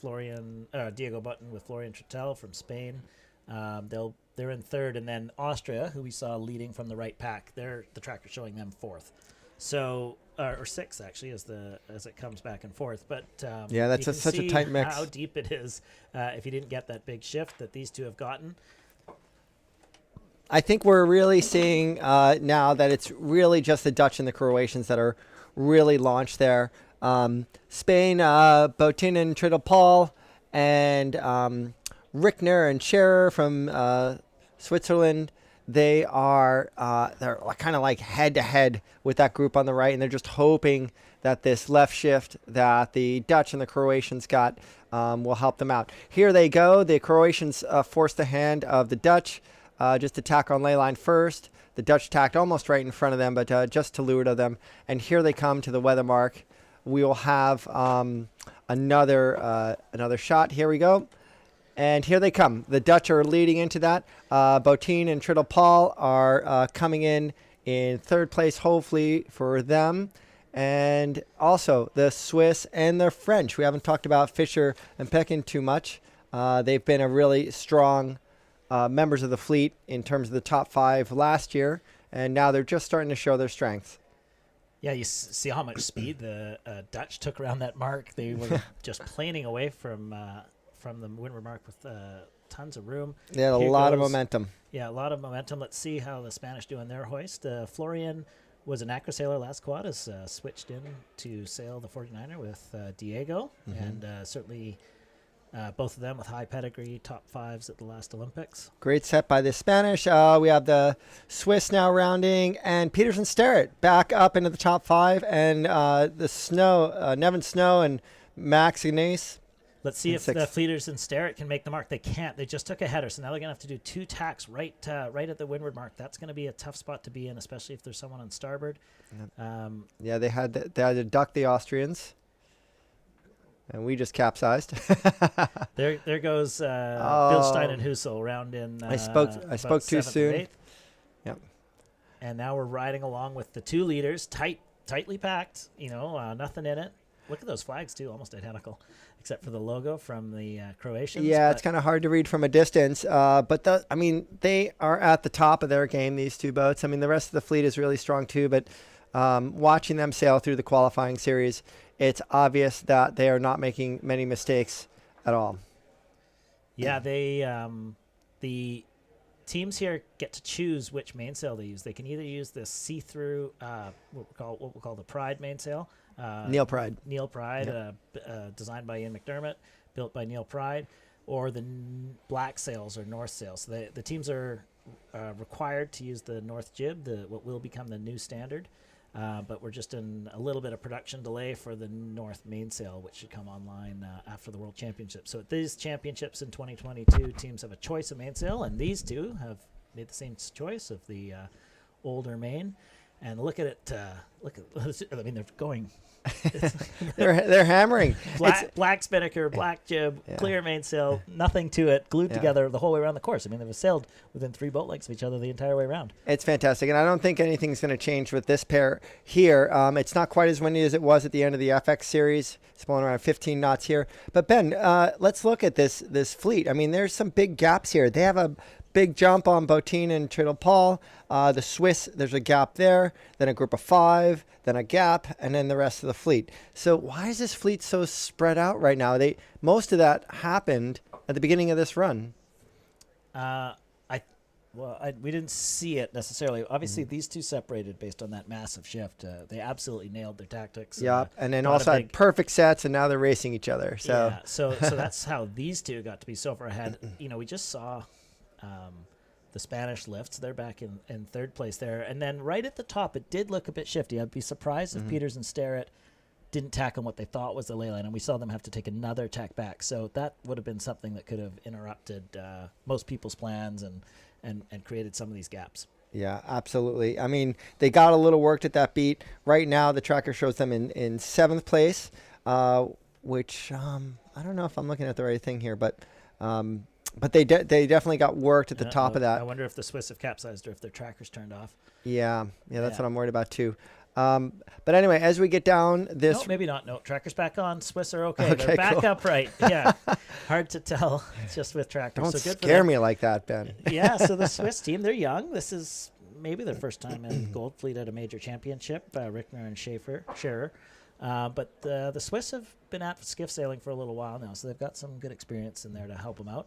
Diego Button with Florian Trittel from Spain. They're in 3rd, and then Austria, who we saw leading from the right pack, the tracker showing them 4th. So or 6th actually, as it comes back and forth. But that's such a tight mix. How deep it is if you didn't get that big shift that these 2 have gotten. I think we're really seeing now that it's really just the Dutch and the Croatians that are really launched there. Spain, Botin and Triddle Paul, and Rickner and Scherer from Switzerland. They're kind of like head to head with that group on the right, and they're just hoping that this left shift that the Dutch and the Croatians got will help them out. Here they go. The Croatians forced the hand of the Dutch. Just to tack on ley line first. The Dutch tacked almost right in front of them, but just to leeward of them. And here they come to the weather mark. We will have another shot. Here we go. And here they come. The Dutch are leading into that. Botin and Triddle Paul are coming in 3rd place, hopefully, for them. And also the Swiss and the French. We haven't talked about Fischer and Pekin too much. They've been a really strong members of the fleet in terms of the top 5 last year, and now they're just starting to show their strength. Yeah, you see how much speed the Dutch took around that mark. They were just planing away from the windward mark with tons of room. They had a lot of momentum. Yeah, a lot of momentum. Let's see how the Spanish do in their hoist. Florian was a Nacra sailor last quad, has switched in to sail the 49er with Diego, and certainly both of them with high pedigree, top 5s at the last Olympics. Great set by the Spanish. We have the Swiss now rounding, and Peterson Starrett back up into the top 5, and Nevin Snow and Max Ignace. Let's see if the Fleeters and Starrett can make the mark. They can't. They just took a header, so now they're going to have to do 2 tacks right at the windward mark. That's going to be a tough spot to be in, especially if there's someone on starboard. They had to duck the Austrians. And we just capsized. There goes Bill Stein and Husel round in. I spoke too soon. Yep. And now we're riding along with the 2 leaders, tightly packed. Nothing in it. Look at those flags too, almost identical, except for the logo from the Croatians. Yeah, it's kind of hard to read from a distance. But they are at the top of their game. These 2 boats. I mean, the rest of the fleet is really strong too. But watching them sail through the qualifying series, it's obvious that they are not making many mistakes at all. Yeah, the teams here get to choose which mainsail they use. They can either use the see-through, what we'll call the Pride mainsail. Neil Pride. Neil Pride, Yep. designed by Ian McDermott, built by Neil Pride, or the black sails or north sails. So the teams are required to use the north jib, what will become the new standard. But we're just in a little bit of production delay for the North mainsail, which should come online after the World Championship. So at these championships in 2022, teams have a choice of mainsail, and these 2 have made the same choice of the older main. And look at it. I mean, they're going. they're hammering. Black spinnaker, black jib, clear mainsail, nothing to it, glued together the whole way around the course. I mean, they've sailed within 3 boat lengths of each other the entire way around. It's fantastic, and I don't think anything's going to change with this pair here. It's not quite as windy as it was at the end of the FX series. It's blowing around 15 knots here. But Ben, let's look at this fleet. I mean, there's some big gaps here. They have a big jump on Botin and Triddle Paul. The Swiss, there's a gap there, then a group of 5, then a gap, and then the rest of the fleet. So why is this fleet so spread out right now? Most of that happened at the beginning of this run. We didn't see it necessarily. Obviously, these 2 separated based on that massive shift. They absolutely nailed their tactics. Yep, and then also had perfect sets, and now they're racing each other. So, so that's how these 2 got to be so far ahead. We just saw the Spanish lifts. They're back in 3rd place there. And then right at the top, it did look a bit shifty. I'd be surprised if Peters and Starrett didn't tack on what they thought was the ley line, and we saw them have to take another tack back. So that would have been something that could have interrupted most people's plans and created some of these gaps. Yeah, absolutely. I mean, they got a little worked at that beat. Right now, the tracker shows them in 7th place, which I don't know if I'm looking at the right thing here, but they definitely got worked at the top of that. I wonder if the Swiss have capsized or if their tracker's turned off. Yeah, that's what I'm worried about too. But anyway, as we get down this... No, maybe not. No, tracker's back on. Swiss are okay. They're back upright. Yeah, hard to tell just with trackers. Don't so good scare me like that, Ben. Yeah, so the Swiss team, they're young. This is maybe their first time in Gold Fleet at a major championship, Rickner and Scherer. But the Swiss have been at skiff sailing for a little while now, so they've got some good experience in there to help them out.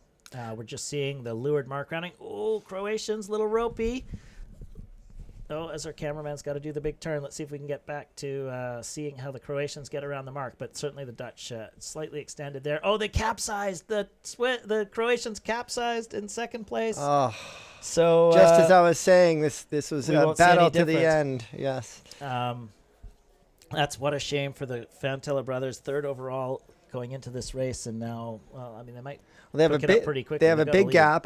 We're just seeing the leeward mark rounding. Oh, Croatians, little ropey. Oh, as our cameraman's got to do the big turn. Let's see if we can get back to seeing how the Croatians get around the mark. But certainly the Dutch slightly extended there. Oh, they capsized. The Croatians capsized in 2nd place. Oh, so just as I was saying, this was a battle to the end. Yes. That's what a shame for the Fantilla brothers. 3rd overall going into this race, and now, they might. They have pretty quickly. They have a big gap.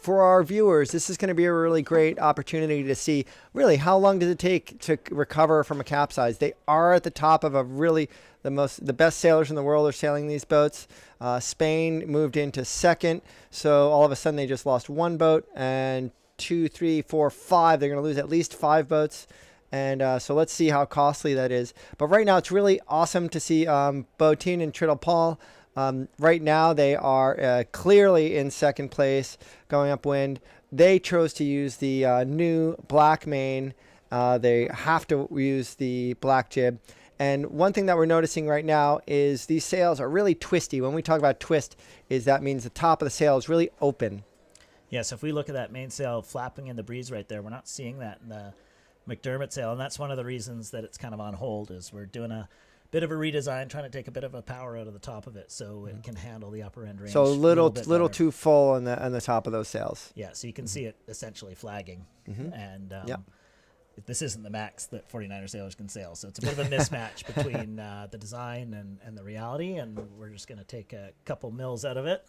For our viewers, this is going to be a really great opportunity to see really how long does it take to recover from a capsize. They are at the top of the best sailors in the world are sailing these boats. Spain moved into 2nd, so all of a sudden they just lost 1 boat, and 2, 3, 4, 5. They're going to lose at least 5 boats. And so let's see how costly that is. But right now it's really awesome to see Botin and Triddle Paul. Right now they are clearly in 2nd place, going upwind. They chose to use the new black main. They have to use the black jib. And one thing that we're noticing right now is these sails are really twisty. When we talk about twist, that means the top of the sail is really open. Yeah, so if we look at that mainsail flapping in the breeze right there, we're not seeing that in the McDermott sail, and that's one of the reasons that it's kind of on hold, is we're doing a bit of a redesign, trying to take a bit of a power out of the top of it so it can handle the upper end range. So a little too full on the top of those sails. Yeah, so you can see it essentially flagging. And yep. This isn't the max that 49er sailors can sail, so it's a bit of a mismatch between the design and the reality, and we're just going to take a couple mils out of it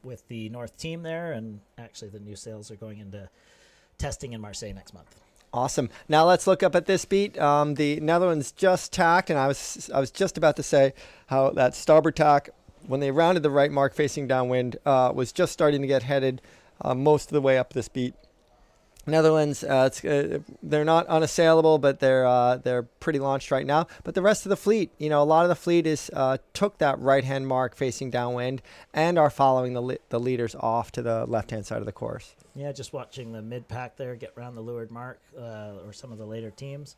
with the North team there, and actually the new sails are going into testing in Marseille next month. Awesome. Now let's look up at this beat. The Netherlands just tacked, and I was just about to say how that starboard tack, when they rounded the right mark facing downwind, was just starting to get headed most of the way up this beat. Netherlands, they're not unassailable, but they're pretty launched right now. But the rest of the fleet, a lot of the fleet took that right-hand mark facing downwind and are following the leaders off to the left-hand side of the course. Yeah, just watching the mid-pack there get around the leeward mark, or some of the later teams.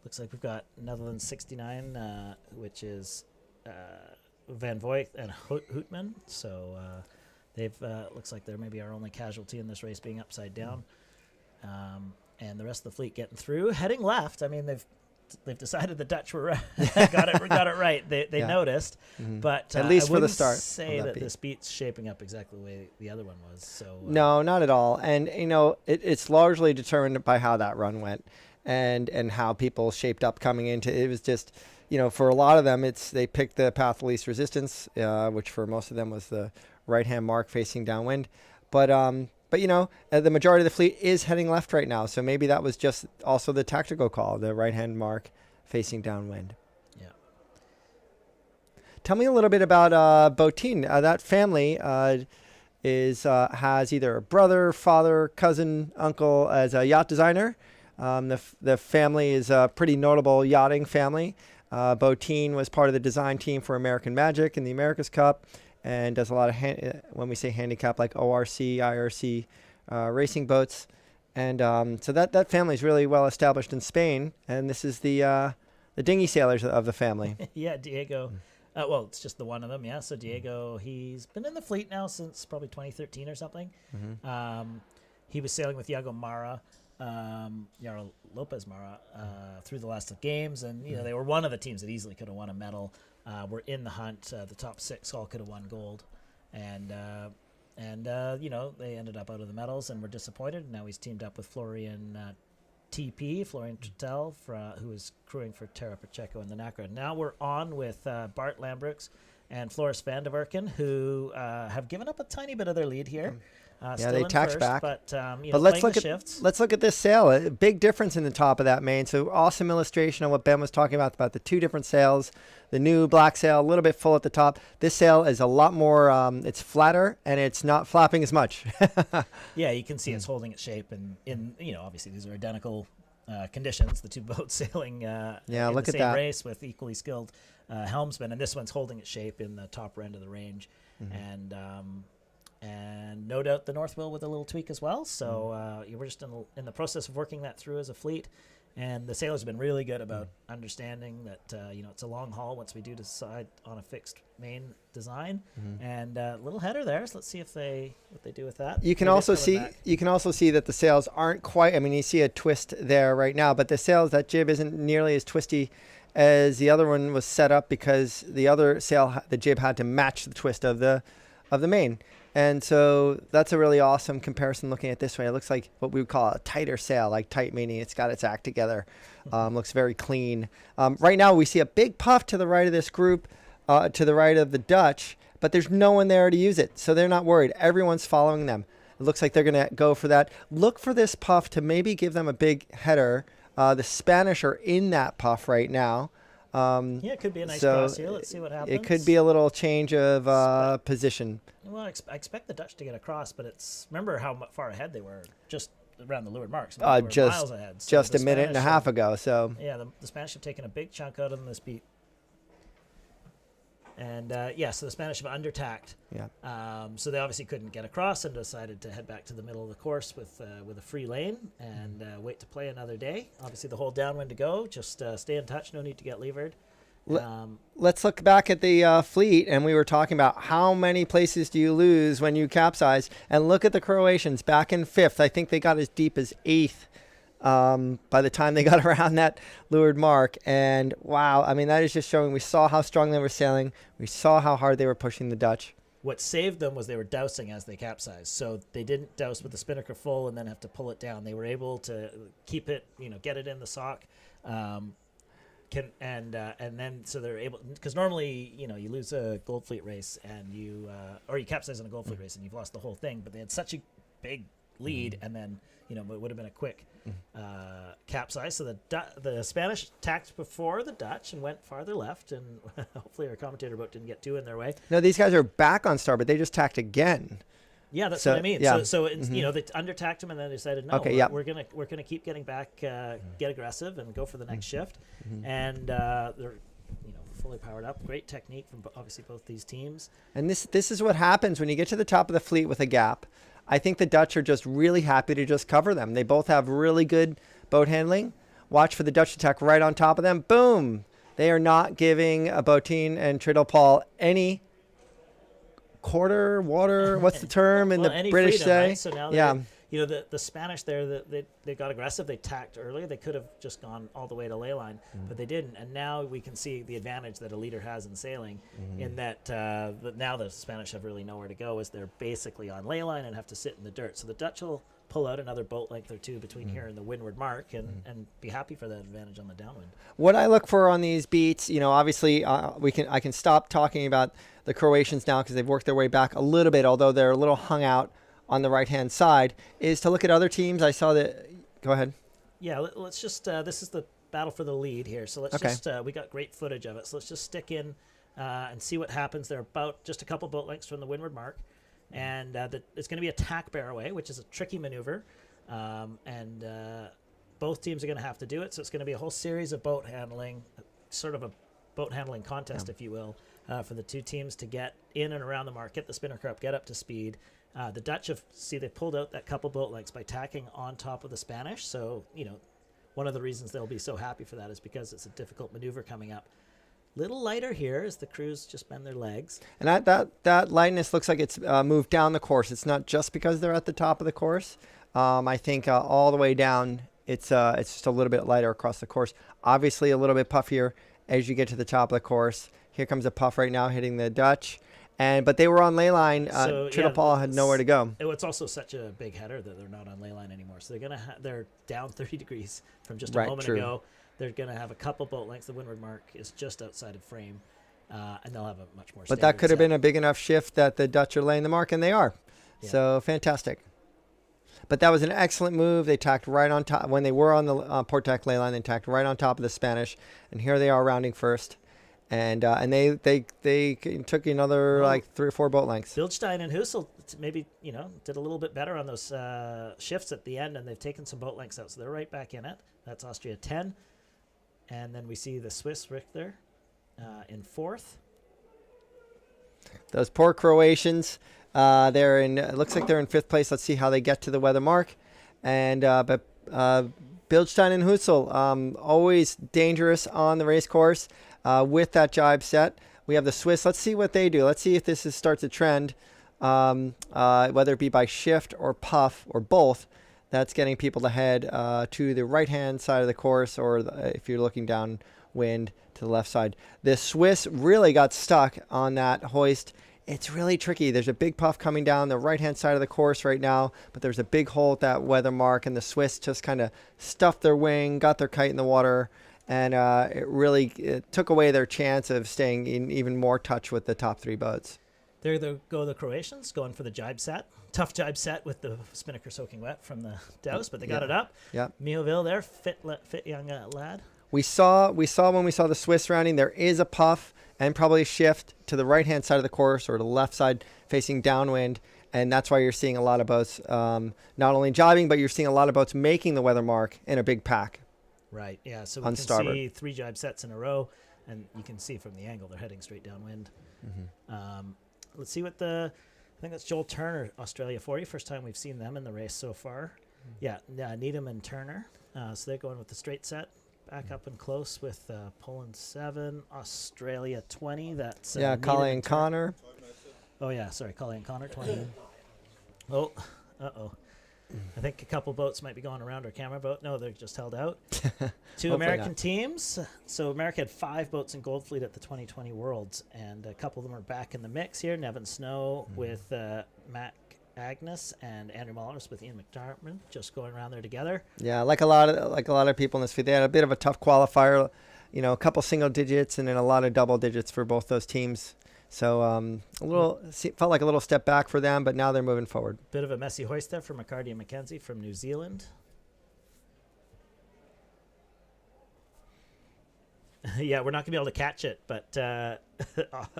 Looks like we've got Netherlands 69, which is Van Voigt and Houtman. So they've looks like they're maybe our only casualty in this race, being upside down. And the rest of the fleet getting through, heading left. I mean, they've decided the Dutch were got it right. They noticed, but at least I for the start, say that this beat's shaping up exactly the way the other one was. So no, not at all. And it's largely determined by how that run went, and how people shaped up coming into it. Was just for a lot of them, they picked the path of least resistance, which for most of them was the right hand mark facing downwind, but the majority of the fleet is heading left right now. So maybe that was just also the tactical call, the right-hand mark facing downwind. Yeah. Tell me a little bit about Botin. That family has either a brother, father, cousin, uncle as a yacht designer. The family is a pretty notable yachting family. Botin was part of the design team for American Magic in the America's Cup, and does a lot of, when we say handicap, like ORC, IRC racing boats. And so that family is really well established in Spain. And this is the dinghy sailors of the family. Yeah, Diego. Well, it's just the one of them, yeah. So Diego, he's been in the fleet now since probably 2013 or something. He was sailing with Yago Mara, Yaro Lopez Mara, through the last of games. And, they were one of the teams that easily could have won a medal. Were in the hunt. The top 6 all could have won gold, and they ended up out of the medals and were disappointed. Now he's teamed up with Florian Trettel, who is crewing for Terra Pacheco in the Nacra. Now we're on with Bart Lambrucks and Floris van der Werken, who have given up a tiny bit of their lead here. They taxed back. But let's look at this sail. A big difference in the top of that main. So awesome illustration of what Ben was talking about the two different sails. The new black sail, a little bit full at the top. This sail is a lot more, it's flatter, and it's not flapping as much. Yeah, you can see it's holding its shape. And obviously these are identical conditions, the two boats sailing in look the at same that. race with equally skilled helmsmen. And this one's holding its shape in the top end of the range. And no doubt the North will with a little tweak as well. So we're just in the process of working that through as a fleet. And the sailors have been really good about understanding that it's a long haul once we do decide on a fixed main design. And little header there. So let's see what they do with that. You can also see that the sails aren't quite. I mean, you see a twist there right now, but that jib isn't nearly as twisty as the other one was set up, because the other sail, the jib had to match the twist of the main. And so that's a really awesome comparison looking at it this way. It looks like what we would call a tighter sail, like tight meaning it's got its act together. Looks very clean. Right now we see a big puff to the right of this group, to the right of the Dutch, but there's no one there to use it. So they're not worried. Everyone's following them. It looks like they're going to go for that. Look for this puff to maybe give them a big header. The Spanish are in that puff right now. It could be a nice cross here. Let's see what happens. It could be a little change of position. Well, I expect the Dutch to get across, but remember how far ahead they were just around the leeward marks. Miles ahead. So just a minute and a half ago. So yeah, the Spanish have taken a big chunk out of them this beat. And so the Spanish have undertacked. Yeah. So they obviously couldn't get across and decided to head back to the middle of the course with a free lane and wait to play another day. Obviously, the whole downwind to go. Just stay in touch. No need to get levered. Let's look back at the fleet, and we were talking about how many places do you lose when you capsize. And look at the Croatians back in 5th. I think they got as deep as 8th. By the time they got around that leeward mark. And wow, I mean, that is just showing we saw how strong they were sailing. We saw how hard they were pushing the Dutch. What saved them was they were dousing as they capsized. So they didn't douse with the spinnaker full and then have to pull it down. They were able to keep it, get it in the sock. And then so they're able, because normally, you lose a Gold Fleet race and or you capsize in a Gold Fleet race and you've lost the whole thing. But they had such a big lead, and then it would have been a quick capsize. So the Spanish tacked before the Dutch and went farther left, and hopefully our commentator boat didn't get too in their way. No, these guys are back on starboard. They just tacked again. Yeah, that's what I mean. Yeah. So it's, they under-tacked them, and then they decided, no, Okay, we're gonna keep getting back, get aggressive, and go for the next shift. And they're fully powered up. Great technique from obviously both these teams. And this is what happens when you get to the top of the fleet with a gap. I think the Dutch are just really happy to just cover them. They both have really good boat handling. Watch for the Dutch attack right on top of them. Boom! They are not giving a Botín and Triddle Paul any quarter water. What's the term in the British freedom, say? Right? So now the Spanish there, they got aggressive. They tacked earlier. They could have just gone all the way to ley line, but they didn't. And now we can see the advantage that a leader has in sailing, in that now the Spanish have really nowhere to go, as they're basically on ley line and have to sit in the dirt. So the Dutch will pull out another boat length or two between here and the windward mark, and be happy for that advantage on the downwind. What I look for on these beats, obviously I can stop talking about the Croatians now because they've worked their way back a little bit, although they're a little hung out on the right-hand side, is to look at other teams. I saw that. Go ahead. Yeah, let's just, this is the battle for the lead here. So let's just, we got great footage of it. So let's just stick in and see what happens. They're about just a couple boat lengths from the windward mark. And it's going to be a tack bear away, which is a tricky maneuver. And both teams are going to have to do it. So it's going to be a whole series of boat handling, sort of a boat handling contest, if you will, for the two teams to get in and around the mark, get the spinnaker up, get up to speed. The Dutch they pulled out that couple boat lengths by tacking on top of the Spanish. So, one of the reasons they'll be so happy for that is because it's a difficult maneuver coming up. Little lighter here as the crews just bend their legs. And that lightness looks like it's moved down the course. It's not just because they're at the top of the course. I think all the way down, it's just a little bit lighter across the course. Obviously, a little bit puffier as you get to the top of the course. Here comes a puff right now hitting the Dutch. But they were on ley line. Triddle Paul had nowhere to go. It's also such a big header that they're not on ley line anymore. So they're down 30 degrees from just a moment ago. They're going to have a couple boat lengths. The windward mark is just outside of frame, and they'll have a much more. But that could have been a big enough shift that the Dutch are laying the mark, and they are. Yeah. So fantastic. But that was an excellent move. They tacked right on top when they were on the port tack ley line. They tacked right on top of the Spanish, and here they are rounding first. And they took another like 3 or 4 boat lengths. Bildstein and Husel maybe did a little bit better on those shifts at the end, and they've taken some boat lengths out, so they're right back in it. That's Austria 10, and then we see the Swiss Richter in 4th. Those poor Croatians. They're in. It looks like they're in 5th place. Let's see how they get to the weather mark, and but Bildstein and Husel always dangerous on the race course. With that jibe set, we have the Swiss. Let's see what they do. Let's see if this starts a trend, whether it be by shift or puff or both. That's getting people to head to the right-hand side of the course, or if you're looking downwind, to the left side. The Swiss really got stuck on that hoist. It's really tricky. There's a big puff coming down the right-hand side of the course right now, but there's a big hole at that weather mark, and the Swiss just kind of stuffed their wing, got their kite in the water, and it took away their chance of staying in even more touch with the top 3 boats. There go the Croatians, going for the jibe set. Tough jibe set with the spinnaker soaking wet from the douse, but they got it up. Yeah. Mihoville there, fit young lad. We saw when we saw the Swiss rounding, there is a puff and probably a shift to the right-hand side of the course or the left side facing downwind, and that's why you're seeing a lot of boats not only jibing, but you're seeing a lot of boats making the weather mark in a big pack. Right, yeah, so we can see 3 jibe sets in a row, and you can see from the angle they're heading straight downwind. Let's see what I think that's Joel Turner, Australia 40, first time we've seen them in the race so far. Yeah, Needham and Turner, so they're going with the straight set. Back up and close with Poland 7, Australia 20. That's Collie and Connor. Oh yeah, sorry, Collie and Connor 20. Oh, I think a couple boats might be going around our camera boat. No, they're just held out. 2 American teams. So America had 5 boats in Gold Fleet at the 2020 Worlds, and a couple of them are back in the mix here. Nevin Snow with Matt Agnes and Andrew Mullins with Ian McDermott just going around there together. Yeah, like a lot of people in this field, they had a bit of a tough qualifier. A couple single digits and then a lot of double digits for both those teams. So felt like a little step back for them, but now they're moving forward. Bit of a messy hoist there for McCarty and McKenzie from New Zealand. Yeah, we're not going to be able to catch it, but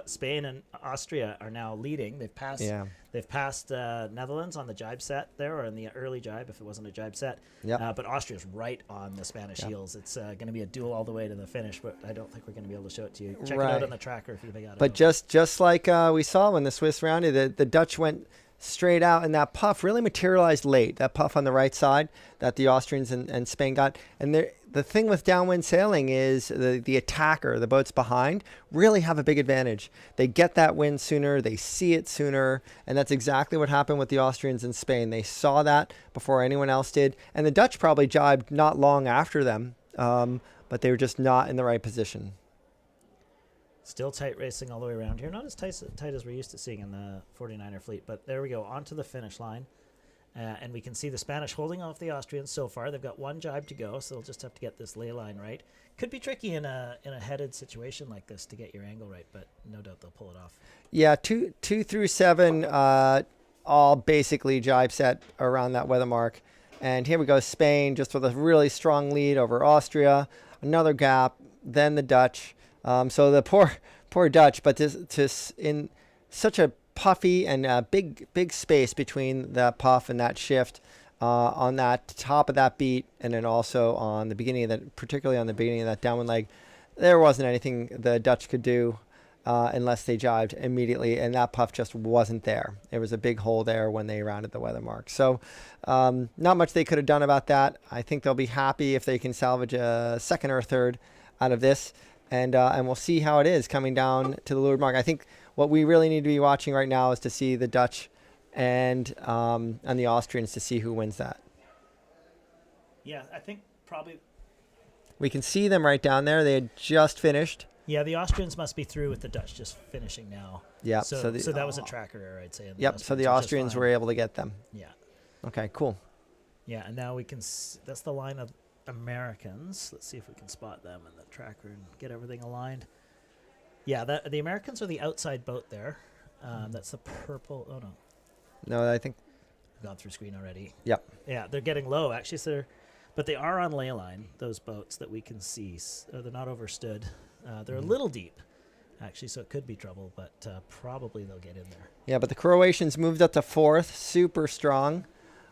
Spain and Austria are now leading. They've passed. Yeah. They've passed Netherlands on the jibe set there, or in the early jibe if it wasn't a jibe set. Yep. But Austria's right on the Spanish heels. It's going to be a duel all the way to the finish, but I don't think we're going to be able to show it to you. Check it out on the tracker if you got it. But just like we saw when the Swiss rounded, the Dutch went straight out, and that puff really materialized late. That puff on the right side that the Austrians and Spain got. And the thing with downwind sailing is the attacker, the boats behind, really have a big advantage. They get that wind sooner, they see it sooner, and that's exactly what happened with the Austrians in Spain. They saw that before anyone else did, and the Dutch probably jibed not long after them, but they were just not in the right position. Still tight racing all the way around here. Not as tight as we're used to seeing in the 49er fleet, but there we go, onto the finish line. And we can see the Spanish holding off the Austrians so far. They've got one jibe to go, so they'll just have to get this lay line right. Could be tricky in a headed situation like this to get your angle right, but no doubt they'll pull it off. Yeah, 2 through 7, all basically jibe set around that weather mark. And here we go, Spain just with a really strong lead over Austria. Another gap, then the Dutch. So the poor Dutch, but in such a puffy and big space between that puff and that shift on that top of that beat, and then also on the beginning of that, particularly on the beginning of that downwind leg, there wasn't anything the Dutch could do unless they jibed immediately, and that puff just wasn't there. There was a big hole there when they rounded the weather mark. So not much they could have done about that. I think they'll be happy if they can salvage a second or a third out of this, and we'll see how it is coming down to the leeward mark. I think what we really need to be watching right now is to see the Dutch and the Austrians to see who wins that. Yeah, I think probably. We can see them right down there. They had just finished. Yeah, the Austrians must be through with the Dutch just finishing now. Yeah. So that was a tracker error, I'd say. Yep. So the Austrians were able to get them. Yeah. Okay. Cool. Yeah, and now we can. That's the line of Americans. Let's see if we can spot them in the tracker and get everything aligned. Yeah, the Americans are the outside boat there. That's the purple. Oh, no. No, I think. I've gone through screen already. Yep. Yeah, they're getting low, actually. So but they are on ley line, those boats that we can see. They're not overstood. They're a little deep, actually, so it could be trouble, but probably they'll get in there. Yeah, but the Croatians moved up to fourth, super strong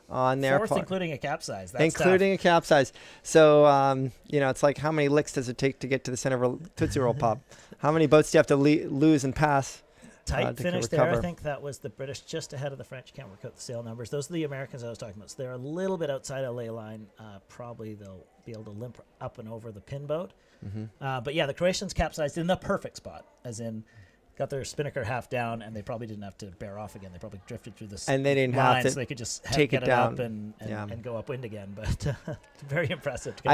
on their fourth, including a capsize. That's including tough. a capsize. So, it's like how many licks does it take to get to the center of a Tootsie Roll Pop? How many boats do you have to lose and pass? Tight finish there. I think that was the British just ahead of the French. Can't work out the sail numbers. Those are the Americans I was talking about. So they're a little bit outside of ley line. Probably they'll be able to limp up and over the pin boat. Mm-hmm. But yeah, the Croatians capsized in the perfect spot, as in got their spinnaker half down, and they probably didn't have to bear off again. They probably drifted through this, and they didn't line, have to so they could just take get it down up and go upwind again. But very impressive. To get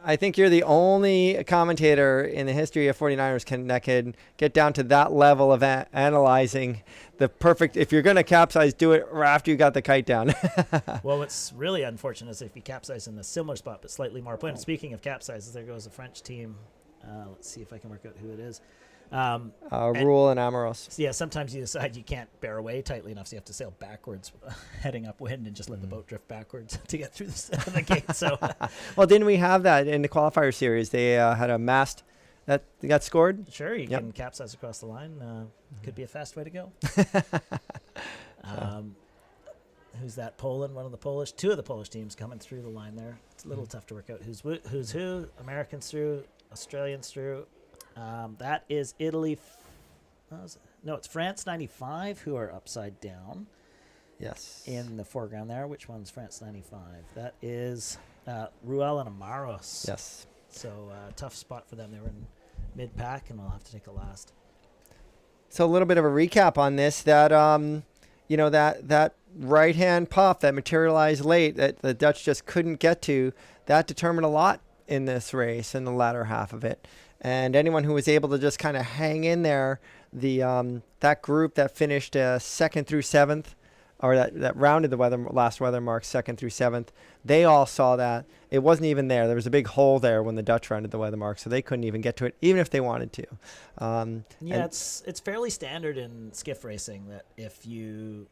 I think you're the only commentator in the history of 49ers that can get down to that level of analyzing the perfect. If you're going to capsize, do it after you got the kite down. Well, what's really unfortunate is if you capsize in a similar spot but slightly more upwind. Speaking of capsizes, there goes a French team. Let's see if I can work out who it is. Rule and Amoros. Yeah, sometimes you decide you can't bear away tightly enough, so you have to sail backwards, heading upwind, and just let the boat drift backwards to get through the gate. So, well, didn't we have that in the qualifier series? They had a mast that got scored. Sure, you can capsize across the line. Could be a fast way to go. Who's that? Poland, two of the Polish teams coming through the line there. It's a little tough to work out who's who. Americans through, Australians through. That is Italy. No, it's France 95 who are upside down. Yes. In the foreground there. Which one's France 95? That is Ruel and Amaros. Yes. So tough spot for them. They were in mid-pack, and we'll have to take a last. So a little bit of a recap on this. That that right-hand puff that materialized late that the Dutch just couldn't get to, that determined a lot in this race in the latter half of it. And anyone who was able to just kind of hang in there, that group that finished 2nd through 7th, or that rounded the last weather mark, 2nd through 7th. They all saw that. It wasn't even there. There was a big hole there when the Dutch rounded the weather mark, so they couldn't even get to it, even if they wanted to. Yeah, it's fairly standard in skiff racing that if you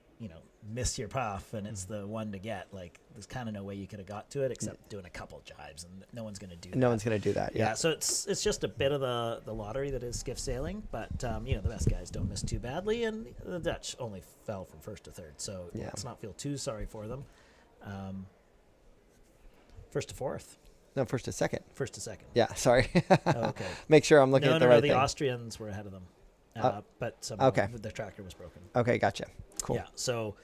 miss your puff and it's the one to get, like there's kind of no way you could have got to it except doing a couple jives, and no one's going to do that. No one's going to do that. Yeah. So it's just a bit of the lottery that is skiff sailing, but the best guys don't miss too badly, and the Dutch only fell from 1st to 3rd, so let's not feel too sorry for them. 1st to 4th. No, 1st to 2nd. 1st to 2nd. Yeah, sorry. Okay. Make sure I'm looking at the right thing. The Austrians were ahead of them, but somehow the tractor was broken. Okay, gotcha. Cool. Yeah, so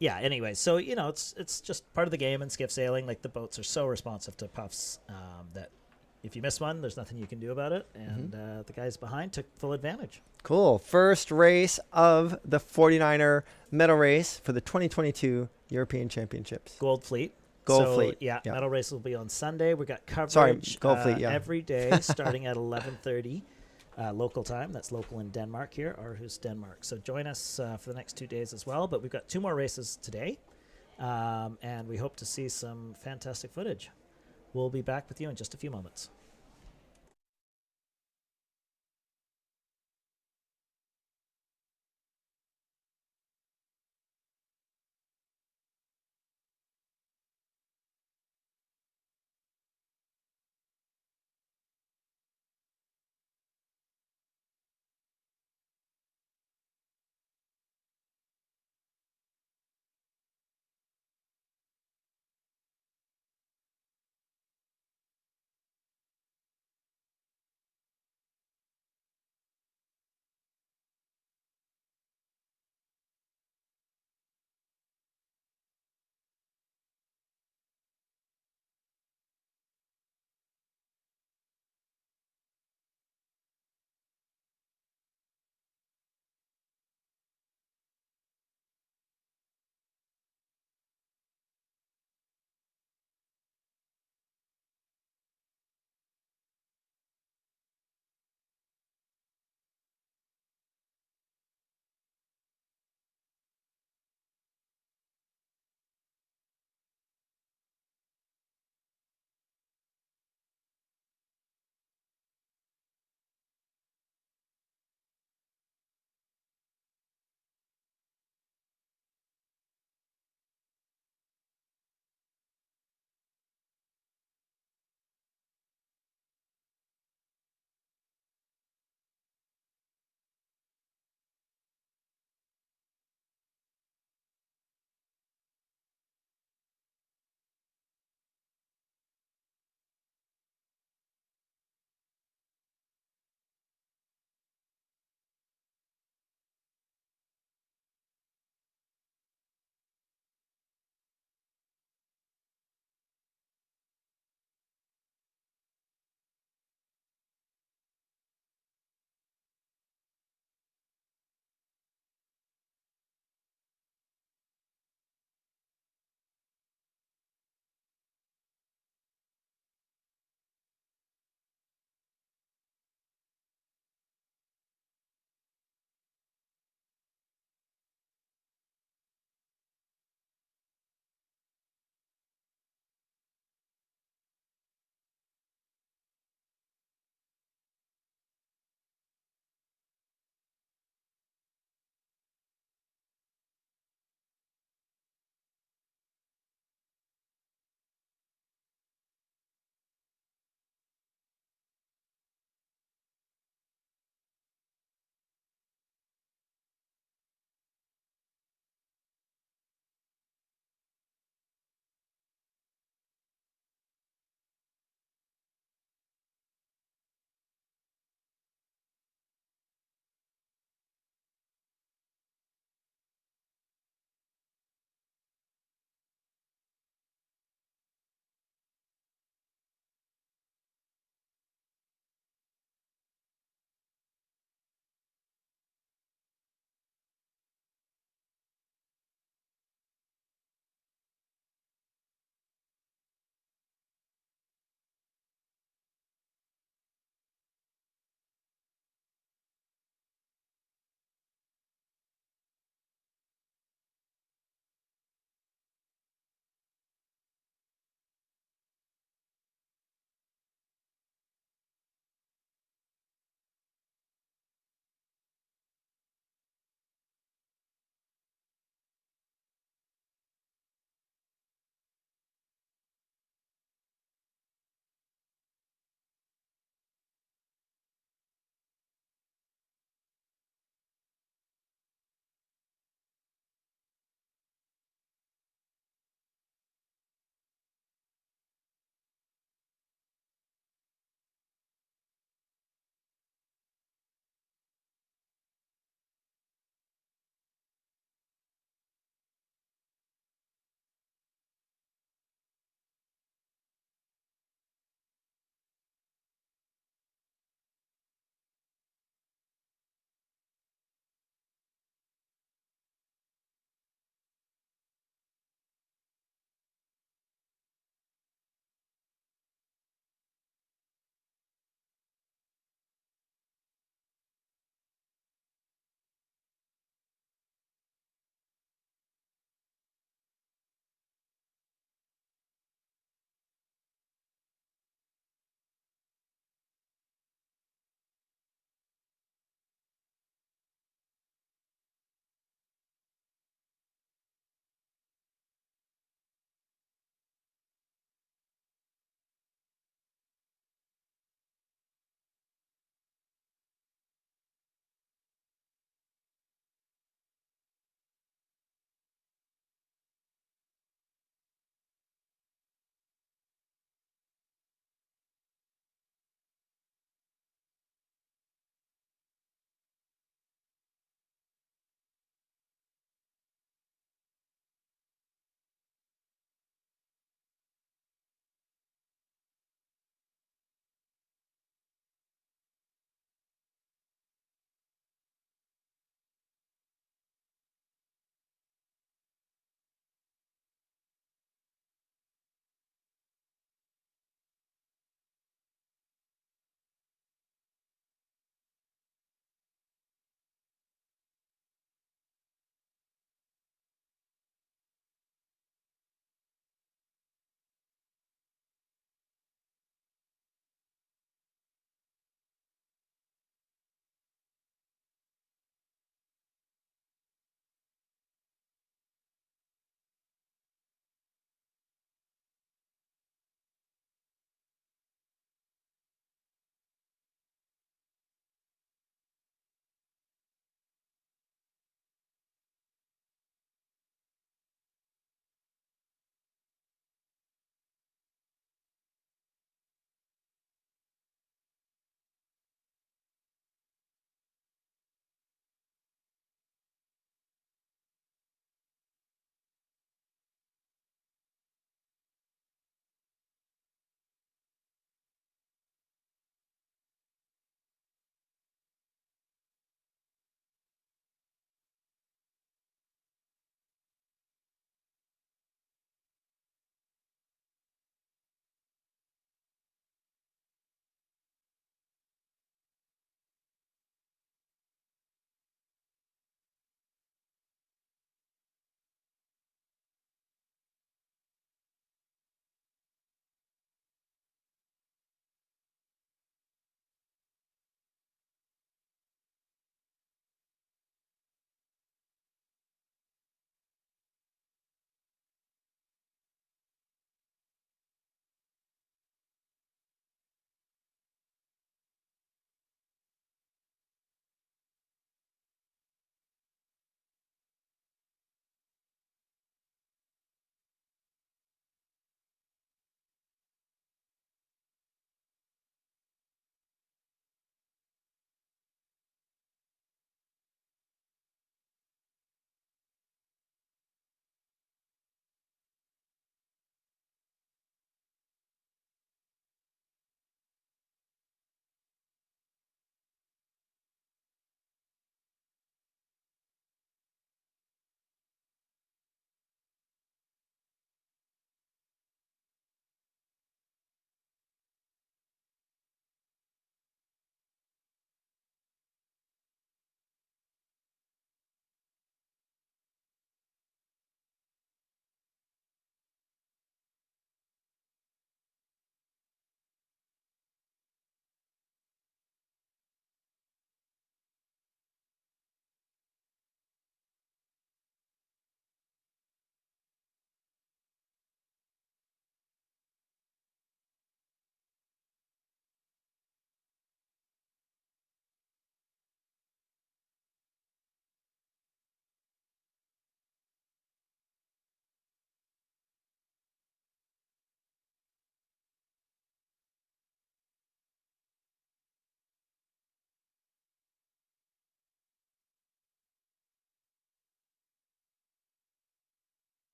anyway, so it's just part of the game in skiff sailing. Like the boats are so responsive to puffs that if you miss one, there's nothing you can do about it, and the guys behind took full advantage. Cool. First race of the 49er medal race for the 2022 European Championships. Gold Fleet. Gold Fleet. Yeah, medal race will be on Sunday. We got coverage. Sorry, Gold Fleet. Yeah. Every day starting at 11:30 local time. That's local in Denmark here, Aarhus, Denmark. So join us for the next 2 days as well. But we've got 2 more races today, and we hope to see some fantastic footage. We'll be back with you in just a few moments.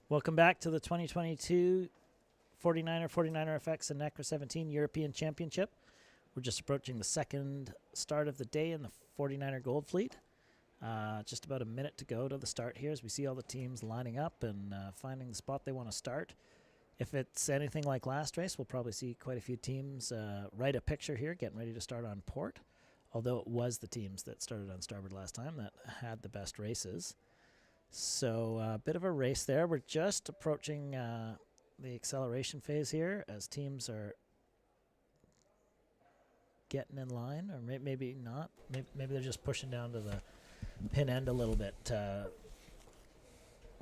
Welcome back to the 2022 49er FX and Nacra 17 European Championship. We're just approaching the second start of the day in the 49er Gold Fleet. Just about a minute to go to the start here as we see all the teams lining up and finding the spot they want to start. If it's anything like last race, we'll probably see quite a few teams write a picture here, getting ready to start on port, although it was the teams that started on starboard last time that had the best races. So a bit of a race there. We're just approaching the acceleration phase here as teams are getting in line, or maybe not. Maybe they're just pushing down to the pin end a little bit.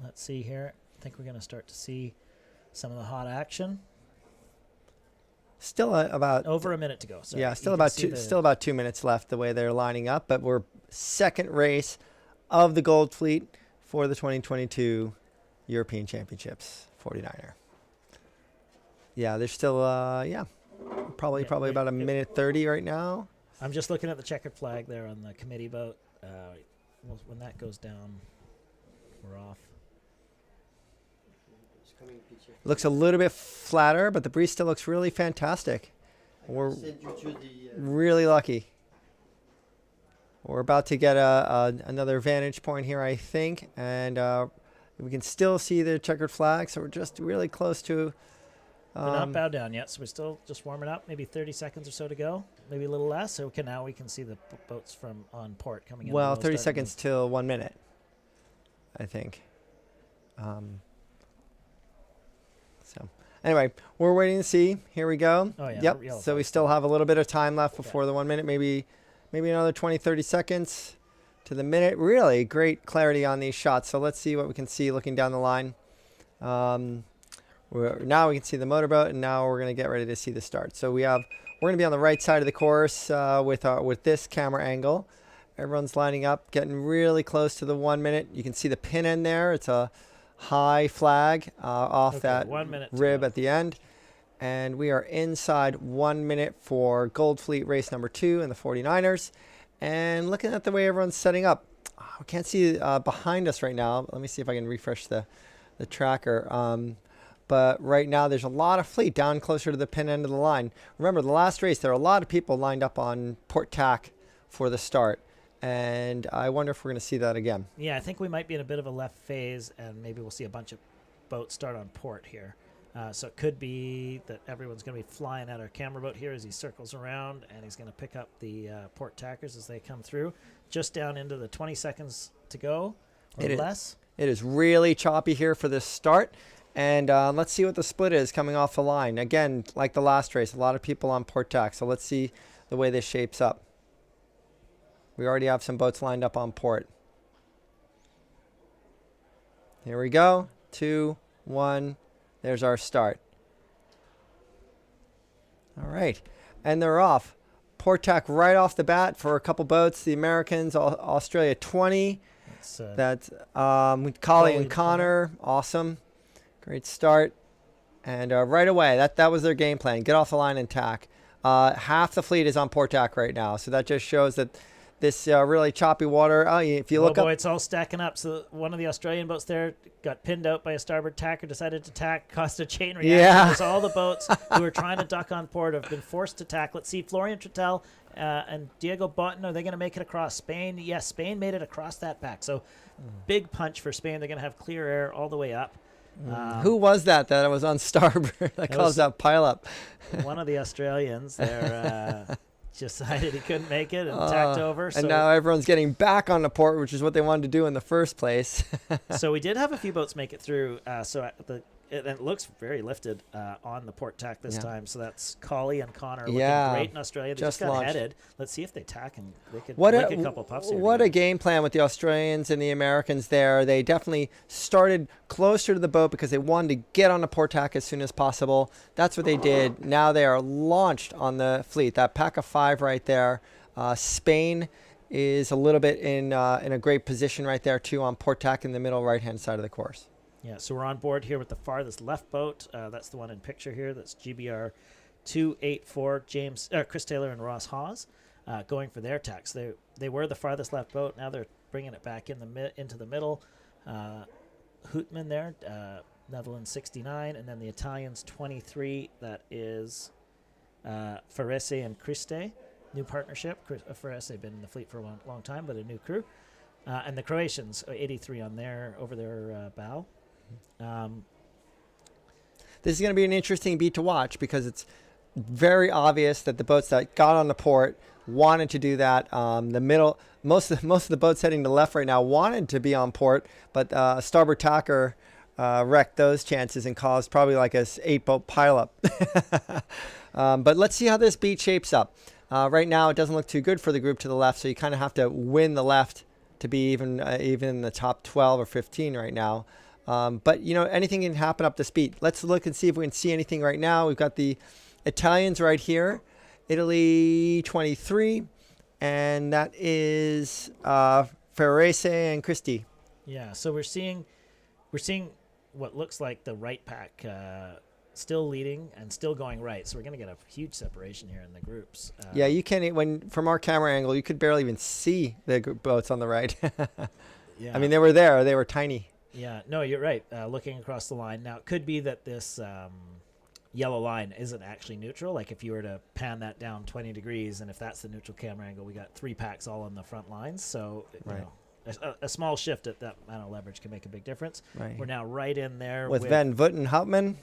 Let's see here. I think we're going to start to see some of the hot action. Still about over a minute to go. Sorry. Yeah, still about 2 minutes left the way they're lining up, but we're second race of the Gold Fleet for the 2022 European Championships 49er. Yeah, there's still probably about a minute 30 right now. I'm just looking at the checkered flag there on the committee boat. When that goes down, we're off. Looks a little bit flatter, but the breeze still looks really fantastic. We're really lucky. We're about to get another vantage point here, I think, and we can still see the checkered flag, so we're just really close to... we're not bowed down yet, so we're still just warming up. Maybe 30 seconds or so to go, maybe a little less. So now we can see the boats from on port coming in. Well, 30 seconds till 1 minute, I think. So anyway, we're waiting to see. Here we go. Oh, yeah. Yep. So we still have a little bit of time left before the 1 minute, maybe another 20, 30 seconds to the minute. Really great clarity on these shots. So let's see what we can see looking down the line. Now we can see the motorboat, and now we're going to get ready to see the start. So we're going to be on the right side of the course with this camera angle. Everyone's lining up, getting really close to the 1 minute. You can see the pin end there. It's a high flag off that 1 minute rib at the end. And we are inside 1 minute for Gold Fleet race number 2 in the 49ers. And looking at the way everyone's setting up, we can't see behind us right now. Let me see if I can refresh the tracker. But right now there's a lot of fleet down closer to the pin end of the line. Remember, the last race, there are a lot of people lined up on port tack for the start. And I wonder if we're going to see that again. Yeah, I think we might be in a bit of a left phase, and maybe we'll see a bunch of boats start on port here. So it could be that everyone's going to be flying at our camera boat here as he circles around, and he's going to pick up the port tackers as they come through. Just down into the 20 seconds to go or less. It is really choppy here for this start. And let's see what the split is coming off the line. Again, like the last race, a lot of people on port tack. So let's see the way this shapes up. We already have some boats lined up on port. Here we go. 2, 1. There's our start. All right. And they're off. Port tack right off the bat for a couple boats. The Americans, Australia 20. That's Collie and Connor. Awesome. Great start. And right away, that was their game plan. Get off the line and tack. Half the fleet is on port tack right now. So that just shows that this really choppy water. If you look up, it's all stacking up. So one of the Australian boats there got pinned out by a starboard tacker, decided to tack, caused a chain reaction. Yeah. Because all the boats who were trying to duck on port have been forced to tack. Let's see, Florian Trittel and Diego Botten, are they going to make it across Spain? Yes, Spain made it across that pack. So big punch for Spain. They're going to have clear air all the way up. Who was that was on starboard that caused that pile up? One of the Australians there decided he couldn't make it and tacked over. And now everyone's getting back on the port, which is what they wanted to do in the first place. So we did have a few boats make it through. It looks very lifted on the port tack this time. So that's Collie and Connor looking great in Australia. They just got headed. Let's see if they tack and they could make a couple puffs here. What a game plan with the Australians and the Americans there. They definitely started closer to the boat because they wanted to get on the port tack as soon as possible. That's what they did. Now they are launched on the fleet. That pack of 5 right there. Spain is a little bit in a great position right there too on port tack in the middle right-hand side of the course. Yeah, so we're on board here with the farthest left boat. That's the one in picture here. That's GBR 284, Chris Taylor and Ross Hawes going for their tacks. They were the farthest left boat. Now they're bringing it back into the middle. Hootman there Netherlands 69, and then the Italians 23. That is Ferrese and Christe, new partnership. Ferrese been in the fleet for a long time, but a new crew. And the Croatians 83 on over their bow. This is going to be an interesting beat to watch because it's very obvious that the boats that got on the port wanted to do that. Most of the boats heading to the left right now wanted to be on port, but starboard tacker wrecked those chances and caused probably like a 8-boat pileup. But let's see how this beat shapes up. Right now, it doesn't look too good for the group to the left, so you kind of have to win the left to be even in the top 12 or 15 right now. But, anything can happen up this beat. Let's look and see if we can see anything right now. We've got the Italians right here, Italy 23, and that is Ferrese and Christie. Yeah, so we're seeing what looks like the right pack still leading and still going right. So we're going to get a huge separation here in the groups. Yeah, you can't from our camera angle, you could barely even see the boats on the right. Yeah, I mean, they were there. They were tiny. Yeah, no, you're right. Looking across the line. Now, it could be that this yellow line isn't actually neutral. Like if you were to pan that down 20 degrees, and if that's the neutral camera angle, we got 3 packs all on the front lines. So, right. A small shift at that amount of leverage can make a big difference. Right. We're now right in there with Van Voet and Houtman.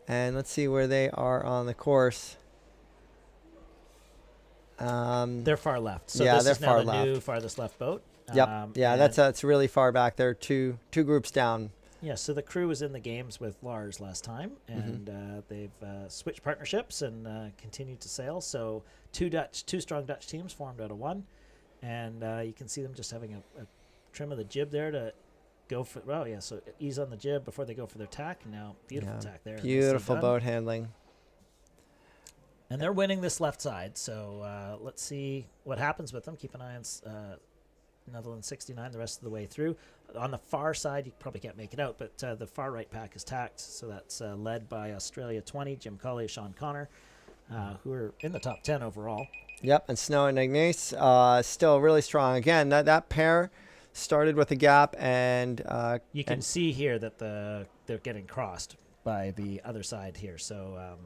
And let's see where they are on the course. They're far left. So yeah, this they're is now far the left. new farthest left boat. Yep. Yeah, that's really far back. They're two groups down. Yeah, so the crew was in the games with Lars last time, and they've switched partnerships and continued to sail. So two strong Dutch teams formed out of one, and you can see them just having a trim of the jib there to go for. Oh yeah, so ease on the jib before they go for their tack. Now beautiful tack there. Beautiful boat handling. And they're winning this left side. So let's see what happens with them. Keep an eye on Netherlands 69 the rest of the way through. On the far side, you probably can't make it out, but the far right pack is tacked. So that's led by Australia 20, Jim Colley, Sean Connor, who are in the top 10 overall. Yep, and Snow and Ignace still really strong. Again, that pair started with a gap, and you can see here that they're getting crossed by the other side here. So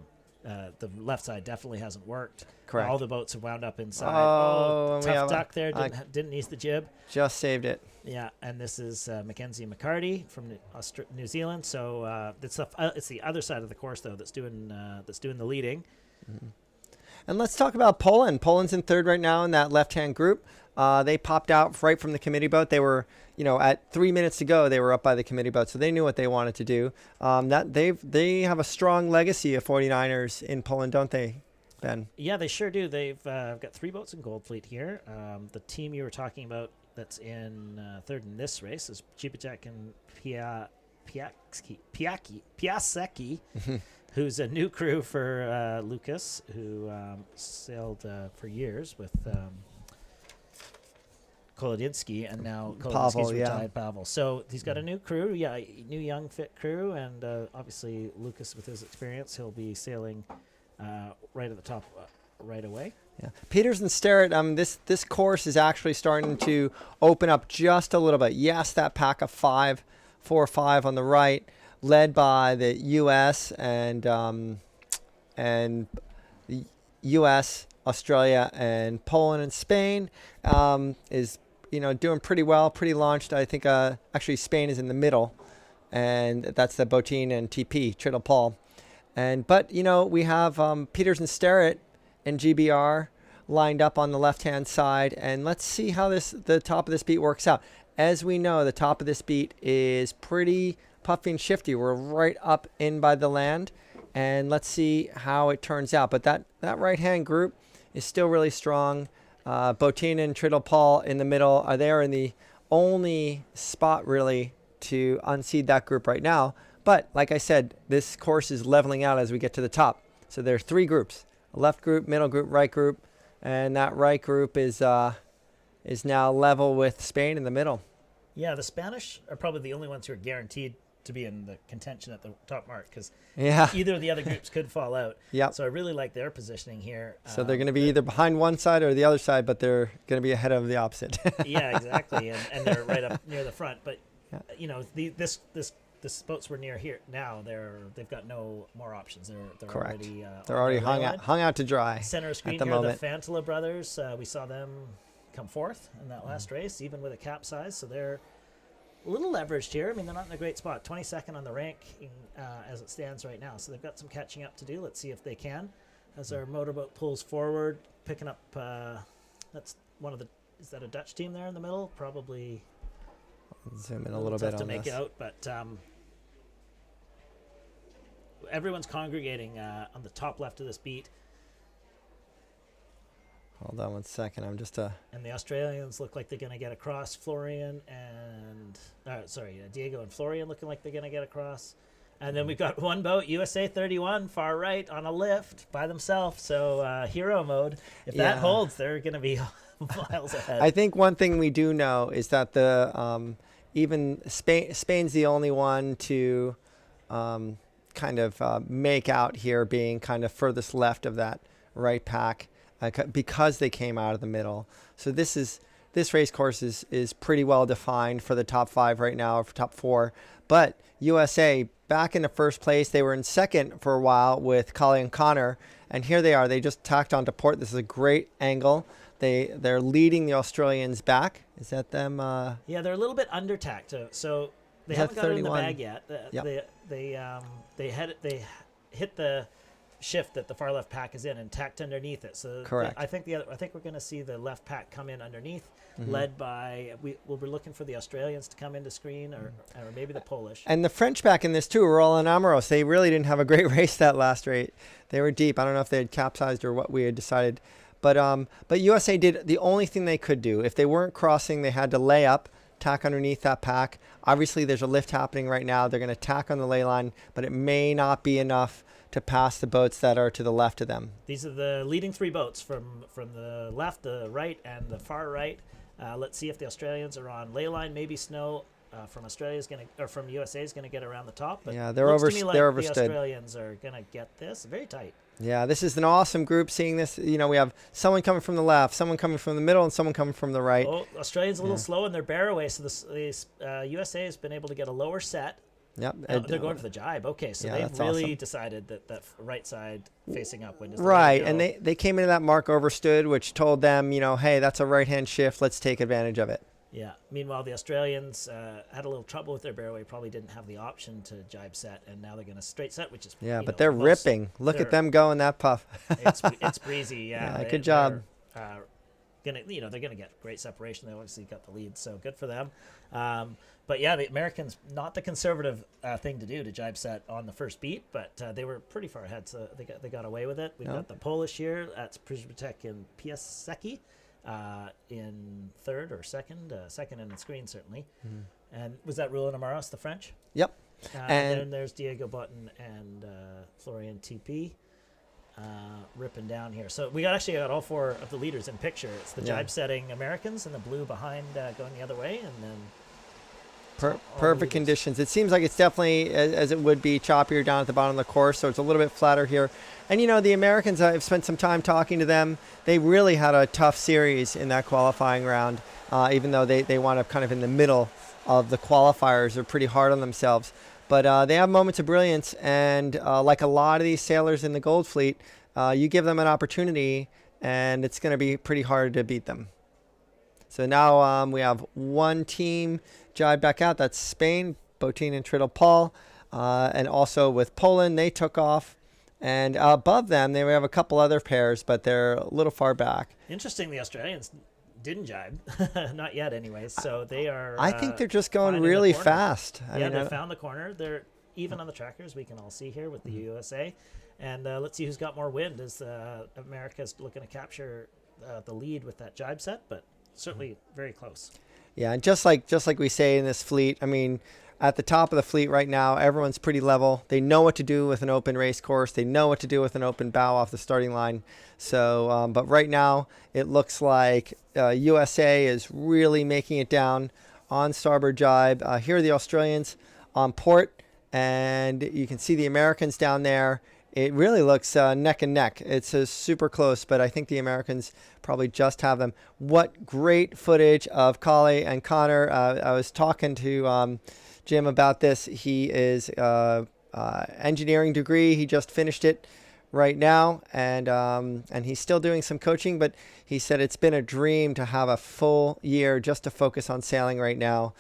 the left side definitely hasn't worked. Correct. All the boats have wound up inside. Oh, tough duck there. Didn't ease the jib. Just saved it. Yeah, and this is Mackenzie McCarty from New Zealand. So it's the other side of the course though that's doing the leading. Mm-hmm. And let's talk about Poland. Poland's in third right now in that left-hand group. They popped out right from the committee boat. They were, at 3 minutes to go, they were up by the committee boat, so they knew what they wanted to do. They have a strong legacy of 49ers in Poland, don't they, Ben? Yeah, they sure do. They've got 3 boats in Gold Fleet here. The team you were talking about that's in third in this race is Chipacek and Piasecki, who's a new crew for Lucas, who sailed for years with Kolodinsky, and now Kolodinsky's retired Pavel. So he's got a new crew, new young fit crew, and obviously Lucas with his experience, he'll be sailing right at the top right away. Yeah, Peters and Sterrett. This course is actually starting to open up just a little bit. Yes, that pack of 4 or 5 on the right, led by the U.S. and the U.S., Australia, and Poland and Spain is doing pretty well, pretty launched. I think actually Spain is in the middle, and that's the Botin and TP Triddle Paul, but we have Peters and Sterrett and GBR lined up on the left-hand side, and let's see how the top of this beat works out. As we know, the top of this beat is pretty puffy and shifty. We're right up in by the land, and let's see how it turns out. But that right-hand group is still really strong. Botin and Triddle Paul in the middle are there in the only spot really to unseed that group right now. But like I said, this course is leveling out as we get to the top. So there are 3 groups: a left group, middle group, right group, and that right group is now level with Spain in the middle. Yeah, the Spanish are probably the only ones who are guaranteed to be in the contention at the top mark, because either of the other groups could fall out. Yep. So I really like their positioning here. So they're going to be either behind one side or the other side, but they're going to be ahead of the opposite. Yeah, exactly, and they're right up near the front. But this the boats were near here. Now they've got no more options. They're Correct. already They're already hung out to dry. Center screen at the here, moment. the Fantala brothers. We saw them come fourth in that last race, even with a capsize. So they're a little leveraged here. I mean, they're not in a great spot. 22nd on the ranking as it stands right now. So they've got some catching up to do. Let's see if they can. As our motorboat pulls forward, picking up. That's one of the. Is that a Dutch team there in the middle? Probably. Zoom in a little bit tough to on make this. it out, but everyone's congregating on the top left of this beat. Hold on one second. I'm just And the Australians look like they're going to get across. Florian and Diego and Florian looking like they're going to get across. And then we've got one boat, USA 31, far right on a lift by themselves. So hero mode. If that holds, they're going to be miles ahead. I think one thing we do know is that the even Spain's the only one to kind of make out here, being kind of furthest left of that right pack. Because they came out of the middle. So this race course is pretty well defined for the top 5 right now, or for top 4. But USA back in the first place. They were in second for a while with Collie and Connor, and here they are. They just tacked onto port. This is a great angle. They're leading the Australians back. Is that them? Yeah, they're a little under tacked. So they haven't got it in the bag yet. They hit the shift that the far left pack is in and tacked underneath it. So correct. I think we're going to see the left pack come in underneath, led by we'll be looking for the Australians to come into screen, or maybe the Polish. And the French back in this too were all in Amoros. They really didn't have a great race that last race. They were deep. I don't know if they had capsized or what we had decided, but USA did the only thing they could do. If they weren't crossing, they had to lay up, tack underneath that pack. Obviously, there's a lift happening right now. They're going to tack on the ley line, but it may not be enough to pass the boats that are to the left of them. These are the leading 3 boats from the left, the right, and the far right. Let's see if the Australians are on ley line, maybe snow. From USA is gonna get around the top. But yeah, they're overstood. The overstood. Australians are gonna get this very tight. Yeah, this is an awesome group. Seeing this, we have someone coming from the left, someone coming from the middle, and someone coming from the right. Oh, Australians a little slow in their bear away, so the USA has been able to get a lower set. Yep. They're going for the jibe. Okay, so they've really decided that right side facing upwind is the right, way to go. and they came into that mark overstood, which told them, hey, that's a right-hand shift. Let's take advantage of it. Yeah. Meanwhile, the Australians had a little trouble with their bearaway. Probably didn't have the option to jibe set, and now they're going to straight set, which is but they're ripping. Look at them go in that puff. it's breezy. Yeah. Good job. They're gonna get great separation. They obviously got the lead, so good for them. But yeah, the Americans, not the conservative thing to do to jibe set on the first beat, but they were pretty far ahead, so they got away with it. We've got the Polish here. That's Przybytek and Piasecki in third or second in the screen certainly. And was that Rulin Amaros, the French? Yep. And then there's Diego Button and Florian TP. Ripping down here. So we actually got all 4 of the leaders in picture. It's the jibe setting Americans and the blue behind going the other way, and then perfect conditions. It seems like it's definitely, as it would be, choppier down at the bottom of the course, so it's a little bit flatter here. And the Americans, I've spent some time talking to them. They really had a tough series in that qualifying round, even though they wound up kind of in the middle of the qualifiers. They're pretty hard on themselves. But they have moments of brilliance, and like a lot of these sailors in the Gold Fleet, you give them an opportunity, and it's going to be pretty hard to beat them. So now we have one team jibe back out. That's Spain, Botin and Triddle Paul. And also with Poland, they took off. And above them, they have a couple other pairs, but they're a little far back. Interesting, the Australians didn't jibe. Not yet, anyways. So they are. I think they're just going really fast. They found the corner. They're even on the trackers. We can all see here with the USA. And let's see who's got more wind as America's looking to capture the lead with that jibe set, but certainly very close. Yeah, and just like we say in this fleet, I mean, at the top of the fleet right now, everyone's pretty level. They know what to do with an open race course. They know what to do with an open bow off the starting line. So, but right now, it looks like USA is really making it down on starboard jibe. Here are the Australians on port, and you can see the Americans down there. It really looks neck and neck. It's super close, but I think the Americans probably just have them. What great footage of Collie and Connor. I was talking to Jim about this. He is engineering degree. He just finished it right now, and he's still doing some coaching, but he said it's been a dream to have a full year just to focus on sailing right now.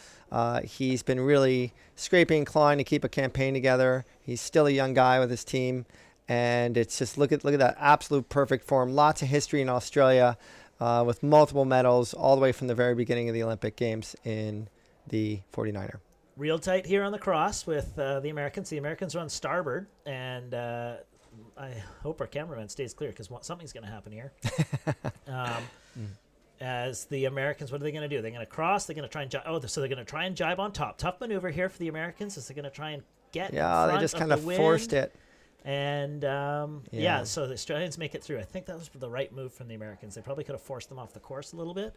He's been really scraping and clawing to keep a campaign together. He's still a young guy with his team, and it's just look at that absolute perfect form. Lots of history in Australia, with multiple medals all the way from the very beginning of the Olympic Games in the 49er. Real tight here on the cross with the Americans. The Americans are on starboard, and I hope our cameraman stays clear because something's going to happen here. As the Americans, what are they going to do? They're going to cross. They're going to try and jibe. Oh, so they're going to try and jibe on top. Tough maneuver here for the Americans. Is they're going to try and get in front they just of kind of the wind. Forced it. And so the Australians make it through. I think that was the right move from the Americans. They probably could have forced them off the course a little bit.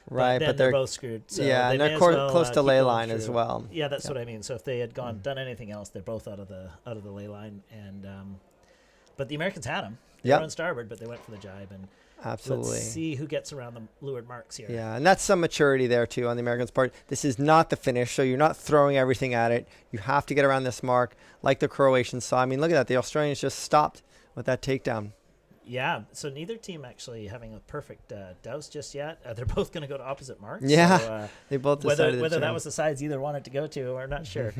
Right, but they're both screwed. So yeah, and they're close to ley line as well. Yeah, that's what I mean. So if they had done anything else, they're both out of the ley line. And but the Americans had them. They were on starboard, but they went for the jibe. And absolutely. Let's see who gets around the leeward marks here. Yeah, and that's some maturity there too on the Americans' part. This is not the finish, so you're not throwing everything at it. You have to get around this mark, like the Croatians saw. I mean, look at that. The Australians just stopped with that takedown. Yeah, so neither team actually having a perfect douse just yet. They're both going to go to opposite marks. Yeah, so, they both decided whether that was the sides either wanted to go to, we're not sure.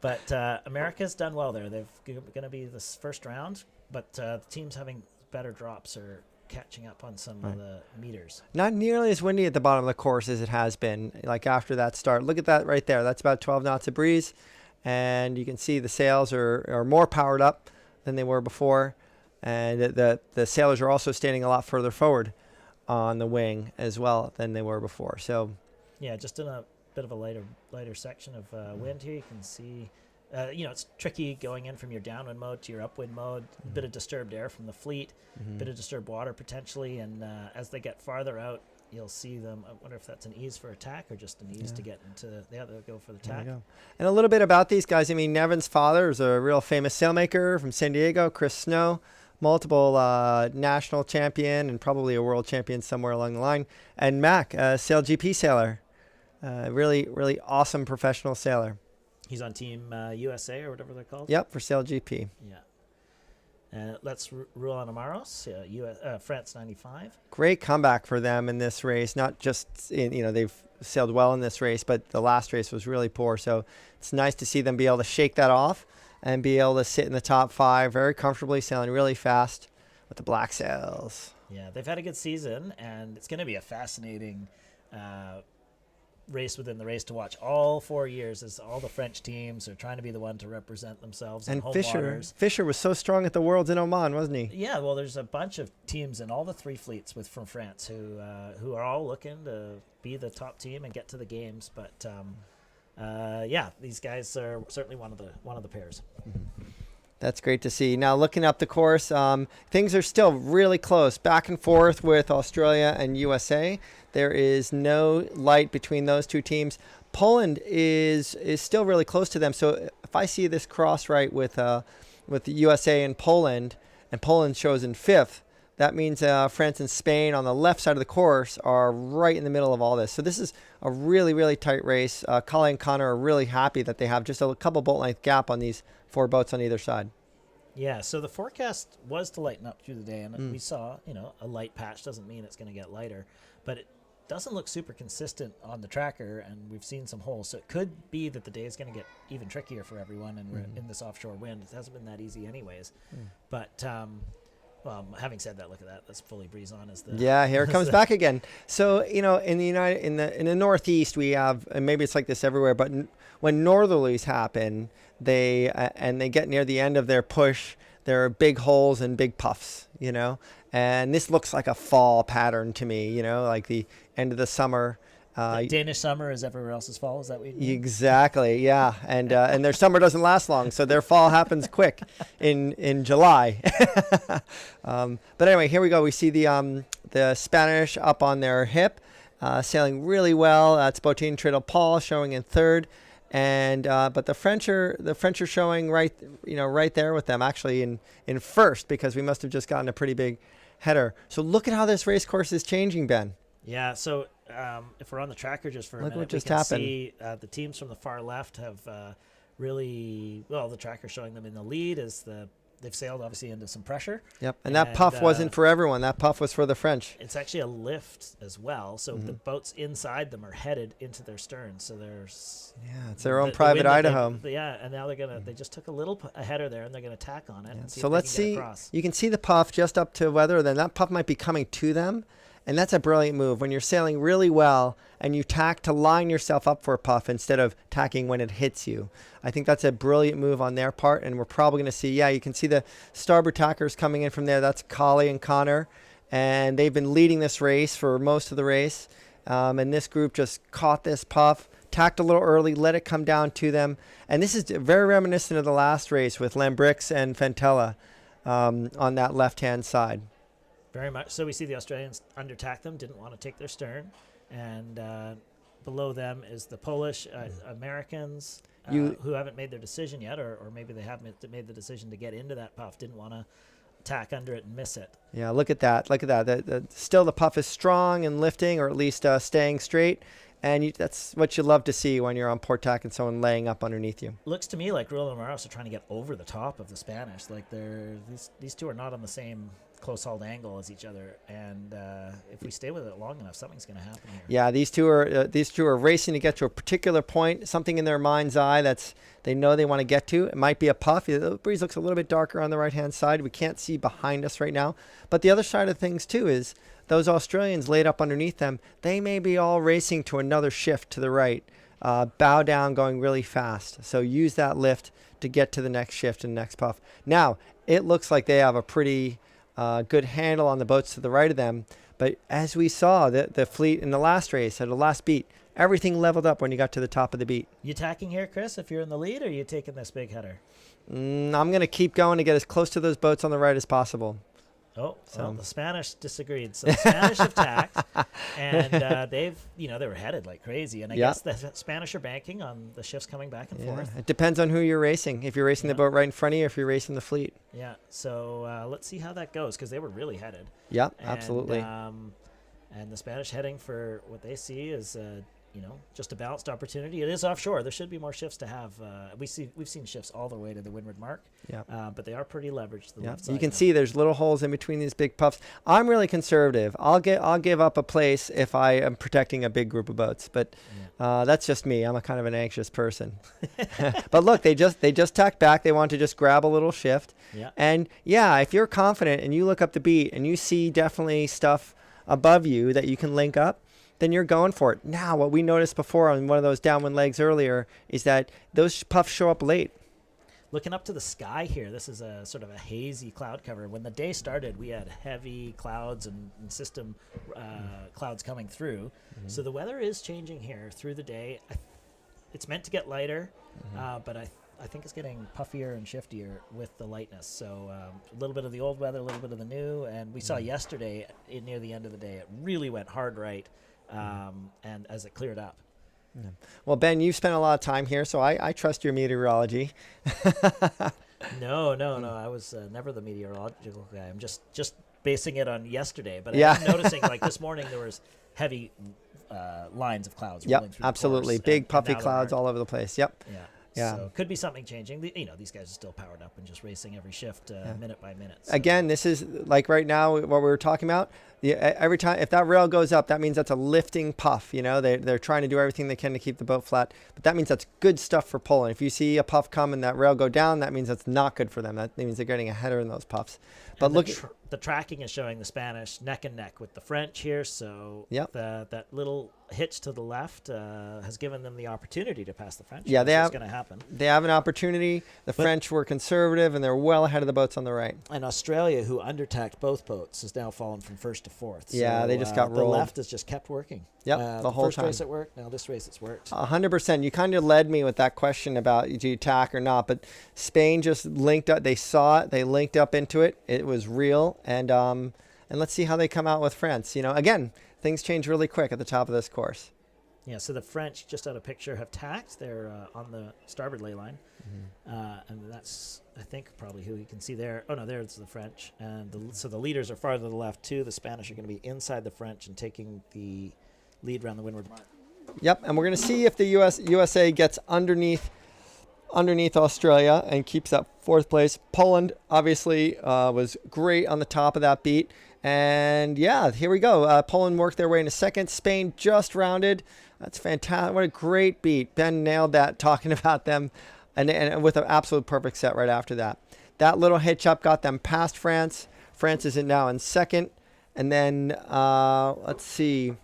But America's done well there. They're going to be this first round, but the teams having better drops are catching up on some of the meters. Not nearly as windy at the bottom of the course as it has been, like after that start. Look at that right there. That's about 12 knots of breeze, and you can see the sails are more powered up than they were before. And the sailors are also standing a lot further forward on the wing as well than they were before. So, yeah, just in a bit of a lighter section of wind here, you can see, it's tricky going in from your downwind mode to your upwind mode. A bit of disturbed air from the fleet, a bit of disturbed water potentially, and as they get farther out, you'll see them. I wonder if that's an ease for attack or just an ease to get into. They'll go for the attack. And a little bit about these guys. I mean, Nevin's father is a real famous sailmaker from San Diego, Chris Snow. Multiple national champion and probably a world champion somewhere along the line. And Mac, a Sail GP sailor. Really, really awesome professional sailor. He's on Team USA or whatever they're called? Yep, for Sail GP. Yeah. Let's rule on Amaros, France 95. Great comeback for them in this race. Not just, they've sailed well in this race, but the last race was really poor. So it's nice to see them be able to shake that off and be able to sit in the top 5 very comfortably, sailing really fast with the black sails. Yeah, they've had a good season, and it's going to be a fascinating race within the race to watch all 4 years as all the French teams are trying to be the one to represent themselves in home waters. Fisher was so strong at the Worlds in Oman, wasn't he? Yeah, well, there's a bunch of teams in all the 3 fleets from France who are all looking to be the top team and get to the games, but these guys are certainly one of the pairs. That's great to see. Now, looking up the course, things are still really close, back and forth with Australia and USA. There is no light between those two teams. Poland is still really close to them. So if I see this cross right with the USA and Poland shows in 5th, that means France and Spain on the left side of the course are right in the middle of all this. So this is a really, really tight race. Collie and Connor are really happy that they have just a couple boat length gap on these 4 boats on either side. Yeah, so the forecast was to lighten up through the day, and we saw, a light patch doesn't mean it's going to get lighter, but it doesn't look super consistent on the tracker, and we've seen some holes. So it could be that the day is going to get even trickier for everyone, and we're in this offshore wind. It hasn't been that easy anyways. But well, having said that, look at that. Let's fully breeze on as the here it comes back again. So in the Northeast we have, and maybe it's like this everywhere, but when northerlies happen, they get near the end of their push, there are big holes and big puffs, and this looks like a fall pattern to me, like the end of the summer. Danish summer is everywhere else's fall. Is that what you mean? Exactly, yeah. And their summer doesn't last long, so their fall happens quick in July. But anyway, here we go. We see the Spanish up on their hip, sailing really well. That's Botin Triddle Paul showing in 3rd, and but the French are showing right there with them, actually in 1st, because we must have just gotten a pretty big header. So look at how this race course is changing, Ben. Yeah, so if we're on the tracker just for a Look minute, what just we can happened. see the teams from the far left have really, well, the tracker showing them in the lead as they've sailed obviously into some pressure. Yep, and that puff wasn't for everyone. That puff was for the French. It's actually a lift as well, so the boats inside them are headed into their stern. So there's It's their own private Idaho. And now they just took a little a header there, and they're going to tack on it. And see So if let's they can see. get across. You can see the puff just up to weather. Then that puff might be coming to them. And that's a brilliant move when you're sailing really well and you tack to line yourself up for a puff instead of tacking when it hits you. I think that's a brilliant move on their part, and we're probably going to see, you can see the starboard tackers coming in from there. That's Collie and Connor, and they've been leading this race for most of the race. And this group just caught this puff, tacked a little early, let it come down to them. And this is very reminiscent of the last race with Lambrix and Fentella on that left-hand side. Very much. So we see the Australians undertack them, didn't want to take their stern. And below them is the Polish, Americans, who haven't made their decision yet, or maybe they haven't made the decision to get into that puff, didn't want to tack under it and miss it. Yeah, look at that. Look at that. Still the puff is strong and lifting, or at least staying straight. And that's what you love to see when you're on port tack and someone laying up underneath you. Looks to me like Ruel and Moros are trying to get over the top of the Spanish. Like these two are not on the same close-hauled angle as each other, and if we stay with it long enough, something's going to happen here. Yeah, these two are racing to get to a particular point, something in their mind's eye that's they know they want to get to. It might be a puff. The breeze looks a little bit darker on the right-hand side. We can't see behind us right now, but the other side of things too is those Australians laid up underneath them. They may be all racing to another shift to the right, bow down, going really fast. So use that lift to get to the next shift and next puff. Now it looks like they have a pretty good handle on the boats to the right of them. But as we saw, the fleet in the last race, at the last beat, everything leveled up when you got to the top of the beat. You tacking here, Chris, if you're in the lead, or are you taking this big header? I'm going to keep going to get as close to those boats on the right as possible. Oh, well, the Spanish disagreed. So the Spanish have tacked, and they were headed like crazy. And I guess the Spanish are banking on the shifts coming back and forth. It depends on who you're racing. If you're racing the boat right in front of you, if you're racing the fleet. Yeah, so let's see how that goes, because they were really headed. Yeah, absolutely. And the Spanish heading for what they see is just a balanced opportunity. It is offshore. There should be more shifts to have. We've seen shifts all the way to the windward mark. Yeah. But they are pretty leveraged to the left side. You can see there's little holes in between these big puffs. I'm really conservative. I'll give up a place if I am protecting a big group of boats. But that's just me. I'm a kind of an anxious person. But look, they just tacked back. They want to just grab a little shift. Yeah. And if you're confident and you look up the beat and you see definitely stuff above you that you can link up, then you're going for it. Now, what we noticed before on one of those downwind legs earlier is that those puffs show up late. Looking up to the sky here, this is a sort of a hazy cloud cover. When the day started, we had heavy clouds and system clouds coming through. Mm-hmm. So the weather is changing here through the day. It's meant to get lighter, but I think it's getting puffier and shiftier with the lightness. So a little bit of the old weather, a little bit of the new. And we saw yesterday, near the end of the day, it really went hard right. And as it cleared up. Yeah. Well, Ben, you've spent a lot of time here, so I trust your meteorology. No. I was never the meteorological guy. I'm just basing it on yesterday. But I'm noticing, like this morning, there was heavy lines of clouds rolling through absolutely. The course, Big puffy clouds all over the place. Yep. Yeah. So could be something changing. These guys are still powered up and just racing every shift minute by minute. So. Again, this is like right now what we were talking about. Every time if that rail goes up, that means that's a lifting puff. They're trying to do everything they can to keep the boat flat, but that means that's good stuff for pulling. If you see a puff come and that rail go down, that means that's not good for them. That means they're getting a header in those puffs. But look, the tracking is showing the Spanish neck and neck with the French here. So that little hitch to the left has given them the opportunity to pass the French. Yeah, that's going to happen. They have an opportunity. The French were conservative, and they're well ahead of the boats on the right. And Australia, who undertacked both boats, has now fallen from first to fourth. Yeah, so, they just got rolled. The left has just kept working. Yep, the whole first time. Race it worked. Now this race it's worked. 100%. You kind of led me with that question about do you tack or not, but Spain just linked up. They saw it. They linked up into it. It was real, and let's see how they come out with France. Again, things change really quick at the top of this course. Yeah, so the French, just out of picture, have tacked. They're on the starboard ley line. And that's, I think, probably who you can see there. Oh, no, there's the French. And so the leaders are farther to the left, too. The Spanish are going to be inside the French and taking the lead around the windward mark. Yep, and we're going to see if the USA gets underneath Australia and keeps that fourth place. Poland obviously was great on the top of that beat. And yeah, here we go. Poland worked their way into second. Spain just rounded. That's fantastic. What a great beat. Ben nailed that talking about them and with an absolute perfect set right after that. That little hitch up got them past France. France is now in second. And then, let's see,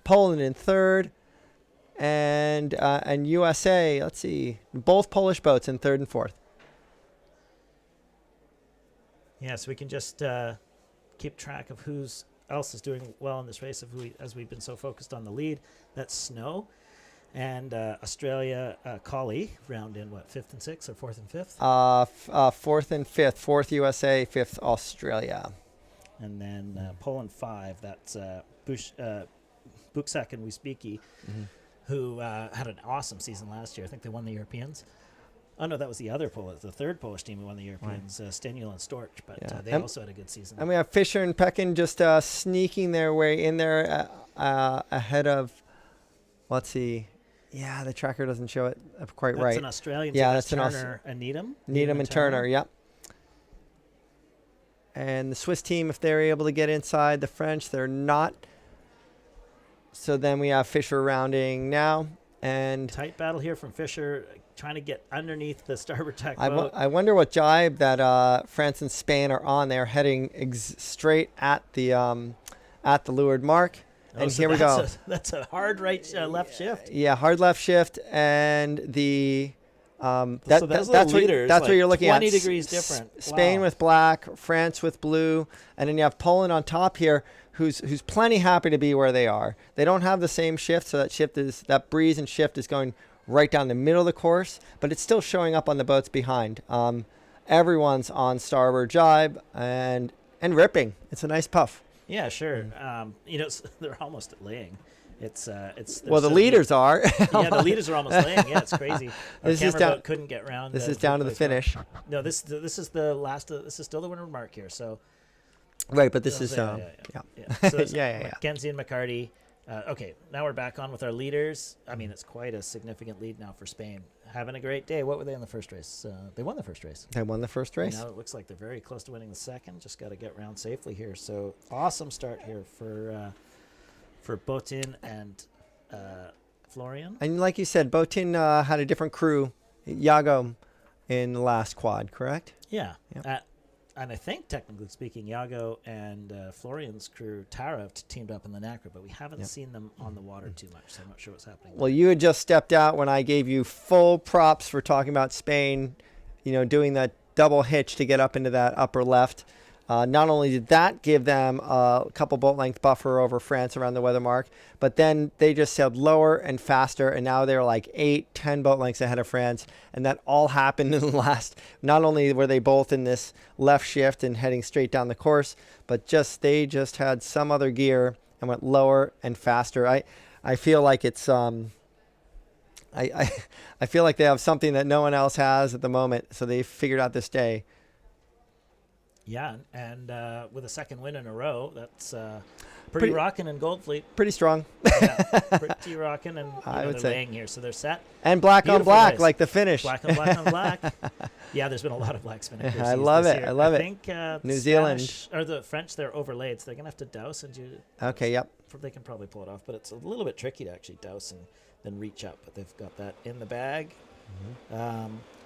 Poland in third. And USA, let's see, both Polish boats in third and fourth. Yeah, so we can just keep track of who's else is doing well in this race as we've been so focused on the lead. That's Snow. And Australia, Colley, round in what, fifth and sixth or fourth and fifth? Fourth and fifth. Fourth USA, fifth Australia. And then Poland 5, that's Buksak and Wisbicki, who had an awesome season last year. I think they won the Europeans. Oh, no, that was the third Polish team who won the Europeans, Stenul and Storch, but they also had a good season. And we have Fischer and Pekin just sneaking their way in there ahead of, let's see. Yeah, the tracker doesn't show it quite right. That's an Australian team. Yeah, that's an Turner and Needham. Needham and Turner, yep. And the Swiss team, if they're able to get inside the French, they're not. So then we have Fischer rounding now. And tight battle here from Fischer, trying to get underneath the starboard tack boat. I wonder what jibe that France and Spain are on. They're heading straight at the leeward mark. And so here we go. That's a hard left shift. Yeah, hard left shift. And the that's what you're looking 20 at. 20 degrees different. Spain with black, France with blue, and then you have Poland on top here, who's plenty happy to be where they are. They don't have the same shift, so that breeze and shift is going right down the middle of the course, but it's still showing up on the boats behind. Everyone's on starboard jibe and ripping. It's a nice puff. Yeah, sure. They're almost at laying. The leaders are. Yeah, the leaders are almost laying. Yeah, it's crazy. Our boat couldn't get round. This is down to the finish. No, this is the last. This is still the windward mark here. So. Right, but this is So Mackenzie and McCarty. Okay, now we're back on with our leaders. I mean, it's quite a significant lead now for Spain. Having a great day. What were they in the first race? They won the first race. They won the first race. Now it looks like they're very close to winning the second. Just got to get round safely here. So awesome start here for Botin and Florian. And like you said, Botin had a different crew, Iago, in the last quad, correct? Yeah. Yep. And I think, technically speaking, Iago and Florian's crew, Tara, have teamed up in the Nacra, but we haven't seen them on the water too much, so I'm not sure what's happening. Well, you had just stepped out when I gave you full props for talking about Spain, doing that double hitch to get up into that upper left. Not only did that give them a couple boat length buffer over France around the weather mark, but then they just sailed lower and faster, and now they're like 8-10 boat lengths ahead of France, and that all happened in the last. Not only were they both in this left shift and heading straight down the course, but they just had some other gear and went lower and faster. I feel like it's I feel like they have something that no one else has at the moment, so they figured out this day. Yeah, and with a second win in a row, that's pretty rocking in Goldfleet. Pretty strong. Yeah, pretty rocking, and they're laying here, so they're set. And black Beautiful on black, race. like the finish. Black on black on black. Yeah, there's been a lot of black spinnaker. I love it. Year. I love it. I think New Zealand or the French, they're overlaid, so they're gonna have to douse and do. Okay. Yep. They can probably pull it off, but it's a little bit tricky to actually douse and then reach up. But they've got that in the bag.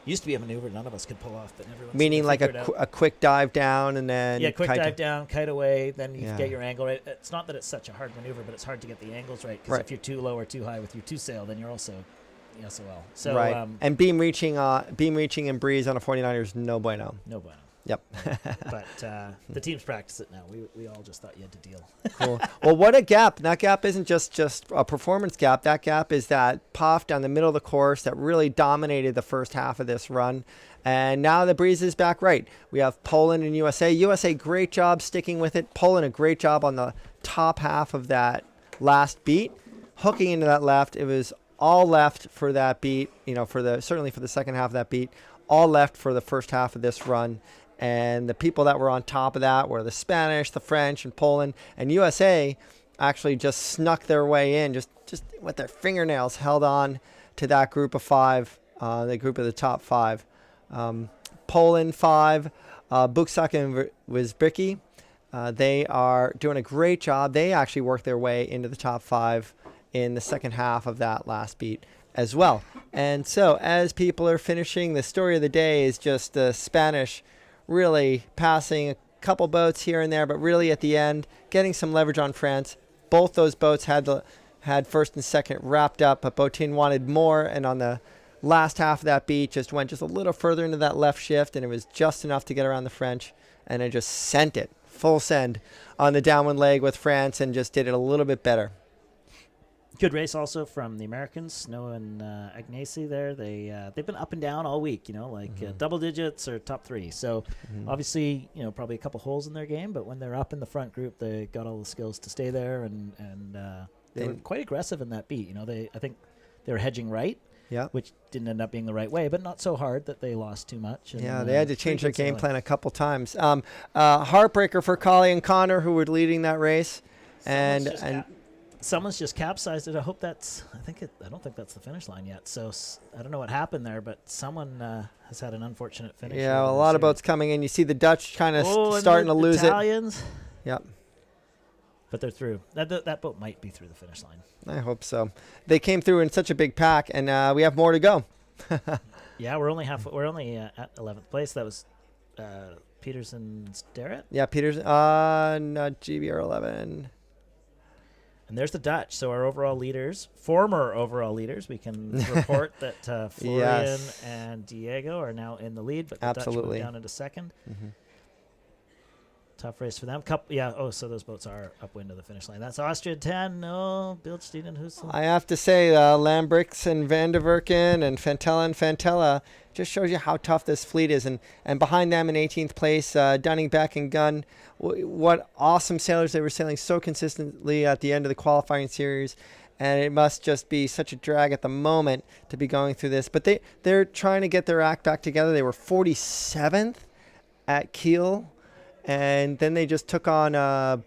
Used to be a maneuver none of us could pull off, but everyone. Meaning like a quick dive down and then. Yeah, quick dive down, kite away, then you get your angle right. It's not that it's such a hard maneuver, but it's hard to get the angles right because if you're too low or too high with your two sail, then you're also SOL. So right. And beam reaching and breeze on a 49er is no bueno. No bueno. Yep. But the teams practice it now. We all just thought you had to deal. Cool. Well, what a gap. That gap isn't just a performance gap. That gap is that puff down the middle of the course that really dominated the first half of this run. And now the breeze is back right. We have Poland and USA. USA, great job sticking with it. Poland, a great job on the top half of that last beat. Hooking into that left. It was all left for that beat, certainly for the second half of that beat. All left for the first half of this run. And the people that were on top of that were the Spanish, the French, and Poland. And USA actually just snuck their way in, just with their fingernails held on to that group of 5, the group of the top 5. Poland 5, Buksak and Wizbricki. They are doing a great job. They actually worked their way into the top 5 in the second half of that last beat as well. And so as people are finishing, the story of the day is just the Spanish really passing a couple boats here and there, but really at the end getting some leverage on France. Both those boats had first and second wrapped up, but Botin wanted more, and on the last half of that beat just went just a little further into that left shift, and it was just enough to get around the French, and it just sent it full send on the downwind leg with France and just did it a little bit better. Good race also from the Americans, Snow and Agnesi there. They've been up and down all week, double digits or top 3. So obviously, probably a couple holes in their game, but when they're up in the front group, they got all the skills to stay there, and they were quite aggressive in that beat. I think they were hedging right, which didn't end up being the right way, but not so hard that they lost too much. And, they had to change their game plan a couple times. Heartbreaker for Collie and Connor, who were leading that race, someone's just capsized it. I hope that's. I don't think that's the finish line yet. So I don't know what happened there, but someone has had an unfortunate finish. Yeah, a lot of boats coming in. You see the Dutch kind of starting to lose Italians. Yep. But they're through. That boat might be through the finish line. I hope so. They came through in such a big pack, and we have more to go. Yeah, we're only at 11th place. That was Peterson Starrett. Yeah, Peterson. Not GBR 11. And there's the Dutch. So our former overall leaders, we can report that Florian and Diego are now in the lead, but the Dutch moved down into second. Mm-hmm. Tough race for them. So those boats are upwind of the finish line. That's Austria 10. No, Bildstein and Husel. I have to say, Lambrix and Van der Verken and Fantella just shows you how tough this fleet is. And behind them in 18th place, Dunning, Beck, and Gunn. What awesome sailors. They were sailing so consistently at the end of the qualifying series. And it must just be such a drag at the moment to be going through this. But they're trying to get their act back together. They were 47th at Kiel. And then they just took on Ian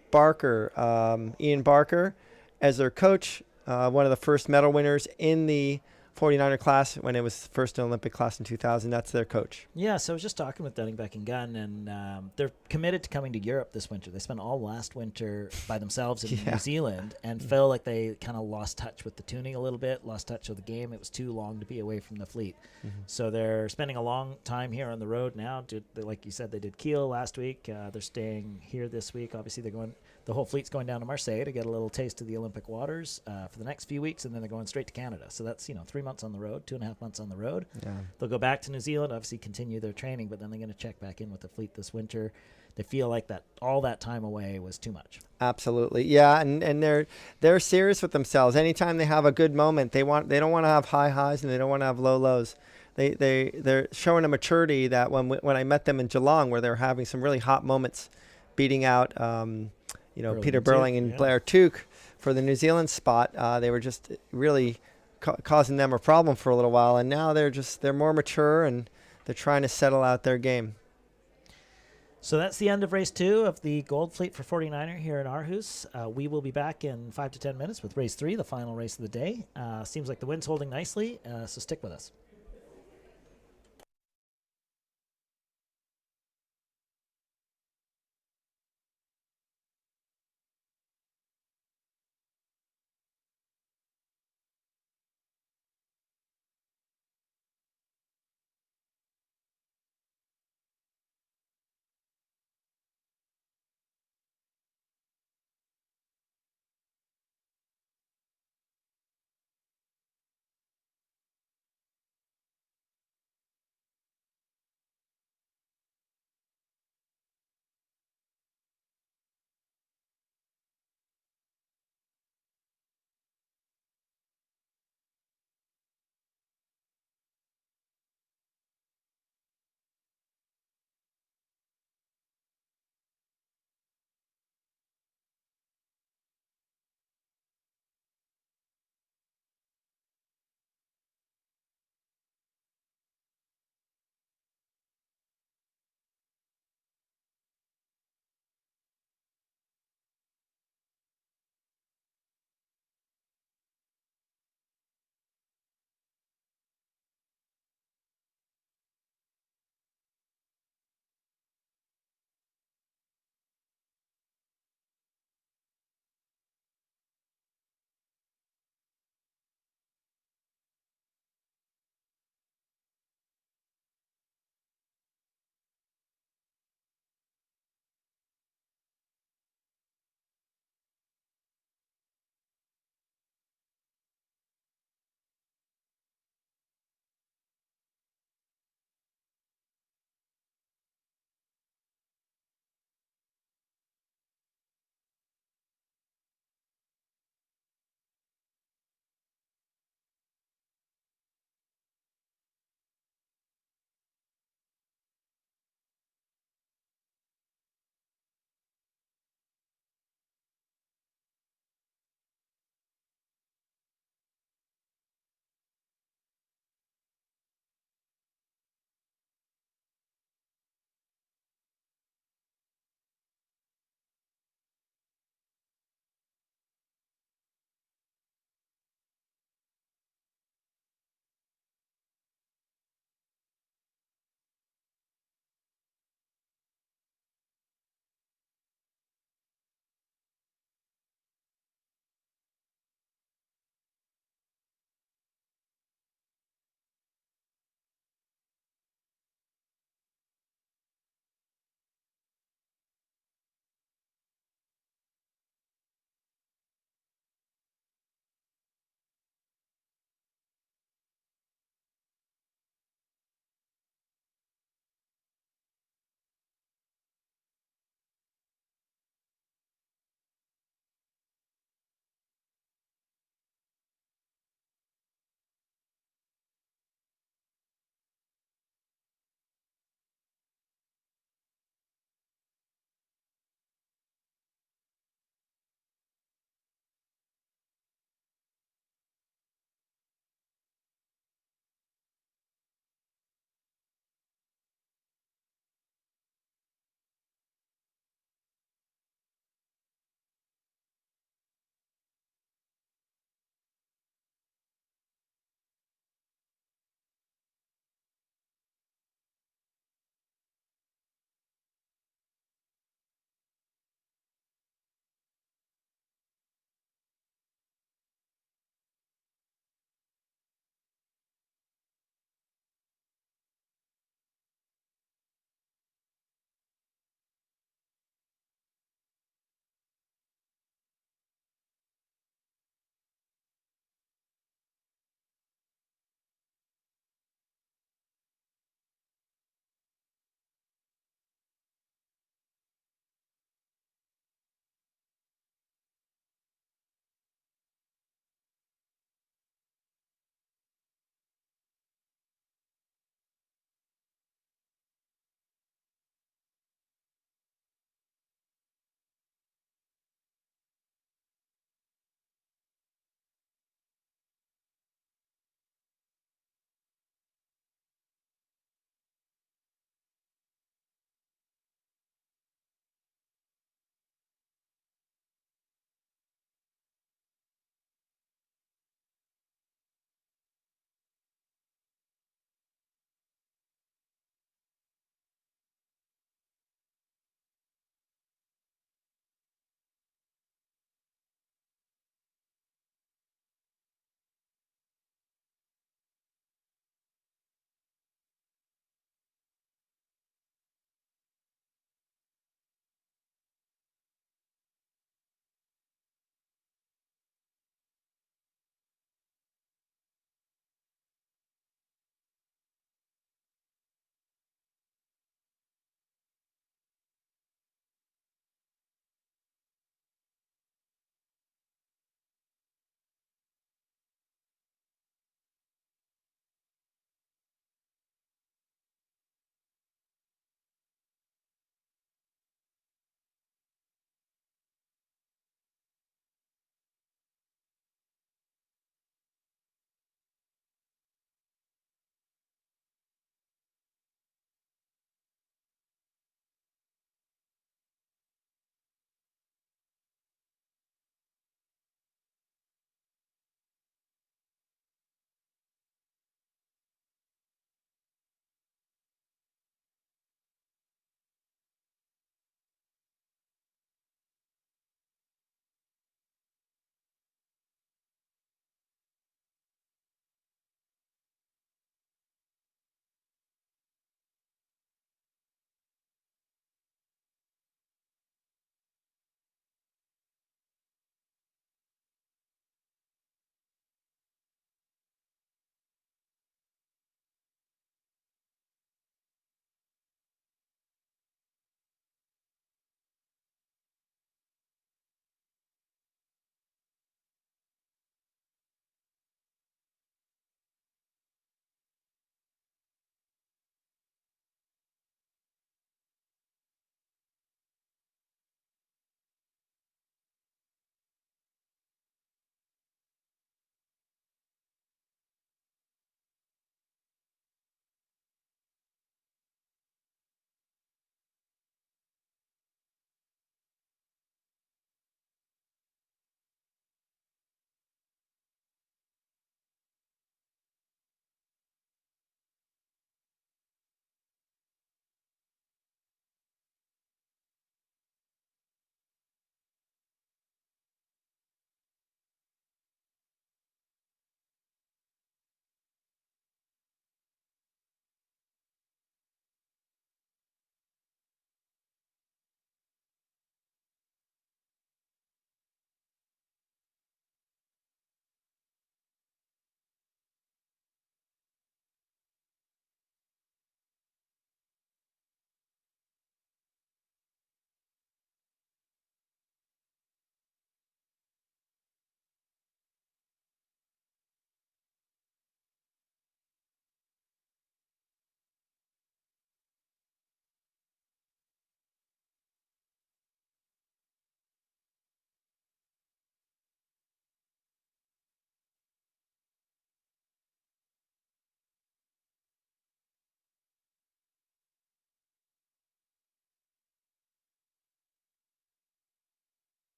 Barker, as their coach, one of the first medal winners in the 49er class when it was first an Olympic class in 2000. That's their coach. Yeah, so I was just talking with Dunning, Beck, and Gunn, and they're committed to coming to Europe this winter. They spent all last winter by themselves in New Zealand and felt like they kind of lost touch with the tuning a little bit, lost touch with the game. It was too long to be away from the fleet. Mm-hmm. So they're spending a long time here on the road now. Like you said, they did Kiel last week. They're staying here this week. Obviously, the whole fleet's going down to Marseille to get a little taste of the Olympic waters for the next few weeks, and then they're going straight to Canada. So that's 3 months on the road, 2.5 months on the road. Yeah. They'll go back to New Zealand, obviously continue their training, but then they're going to check back in with the fleet this winter. They feel like that all that time away was too much. Absolutely, yeah, and they're serious with themselves. Anytime they have a good moment, they don't want to have high highs and they don't want to have low lows. They're showing a maturity that when I met them in Geelong, where they're having some really hot moments, beating out Peter Burling and Blair Tuke for the New Zealand spot. They were just really causing them a problem for a little while, and now they're more mature and they're trying to settle out their game. So that's the end of race 2 of the Gold Fleet for 49er here in Aarhus. We will be back in 5 to 10 minutes with race 3, the final race of the day. Seems like the wind's holding nicely, so stick with us.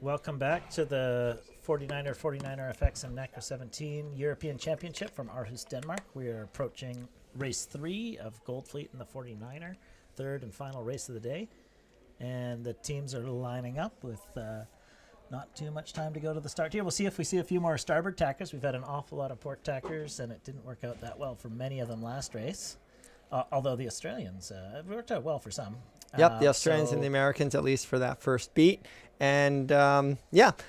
Welcome back to the 49er FX and Nacra 17 European Championship from Aarhus, Denmark. We are approaching race 3 of Gold Fleet in the 49er, third and final race of the day. And the teams are lining up with not too much time to go to the start here. We'll see if we see a few more starboard tackers. We've had an awful lot of port tackers, and it didn't work out that well for many of them last race. Although the Australians, it worked out well for some. Yep, the Australians and the Americans, at least for that first beat. And,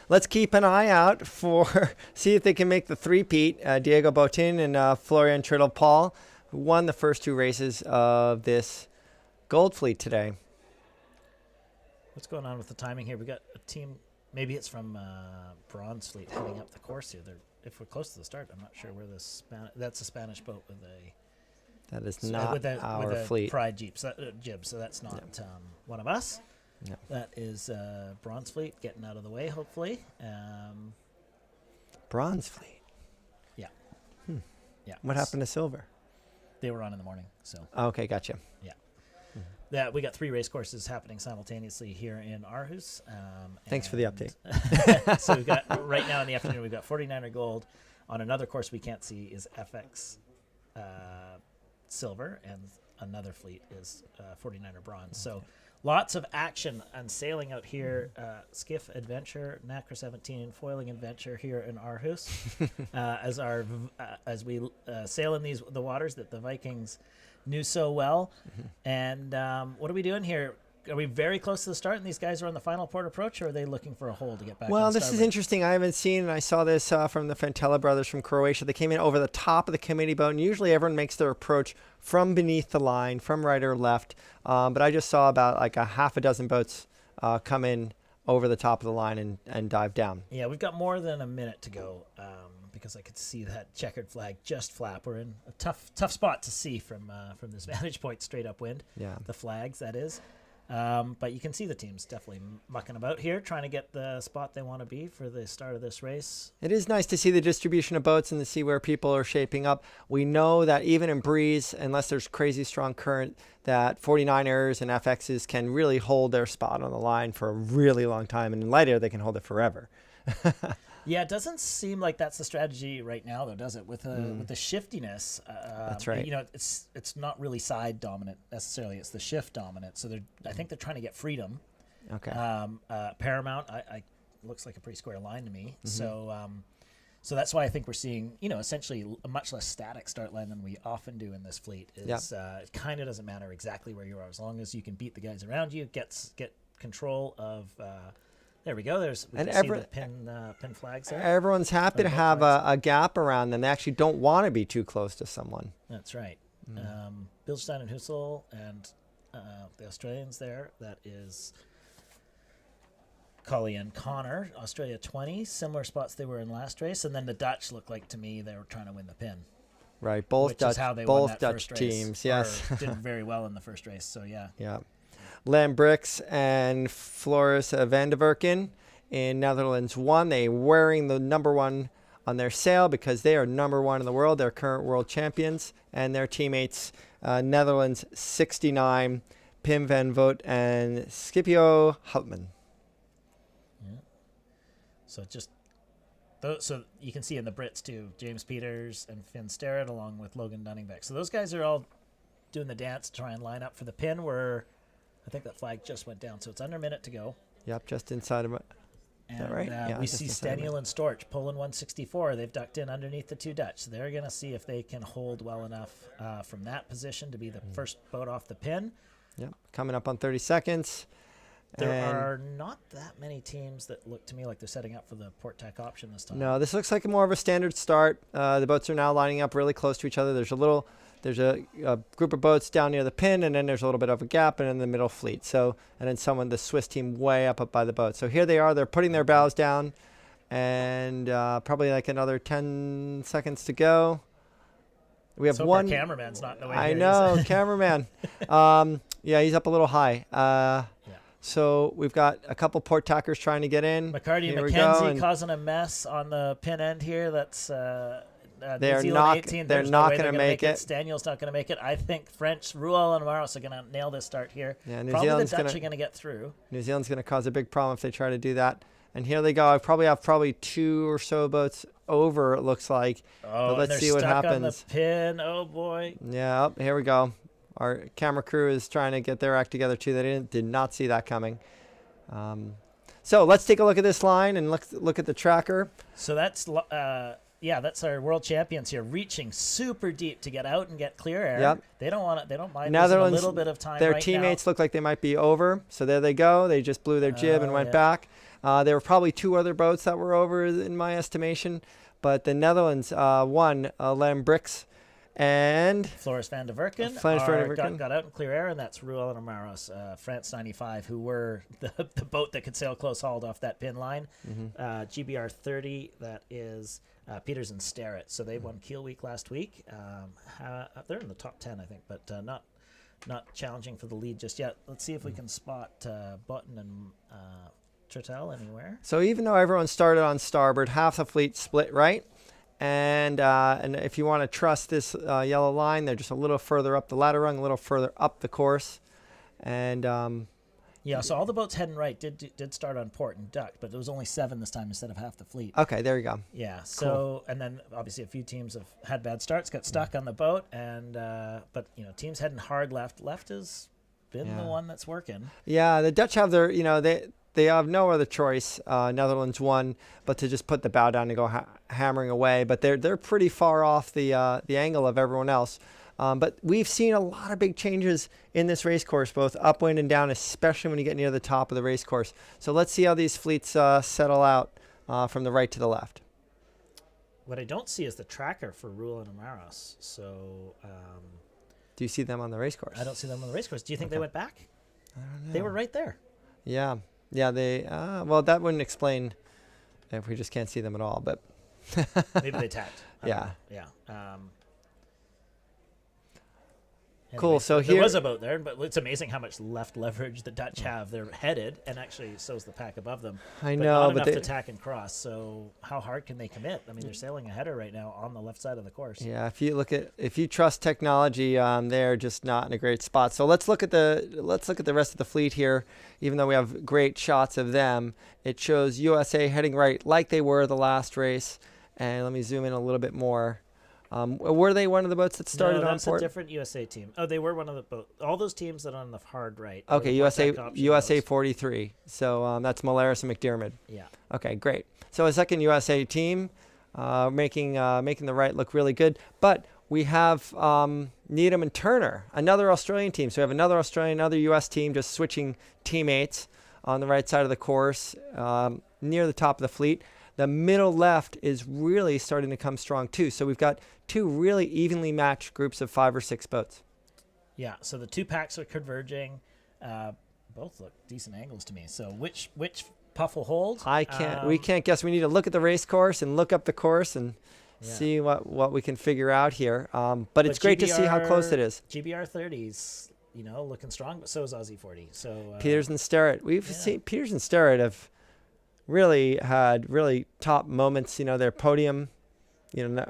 let's keep an eye out for, see if they can make the three-peat. Diego Botin and Florian Triddle-Paul, who won the first 2 races of this Gold Fleet today. What's going on with the timing here? We got a team, maybe it's from Bronze Fleet heading up the course here. If we're close to the start, I'm not sure where that's a Spanish boat with a... That is not our fleet. Pride jib, so that's not one of us. No. That is Bronze Fleet getting out of the way, hopefully. Bronze Fleet? Yeah. Yeah. What happened to Silver? They were on in the morning, so. Okay, gotcha. Yeah. Yeah, we got 3 race courses happening simultaneously here in Aarhus. Thanks for the update. So we've got, right now in the afternoon, we've got 49er Gold. On another course we can't see is FX Silver, and another fleet is 49er Bronze. So lots of action and sailing out here. Skiff Adventure, Nacra 17, Foiling Adventure here in Aarhus as we sail in the waters that the Vikings knew so well. And what are we doing here? Are we very close to the start and these guys are on the final port approach, or are they looking for a hole to get back? Well, this is interesting. I haven't seen, and I saw this from the Fantella brothers from Croatia. They came in over the top of the committee boat, and usually everyone makes their approach from beneath the line, from right or left. But I just saw about like a half a dozen boats come in over the top of the line and dive down. Yeah, we've got more than a minute to go because I could see that checkered flag just flap. We're in a tough spot to see from this vantage point, straight upwind. Yeah. The flags, that is. But you can see the teams definitely mucking about here, trying to get the spot they want to be for the start of this race. It is nice to see the distribution of boats and to see where people are shaping up. We know that even in breeze, unless there's crazy strong current, that 49ers and FXs can really hold their spot on the line for a really long time. And in light air, they can hold it forever. Yeah, it doesn't seem like that's the strategy right now, though, does it? With the shiftiness, that's right. You know, it's not really side dominant necessarily; it's the shift dominant. So I think they're trying to get freedom. Okay. Paramount, I looks like a pretty square line to me. So that's why I think we're seeing, essentially a much less static start line than we often do in this fleet. It kind of doesn't matter exactly where you are, as long as you can beat the guys around you, get control of. There we go. We can see the pin flags there. Everyone's happy to have a gap around them. They actually don't want to be too close to someone. That's right. Bilstein and Hussel and the Australians there. That is Cully and Connor, Australia 20. Similar spots they were in last race. And then the Dutch looked like to me they were trying to win the pin. Right. Both Dutch teams, yes. Did very well in the first race. So, yeah. Yeah. Lambrix and Floris van der Werken in Netherlands won. They wearing the number 1 on their sail because they are number 1 in the world. They're current world champions. And their teammates, Netherlands 69, Pim van Voort and Scipio Houtman. Yeah. So you can see in the Brits too, James Peters and Finn Starrett along with Logan Dunningbeck. So those guys are all doing the dance to try and line up for the pin where I think that flag just went down, so it's under a minute to go. Yep, just inside of it. Is that right? Yeah, we see Staniel and Storch pulling 164. They've ducked in underneath the 2 Dutch. So they're going to see if they can hold well enough from that position to be the first boat off the pin. Yep, coming up on 30 seconds. There are not that many teams that look to me like they're setting up for the port tack option this time. No, this looks like more of a standard start. The boats are now lining up really close to each other. There's a group of boats down near the pin, and then there's a little bit of a gap, and in the middle fleet. So, and then the Swiss team way up by the boat. So here they are. They're putting their bows down, and probably like another 10 seconds to go. We have one cameraman's not in the way. I know, cameraman. Yeah, he's up a little high. So we've got a couple port tackers trying to get in. McCarty and McKenzie causing a mess on the pin end here. That's they're not going to make it. Daniel's not going to make it. I think French, Ruel and Amaros are going to nail this start here. Yeah, Probably the Dutch are going to get through. New Zealand's going to cause a big problem if they try to do that. And here they go. I probably have 2 or so boats over, it looks like. Oh, but let's and see they're what stuck happens. on the pin. Oh, boy. Yeah, here we go. Our camera crew is trying to get their act together, too. They did not see that coming. So let's take a look at this line and look at the tracker. So that's that's our world champions here, reaching super deep to get out and get clear air. Yep. They don't want it. They don't mind Netherlands, losing a little bit of time. their right teammates now. look like they might be over. So there they go. They just blew their jib and went back. There were probably 2 other boats that were over in my estimation. But the Netherlands won Lambrix and Floris van der Verken, got out in clear air, and that's Ruel and Amaros, France 95, who were the boat that could sail close hauled off that pin line. GBR 30, that is Peters and Starrett. So they won Kiel Week last week. They're in the top 10, I think, but not challenging for the lead just yet. Let's see if we can spot Button and Turtel anywhere. So even though everyone started on starboard, half the fleet split right. And if you want to trust this yellow line, they're just a little further up the ladder rung, a little further up the course. And so all the boats heading right did start on port and ducked, but it was only 7 this time instead of half the fleet. Okay, there you go. Yeah. So cool. And then obviously a few teams have had bad starts, got stuck on the boat, and but teams heading hard left has been the one that's working. Yeah, the Dutch have their they have no other choice. Netherlands won, but to just put the bow down and go hammering away. But they're pretty far off the angle of everyone else. But we've seen a lot of big changes in this race course, both upwind and down, especially when you get near the top of the race course. So let's see how these fleets settle out from the right to the left. What I don't see is the tracker for Ruel and Amaros. So do you see them on the race course? I don't see them on the race course. Do you think they went back? I don't know. They were right there. Yeah. Yeah, they well, that wouldn't explain if we just can't see them at all, but maybe they tacked. Yeah. Yeah. Cool. So there here was a boat there, but it's amazing how much left leverage the Dutch have. They're headed, and actually so is the pack above them. I but know, not but enough they, to tack and cross. So how hard can they commit? I mean, they're sailing a header right now on the left side of the course. Yeah, if you trust technology, they're just not in a great spot. So let's look at the rest of the fleet here. Even though we have great shots of them, it shows USA heading right like they were the last race. And let me zoom in a little bit more. Were they one of the boats that started on port? No, that's a different USA team. Oh, they were one of the boat. All those teams that are on the hard right. Okay, USA 43. So that's Molaris and McDermott. Yeah. Okay, great. So a second USA team making the right look really good. But we have Needham and Turner, another Australian team. So we have another Australian, another US team just switching teammates on the right side of the course near the top of the fleet. The middle left is really starting to come strong too. So we've got 2 really evenly matched groups of 5 or 6 boats. Yeah, so the 2 packs are converging. Both look decent angles to me. So which puff will hold? We can't guess. We need to look at the race course and look up the course and see what we can figure out here. But it's great to see how close it is. GBR 30s, looking strong, but so is Aussie 40. So Peters and Starrett. We've seen Peters and Starrett have really had really top moments. Their podium,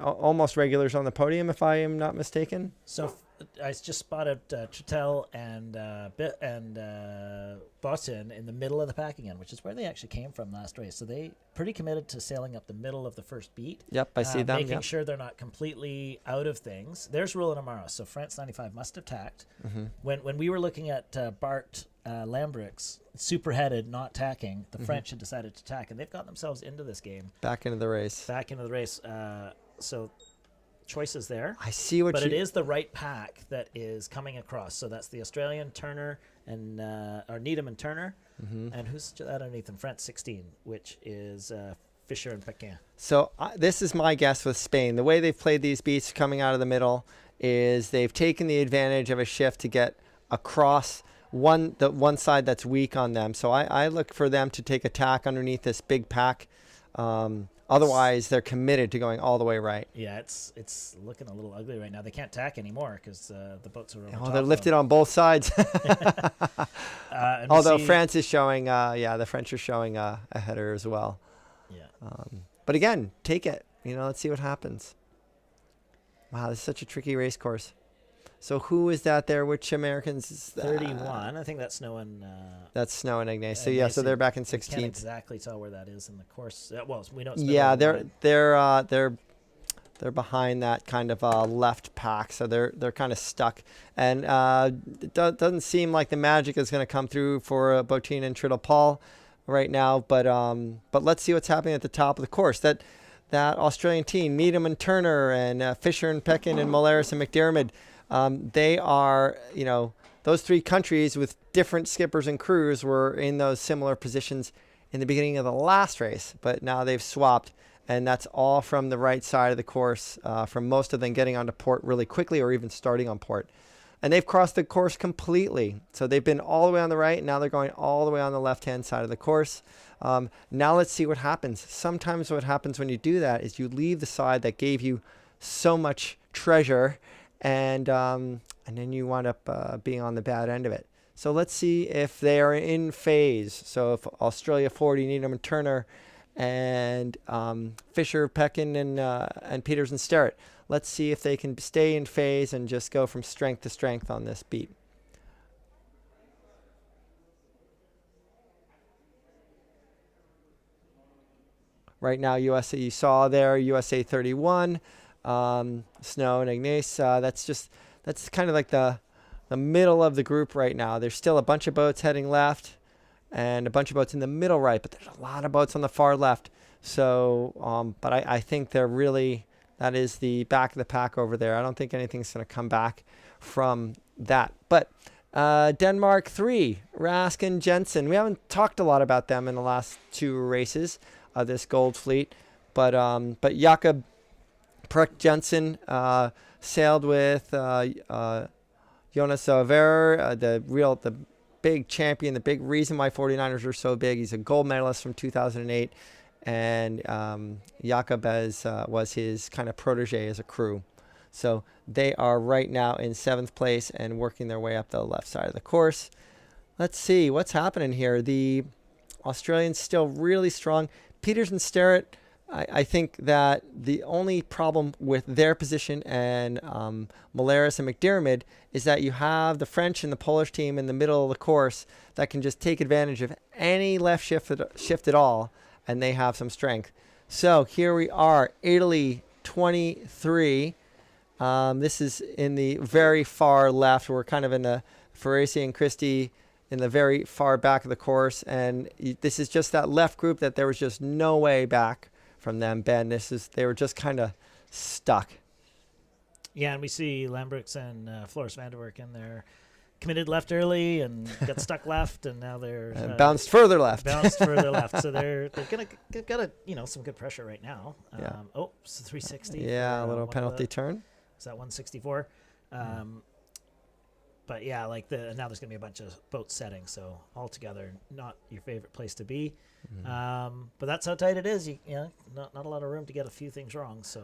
almost regulars on the podium, if I am not mistaken. So I just spotted Trutell and Boston in the middle of the pack again, which is where they actually came from last race. So they pretty committed to sailing up the middle of the first beat. Yep, I see them. Making sure they're not completely out of things. There's Ruel and Amaros. So France 95 must have tacked. Mm-hmm. When we were looking at Bart Lambrix, super headed, not tacking, the French had decided to tack, and they've got themselves into this game. Back into the race. So choices there. I see what but it is the right pack that is coming across. So that's the Australian Turner and or Needham and Turner, and who's that underneath them? France 16, which is Fisher and Pequin. So this is my guess with Spain. The way they've played these beats coming out of the middle is they've taken the advantage of a shift to get across the one side that's weak on them. So I look for them to take a tack underneath this big pack. Otherwise, they're committed to going all the way right. Yeah, it's looking a little ugly right now. They can't tack anymore because the boats are over they're lifted on both sides. Although France is showing, the French are showing a header as well. Yeah. But again, take it. Let's see what happens. Wow, this is such a tricky race course. So who is that there? Which Americans is that? 31. I think that's Snow and That's Snow and Ignace. So yeah, so they're back in 16th. We can't exactly tell where that is in the course. Well, we know it's Yeah, they're behind that kind of left pack, so they're kind of stuck, and it doesn't seem like the magic is going to come through for Botin and Triddle Paul right now. But let's see what's happening at the top of the course. That Australian team, Needham and Turner and Fisher and Peckin and Molaris and McDermott. They are, those three countries with different skippers and crews were in those similar positions in the beginning of the last race, but now they've swapped, and that's all from the right side of the course, from most of them getting onto port really quickly or even starting on port. And they've crossed the course completely. So they've been all the way on the right, and now they're going all the way on the left-hand side of the course. Now let's see what happens. Sometimes what happens when you do that is you leave the side that gave you so much treasure, and then you wind up being on the bad end of it. So let's see if they are in phase. So if Australia 40, Needham and Turner, and Fisher, Peckin, and Peters and Sterrett. Let's see if they can stay in phase and just go from strength to strength on this beat. Right now, USA, you saw there, USA 31. Snow and Ignace, that's kind of like the middle of the group right now. There's still a bunch of boats heading left and a bunch of boats in the middle right, but there's a lot of boats on the far left. So, but I think that is the back of the pack over there. I don't think anything's going to come back from that. But Denmark 3, Rask and Jensen. We haven't talked a lot about them in the last two races of this Gold Fleet, but Jakob Pruck Jensen sailed with Jonas Over, the big champion, the big reason why 49ers are so big. He's a gold medalist from 2008, and Jakob was his kind of protege as a crew. So they are right now in 7th place and working their way up the left side of the course. Let's see what's happening here. The Australians still really strong. Peters and Sterrett, I think that the only problem with their position and Molaris and McDermott is that you have the French and the Polish team in the middle of the course that can just take advantage of any left shift at all, and they have some strength. So here we are, Italy 23. This is in the very far left. We're kind of in the Ferrasi and Christie in the very far back of the course, and this is just that left group that there was just no way back from them, Ben. They were just kind of stuck. Yeah, and we see Lambrooks and Floris van der Werken. They're committed left early and got stuck left, and now they're bounced further left. So they're got some good pressure right now. Yeah. It's a 360. Yeah, a little penalty turn. Is that 164? But yeah, now there's going to be a bunch of boats setting, so altogether not your favorite place to be. But that's how tight it is. Not a lot of room to get a few things wrong. So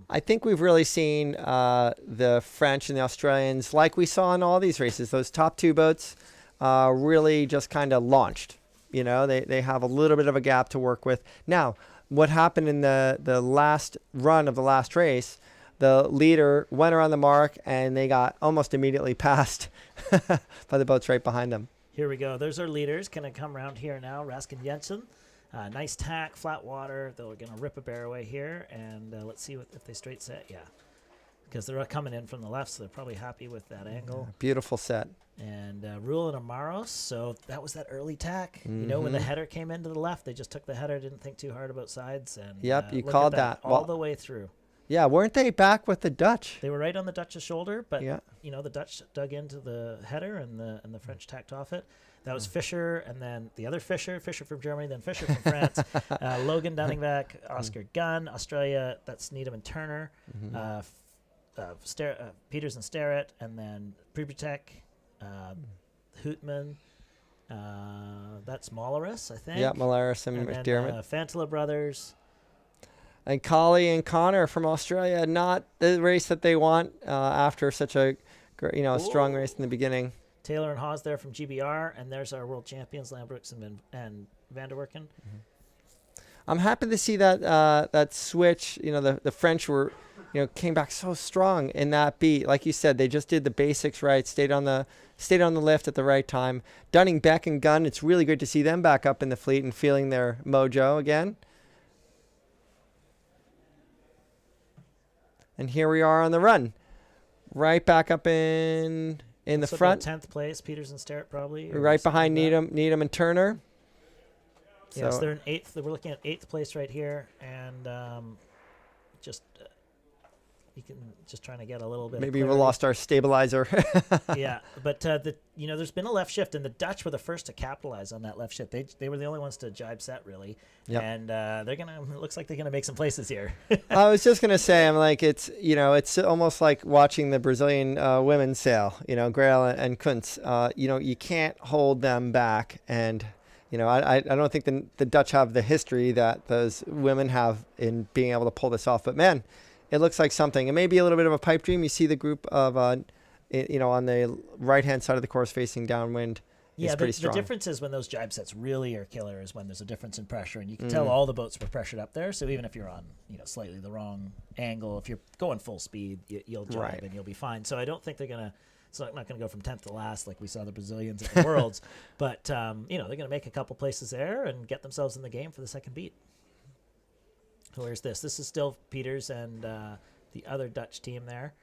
I think we've really seen the French and the Australians, like we saw in all these races, those top two boats really just kind of launched. They have a little bit of a gap to work with. Now, what happened in the last run of the last race, the leader went around the mark, and they got almost immediately passed by the boats right behind them. Here we go. There's our leaders. Going to come around here now. Rask and Jensen. Nice tack, flat water. They're going to rip a bear away here, and let's see if they straight set. Yeah, because they're coming in from the left, so they're probably happy with that angle. Beautiful set. And Rule and Amaros. So that was that early tack. When the header came into the left, they just took the header, didn't think too hard about sides. And yep, you called that all the way through. Yeah, weren't they back with the Dutch? They were right on the Dutch's shoulder, but the Dutch dug into the header, and the French tacked off it. That was Fischer, and then the other Fischer from Germany, then Fischer from France, Logan Dunningvack, Oscar Gunn, Australia. That's Needham and Turner, Peters and Sterrett, and then Pribitek, Hootman. That's Molaris, I think. Yeah, Molaris and McDermott. Fantala brothers. And Colley and Connor from Australia, not the race that they want after such a strong race in the beginning. Taylor and Hawes there from GBR, and there's our world champions, Lambrooks and van der Werken. I'm happy to see that that switch. The French were, came back so strong in that beat. Like you said, they just did the basics right, stayed on the lift at the right time. Dunning, Beck, and Gunn, it's really good to see them back up in the fleet and feeling their mojo again. And here we are on the run, right back up in the front. 10th place, Peters and Sterrett probably. Right behind like Needham and Turner. Yes, so they're in 8th. We're looking at 8th place right here, and you can just trying to get a little bit. Maybe we lost our stabilizer. Yeah, but there's been a left shift, and the Dutch were the first to capitalize on that left shift. They were the only ones to jibe set really, and it looks like they're gonna make some places here. I was just gonna say, I'm like, it's almost like watching the Brazilian women sail. Grail and Kuntz. You can't hold them back, and I don't think the Dutch have the history that those women have in being able to pull this off. But man, it looks like something. It may be a little bit of a pipe dream. You see the group of, on the right-hand side of the course facing downwind is pretty strong. The difference is when those jibe sets really are killer is when there's a difference in pressure. And you can tell all the boats were pressured up there. So even if you're on, slightly the wrong angle, if you're going full speed, you'll jibe and you'll be fine. So I don't think they're going to, it's not going to go from 10th to last like we saw the Brazilians at the Worlds. But, they're going to make a couple places there and get themselves in the game for the second beat. Where's this? This is still Peters and the other Dutch team there.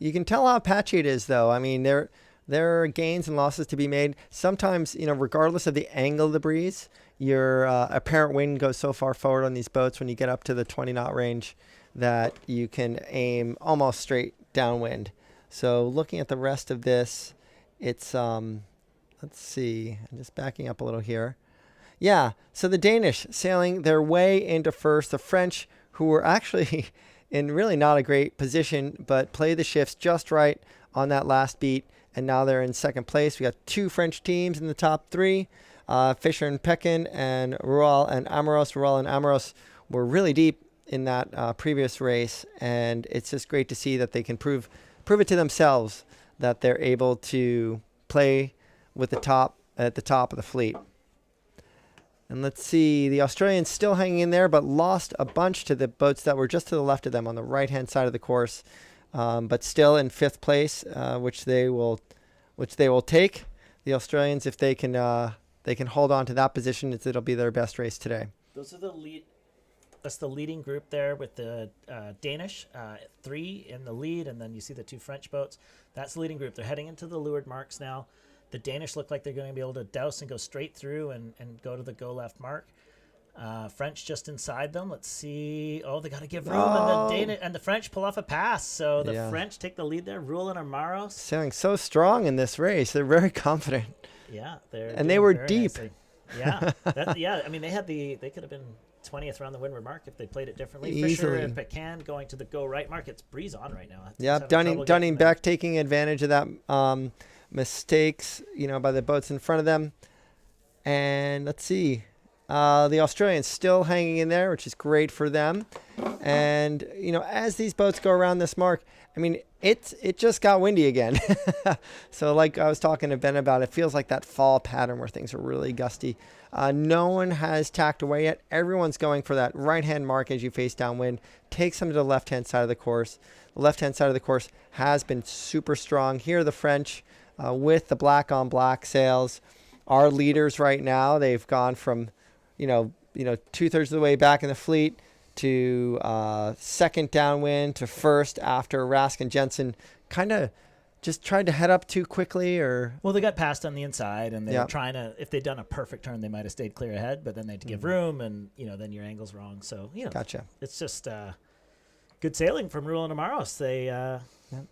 You can tell how patchy it is, though. I mean, there are gains and losses to be made. Sometimes, regardless of the angle of the breeze, your apparent wind goes so far forward on these boats when you get up to the 20-knot range that you can aim almost straight downwind. So looking at the rest of this, it's, let's see, I'm just backing up a little here. Yeah, so the Danish sailing their way into first. The French, who were actually in really not a great position, but played the shifts just right on that last beat, and now they're in second place. We got two French teams in the top three, Fischer and Pekin, and Rual and Amoros. Rual and Amoros were really deep in that previous race, and it's just great to see that they can prove it to themselves that they're able to play with the top at the top of the fleet. And let's see, the Australians still hanging in there, but lost a bunch to the boats that were just to the left of them on the right-hand side of the course, but still in 5th place, which they will take. The Australians, if they can hold on to that position, it'll be their best race today. Those are the lead. That's the leading group there with the Danish, 3 in the lead, and then you see the 2 French boats. That's the leading group. They're heading into the leeward marks now. The Danish look like they're going to be able to douse and go straight through and go to the go left mark. French just inside them. Let's see. Oh, they got to give room, and the French pull off a pass. So the French take the lead there. Ruel and Armaros sailing so strong in this race. They're very confident. Yeah, they were deep. Nicely. Yeah, I mean, they could have been 20th around the windward mark if they played it differently. Easily. Fischer and Pecan going to the go right mark. It's breeze on right now. Yeah, Dunning Beck taking advantage of that. Mistakes, by the boats in front of them. And let's see. The Australians still hanging in there, which is great for them. And, as these boats go around this mark, I mean, it just got windy again. So like I was talking to Ben about, it feels like that fall pattern where things are really gusty. No one has tacked away yet. Everyone's going for that right-hand mark as you face downwind. Takes them to the left-hand side of the course. The left-hand side of the course has been super strong. Here are the French with the black-on-black sails. Our leaders right now, they've gone from, 2/3 of the way back in the fleet to second downwind to first after Rask and Jensen kind of just tried to head up too quickly, or they got passed on the inside, and they were trying to, if they'd done a perfect turn, they might have stayed clear ahead, but then they had to give room, and then your angle's wrong. So gotcha. It's just good sailing from Ruel and Amaros.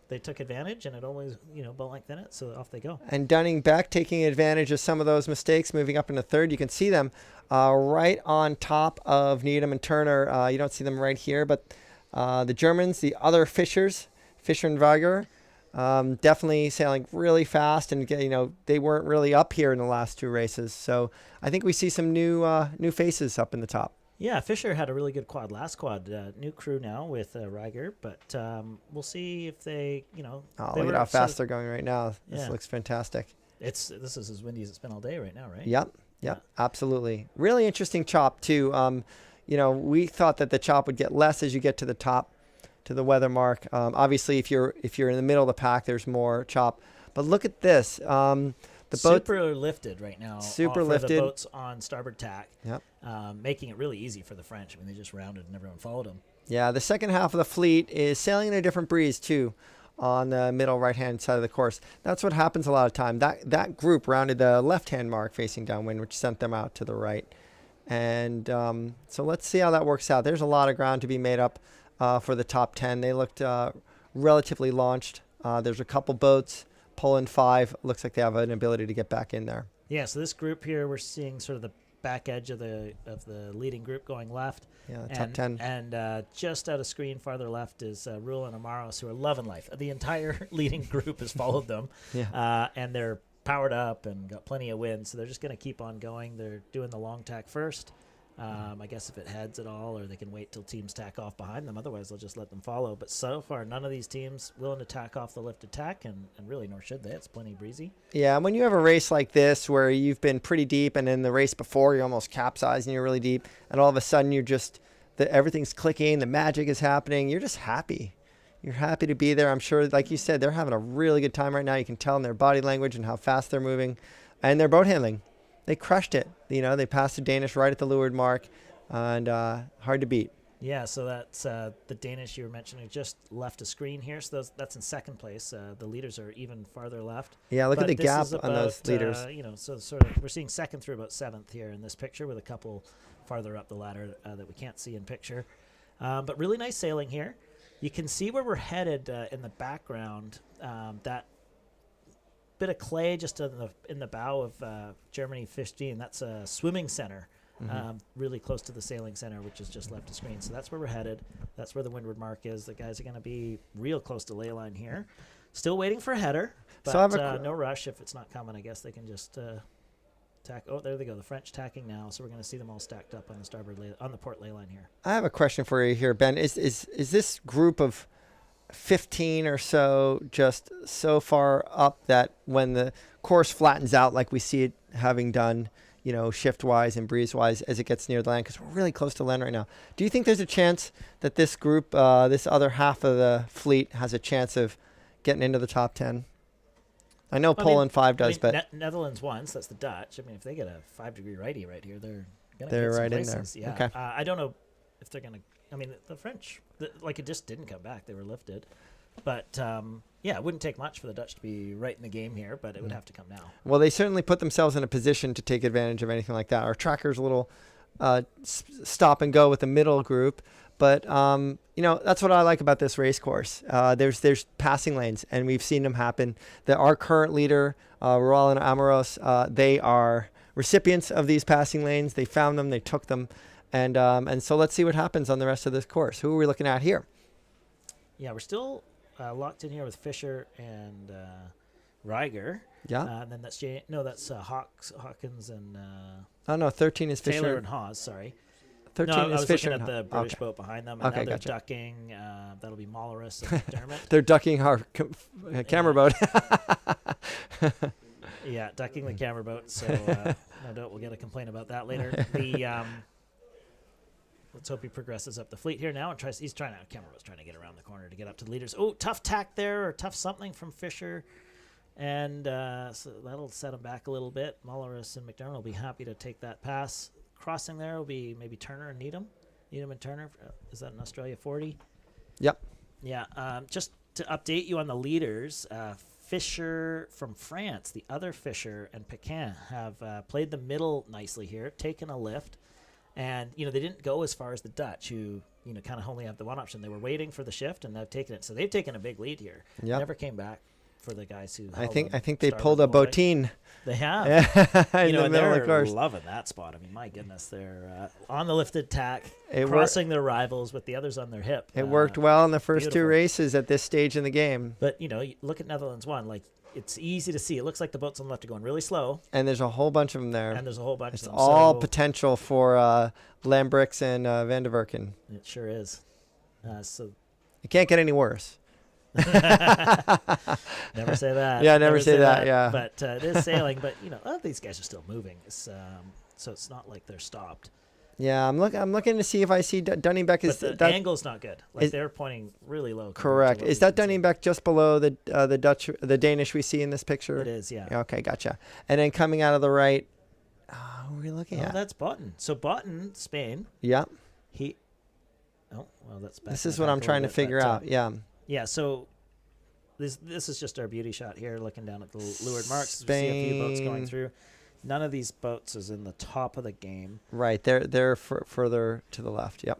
They took advantage, and it only boat length in it, so off they go. And Dunning Beck taking advantage of some of those mistakes, moving up into third. You can see them right on top of Needham and Turner. You don't see them right here, but the Germans, the other Fischer and Weiger, definitely sailing really fast, and they weren't really up here in the last 2 races. So I think we see some new faces up in the top. Yeah, Fischer had a really good last quad. New crew now with Reiger, but we'll see if they, look at how fast they're going right now. This looks fantastic. This is as windy as it's been all day right now, right? Yep, absolutely. Really interesting chop too. we thought that the chop would get less as you get to the top, to the weather mark. Obviously, if you're in the middle of the pack, there's more chop. But look at this. The boat super lifted right now. Super for lifted. The boats on starboard tack. Yep. Making it really easy for the French. I mean, they just rounded and everyone followed them. Yeah, the second half of the fleet is sailing in a different breeze too, on the middle right-hand side of the course. That's what happens a lot of time. That group rounded the left-hand mark facing downwind, which sent them out to the right. And so let's see how that works out. There's a lot of ground to be made up for the top 10. They looked relatively launched. There's a couple boats. Poland 5 looks like they have an ability to get back in there. Yeah, so this group here, we're seeing sort of the back edge of the leading group going left. Yeah, top 10. And just out of screen farther left is Rule and Amaros, who are loving life. The entire leading group has followed them. Yeah. And they're powered up and got plenty of wind, so they're just going to keep on going. They're doing the long tack first. I guess if it heads at all, or they can wait till teams tack off behind them. Otherwise, they'll just let them follow. But so far, none of these teams willing to tack off the lifted tack, and really nor should they. It's plenty breezy. Yeah, when you have a race like this where you've been pretty deep, and in the race before you're almost capsized and you're really deep, and all of a sudden you're just everything's clicking, the magic is happening. You're just happy. You're happy to be there. I'm sure, like you said, they're having a really good time right now. You can tell in their body language and how fast they're moving, and their boat handling. They crushed it. They passed the Danish right at the leeward mark, and hard to beat. Yeah, so that's the Danish you were mentioning just left a screen here. So that's in second place. The leaders are even farther left. Yeah, look at the this gap is on those leaders. So sort of we're seeing second through about seventh here in this picture, with a couple farther up the ladder that we can't see in picture. But really nice sailing here. You can see where we're headed in the background. That bit of clay just in the bow of Germany 15. That's a swimming center, really close to the sailing center, which is just left of screen. So that's where we're headed. That's where the windward mark is. The guys are going to be real close to ley line here. Still waiting for a header, but so no rush. If it's not coming, I guess they can just tack. Oh, there they go. The French tacking now. So we're going to see them all stacked up on the starboard on the port ley line here. I have a question for you here, Ben. Is this group of 15 or so just so far up that when the course flattens out, like we see it having done, shift wise and breeze wise as it gets near the land, because we're really close to land right now, do you think there's a chance that this group, this other half of the fleet, has a chance of getting into the top 10? I know Poland 5 does, but Netherlands once. That's the Dutch. I mean, if they get a 5-degree righty right here, they're gonna they're get some right places. in there. Yeah. Okay. I don't know if they're gonna. I mean, the French, it just didn't come back. They were lifted. But, it wouldn't take much for the Dutch to be right in the game here, but it would have to come now. Well, they certainly put themselves in a position to take advantage of anything like that. Our tracker's a little stop and go with the middle group. But, that's what I like about this race course. There's passing lanes, and we've seen them happen. Our current leader, Raul and Amoros, they are recipients of these passing lanes. They found them. They took them. And so let's see what happens on the rest of this course. Who are we looking at here? Yeah, we're still locked in here with Fisher and Reiger. Yeah. And then that's Hawkins and 13 is Fisher. Taylor and Hawes. Sorry. 13 I is was Fisher. looking at the British boat behind them. And Okay, now they're gotcha. ducking. That'll be Molleris and McDermott. They're ducking our camera boat. Yeah, ducking the camera boat. So no doubt we'll get a complaint about that later. Let's hope he progresses up the fleet here now and tries. Camera boat's trying to get around the corner to get up to the leaders. Oh, tough tack there, or tough something from Fisher, and so that'll set him back a little bit. Molleris and McDermott will be happy to take that pass. Crossing there will be maybe Turner and Needham and Turner. Is that an Australia 40? Yep. Yeah. Just to update you on the leaders, Fisher from France, the other Fisher, and Pequin have played the middle nicely here, taken a lift. And, they didn't go as far as the Dutch, who, kind of only have the one option. They were waiting for the shift, and they've taken it. So they've taken a big lead here. Yep. Never came back for the guys who I think they pulled a Botine. They have. In the and middle of the they're course. loving that spot. I mean, my goodness, they're on the lifted tack, It crossing their rivals with the others on their hip. It worked well in the first beautiful. two races at this stage in the game. But, you look at Netherlands 1, it's easy to see. It looks like the boats on the left are going really slow. And there's a whole bunch of them there. And there's a whole bunch It's of them. all potential for Lambrix and Van der Werken. It sure is. So It can't get any worse. never say that. Yeah, never say that, yeah. But it is sailing. But, these guys are still moving. So it's not like they're stopped. Yeah, I'm looking to see if I see Dunningbeck is But the angle's not good. Like they're pointing really low. Correct. Is that Dunningbeck just below the Danish we see in this picture? It is, yeah. Okay, gotcha. And then coming out of the right, who are we looking at? That's Botten. So Botten, Spain. Yeah. That's this is what I'm trying to figure out. Yeah. Yeah. So this is just our beauty shot here, looking down at the leeward marks. Spain. We see a few boats going through. None of these boats is in the top of the game. Right. They're further to the left. Yep.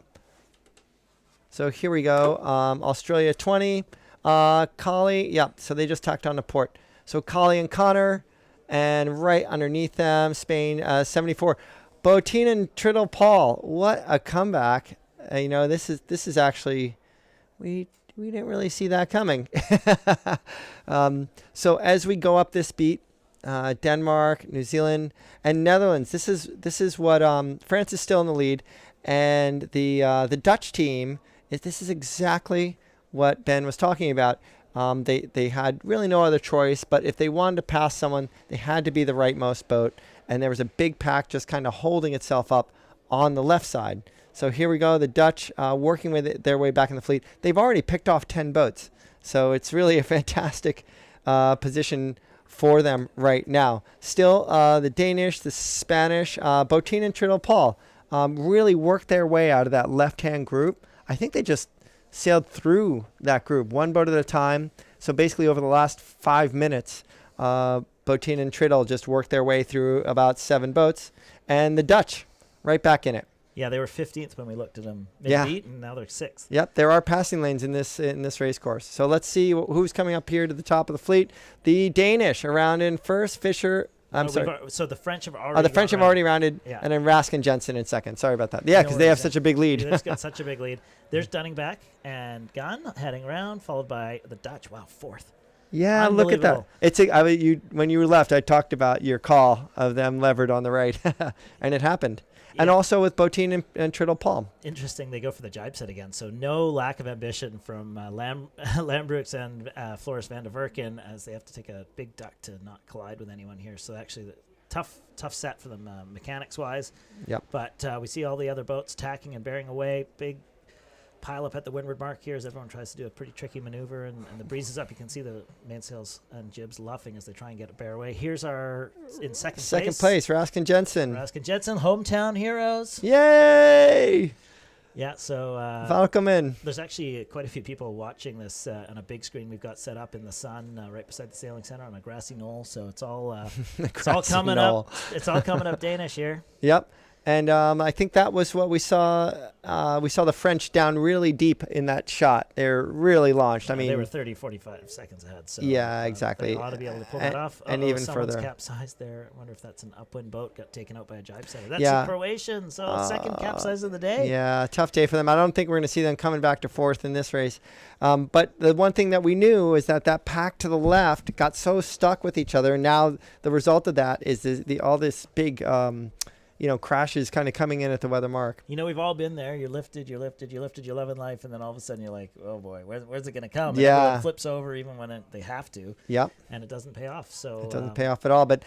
So here we go. Australia 20. Collie. Yep. So they just tacked on the port. So Collie and Connor, and right underneath them, Spain 74. Botin and Triddle Paul. What a comeback! This is actually we didn't really see that coming. So as we go up this beat. Denmark, New Zealand, and Netherlands. This is what France is still in the lead, and the Dutch team this is exactly what Ben was talking about. They had really no other choice, but if they wanted to pass someone, they had to be the rightmost boat, and there was a big pack just kind of holding itself up on the left side. So here we go, the Dutch working with their way back in the fleet. They've already picked off 10 boats, so it's really a fantastic position for them right now. Still, the Danish, the Spanish, Botin and Triddle Paul really worked their way out of that left-hand group. I think they just sailed through that group, one boat at a time. So basically over the last 5 minutes, Botin and Triddle just worked their way through about 7 boats. And the Dutch, right back in it. Yeah, they were 15th when we looked at them mid-beat, and now they're 6th. Yep, there are passing lanes in this race course. So let's see who's coming up here to the top of the fleet. The Danish around in first. Fisher. So the French have already. The French have already rounded, yeah. And then Rask and Jensen in second. Sorry about that. Yeah, because they have such a big lead. They've got such a big lead. There's Dunningbeck and Gunn heading around, followed by the Dutch. Wow, 4th. Yeah, look at that. When you left, I talked about your call of them levered on the right, and it happened. Yeah. And also with Botin and Triddle Paul. Interesting, they go for the jibe set again. So no lack of ambition from Lambruks and Floris van der Verken, as they have to take a big duck to not collide with anyone here. So actually, tough set for them mechanics-wise. Yep. But we see all the other boats tacking and bearing away. Big pile up at the windward mark here as everyone tries to do a pretty tricky maneuver, and the breeze is up. You can see the mainsails and jibs luffing as they try and get it bear away. Here's our in second place, Rask and Jensen. Rask and Jensen, hometown heroes. Yay! Yeah, so welcome in. There's actually quite a few people watching this on a big screen we've got set up in the sun right beside the sailing center on a grassy knoll. So it's all coming up. It's all coming up Danish here. Yep. And I think that was what we saw. We saw the French down really deep in that shot. They're really launched. Yeah, I mean, they were 30, 45 seconds ahead. So yeah, exactly. They ought to be able to pull that off. And even someone's further. Capsized there. I wonder if that's an upwind boat got taken out by a jibe setter. That's the Croatian. So second capsize of the day. Yeah, tough day for them. I don't think we're going to see them coming back to 4th in this race. But the one thing that we knew is that pack to the left got so stuck with each other. And now the result of that is all this big crashes kind of coming in at the weather mark. We've all been there. You lifted your love in life, and then all of a sudden you're like, oh boy, where's it going to come? And it flips over even when they have to. Yep. And it doesn't pay off. So it doesn't pay off at all. But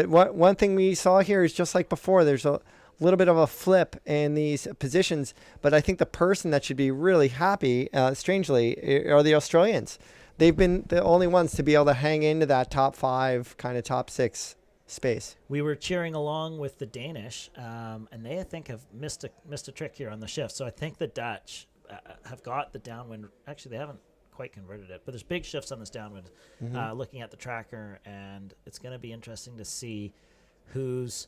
one thing we saw here is just like before, there's a little bit of a flip in these positions. But I think the person that should be really happy, strangely, are the Australians. They've been the only ones to be able to hang into that top 5, kind of top 6 space. We were cheering along with the Danish, and they, I think, have missed a trick here on the shift. So I think the Dutch have got the downwind. Actually, they haven't quite converted it, but there's big shifts on this downwind. Looking at the tracker, and it's going to be interesting to see who's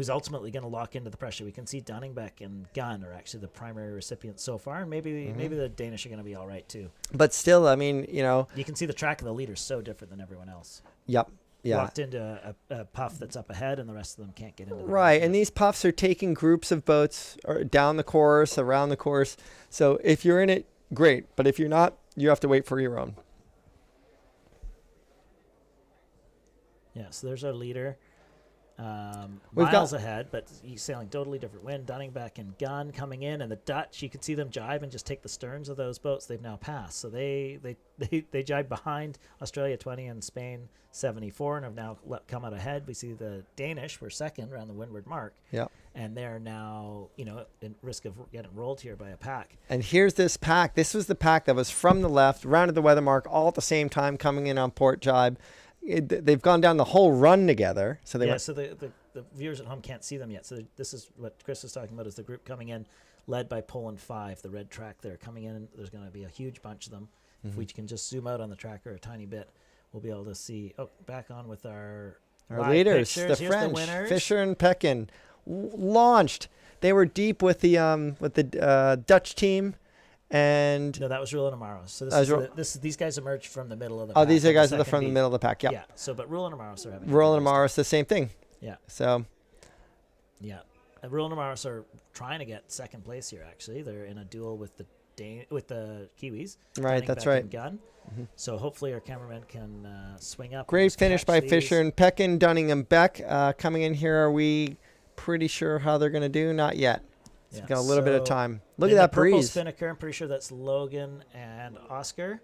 ultimately going to lock into the pressure. We can see Dunningbeck and Gunn are actually the primary recipients so far, and maybe the Danish are going to be all right too. But still, I mean, you can see the track of the leader is so different than everyone else. Yep. Yeah. Locked into a puff that's up ahead, and the rest of them can't get into the right. And these puffs are taking groups of boats down the course, around the course. So if you're in it, great. But if you're not, you have to wait for your own. Yeah, so there's our leader. We've miles got- ahead, but he's sailing totally different wind. Dunningbeck and Gunn coming in, and the Dutch, you could see them jibe and just take the sterns of those boats. They've now passed, so they jibe behind Australia 20 and Spain 74, and have now come out ahead. We see the Danish were second around the windward mark, and they're now in risk of getting rolled here by a pack. And here's this pack. This was the pack that was from the left, rounded the weather mark all at the same time, coming in on port jibe. They've gone down the whole run together. So So the viewers at home can't see them yet. So this is what Chris was talking about, is the group coming in, led by Poland 5, the red track there coming in. There's going to be a huge bunch of them. If we can just zoom out on the tracker a tiny bit, we'll be able to see. Oh, back on with our leaders, the pictures. Here's French, the winners. Fisher and Pekin, launched. They were deep with the Dutch team. And no, that was Rule and Amaros. So these guys emerged from the middle of the pack. Oh, these are guys from beat. the middle of the pack. Yeah. So, but Rule and Amaros are having. Rule and Amaros, the same thing. Yeah. So. Yeah, Rule and Amaros are trying to get second place here. Actually, they're in a duel with the Kiwis. Right, that's right. And Gunn. So hopefully our cameraman can swing up. Great finish by Fisher and Pekin. Dunning and Beck coming in here. Are we pretty sure how they're going to do? Not yet. So we've got a little bit of time. Look at that breeze. Purple spinnaker, I'm pretty sure that's Logan and Oscar.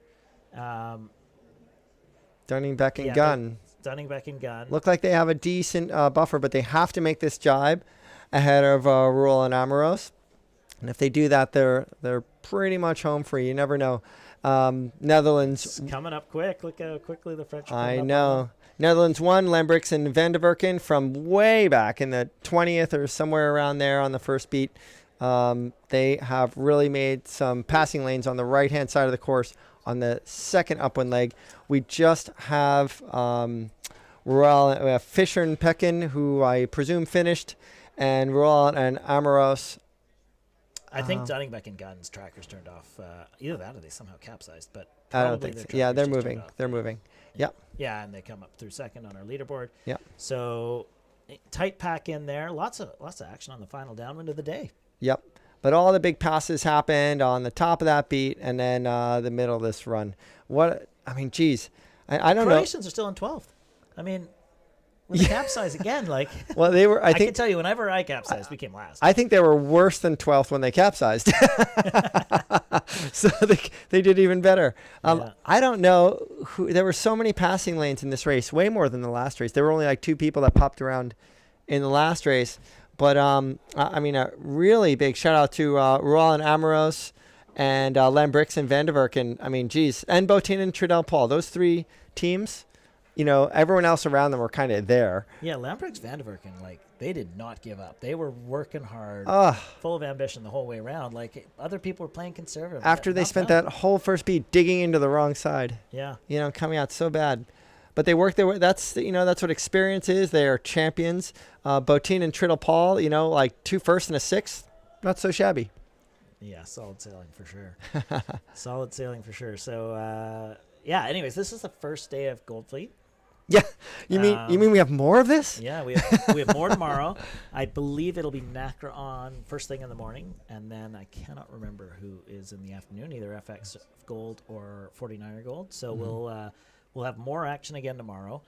Dunning, Beck, and Gunn. Dunning, Beck, and Gunn. Look like they have a decent buffer, but they have to make this jibe ahead of Rural and Amaros. And if they do that, they're pretty much home free. You never know. Netherlands. It's coming up quick. Look how quickly the French are I coming know. up. Netherlands won. Lambrix and Van de Verken from way back in the 20th or somewhere around there on the first beat. They have really made some passing lanes on the right-hand side of the course on the second upwind leg. We just have Fisher and Pekin, who I presume finished, and Rural and Amaros. I think Dunningbeck and Gunn's trackers turned off. Either that or they somehow capsized, but I don't think so. Yeah, they're moving. They're moving. Yep. Yeah, and they come up through second on our leaderboard. Yep. So tight pack in there. Lots of action on the final downwind of the day. Yep. But all the big passes happened on the top of that beat and then the middle of this run. Geez. I don't know. Croatians are still in 12th. I mean, when they capsize again, like. Well, they were. I can tell you, whenever I capsized, we came last. I think they were worse than 12th when they capsized. So they did even better. I don't know. There were so many passing lanes in this race, way more than the last race. There were only like 2 people that popped around in the last race. But, a really big shout out to Rural and Amaros and Lambrix and Van de Verken. And Botin and Tridell Paul. Those 3 teams, everyone else around them were kind of there. Yeah, Lambrix, Van de Verken, they did not give up. They were working hard, full of ambition the whole way around. Other people were playing conservative. After they spent that whole first beat digging into the wrong side. Yeah. Coming out so bad. But they worked their way. That's what experience is. They are champions. Botin and Tridell Paul, 2 firsts and a 6th. Not so shabby. Yeah, solid sailing for sure. Solid sailing for sure. So, anyways, this is the first day of Gold Fleet. Yeah. You mean we have more of this? Yeah, we have more tomorrow. I believe it'll be Nacra on first thing in the morning, and then I cannot remember who is in the afternoon, either FX Gold or 49er Gold. So we'll have more action again tomorrow,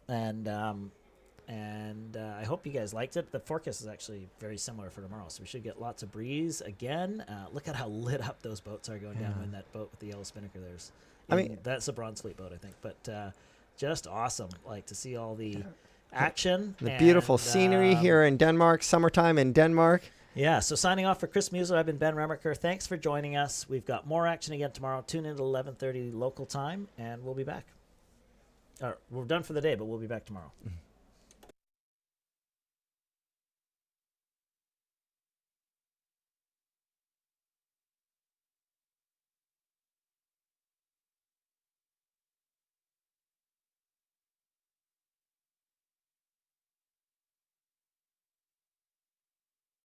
and I hope you guys liked it. The forecast is actually very similar for tomorrow, so we should get lots of breeze again. Look at how lit up those boats are going down in that boat with the yellow spinnaker. That's a bronze fleet boat, I think, but just awesome, to see all the action. The beautiful scenery here in Denmark, summertime in Denmark. Yeah, so signing off for Chris Muser, I've been Ben Remaker. Thanks for joining us. We've got more action again tomorrow. Tune in at 11:30 local time, and we'll be back. We're done for the day, but we'll be back tomorrow.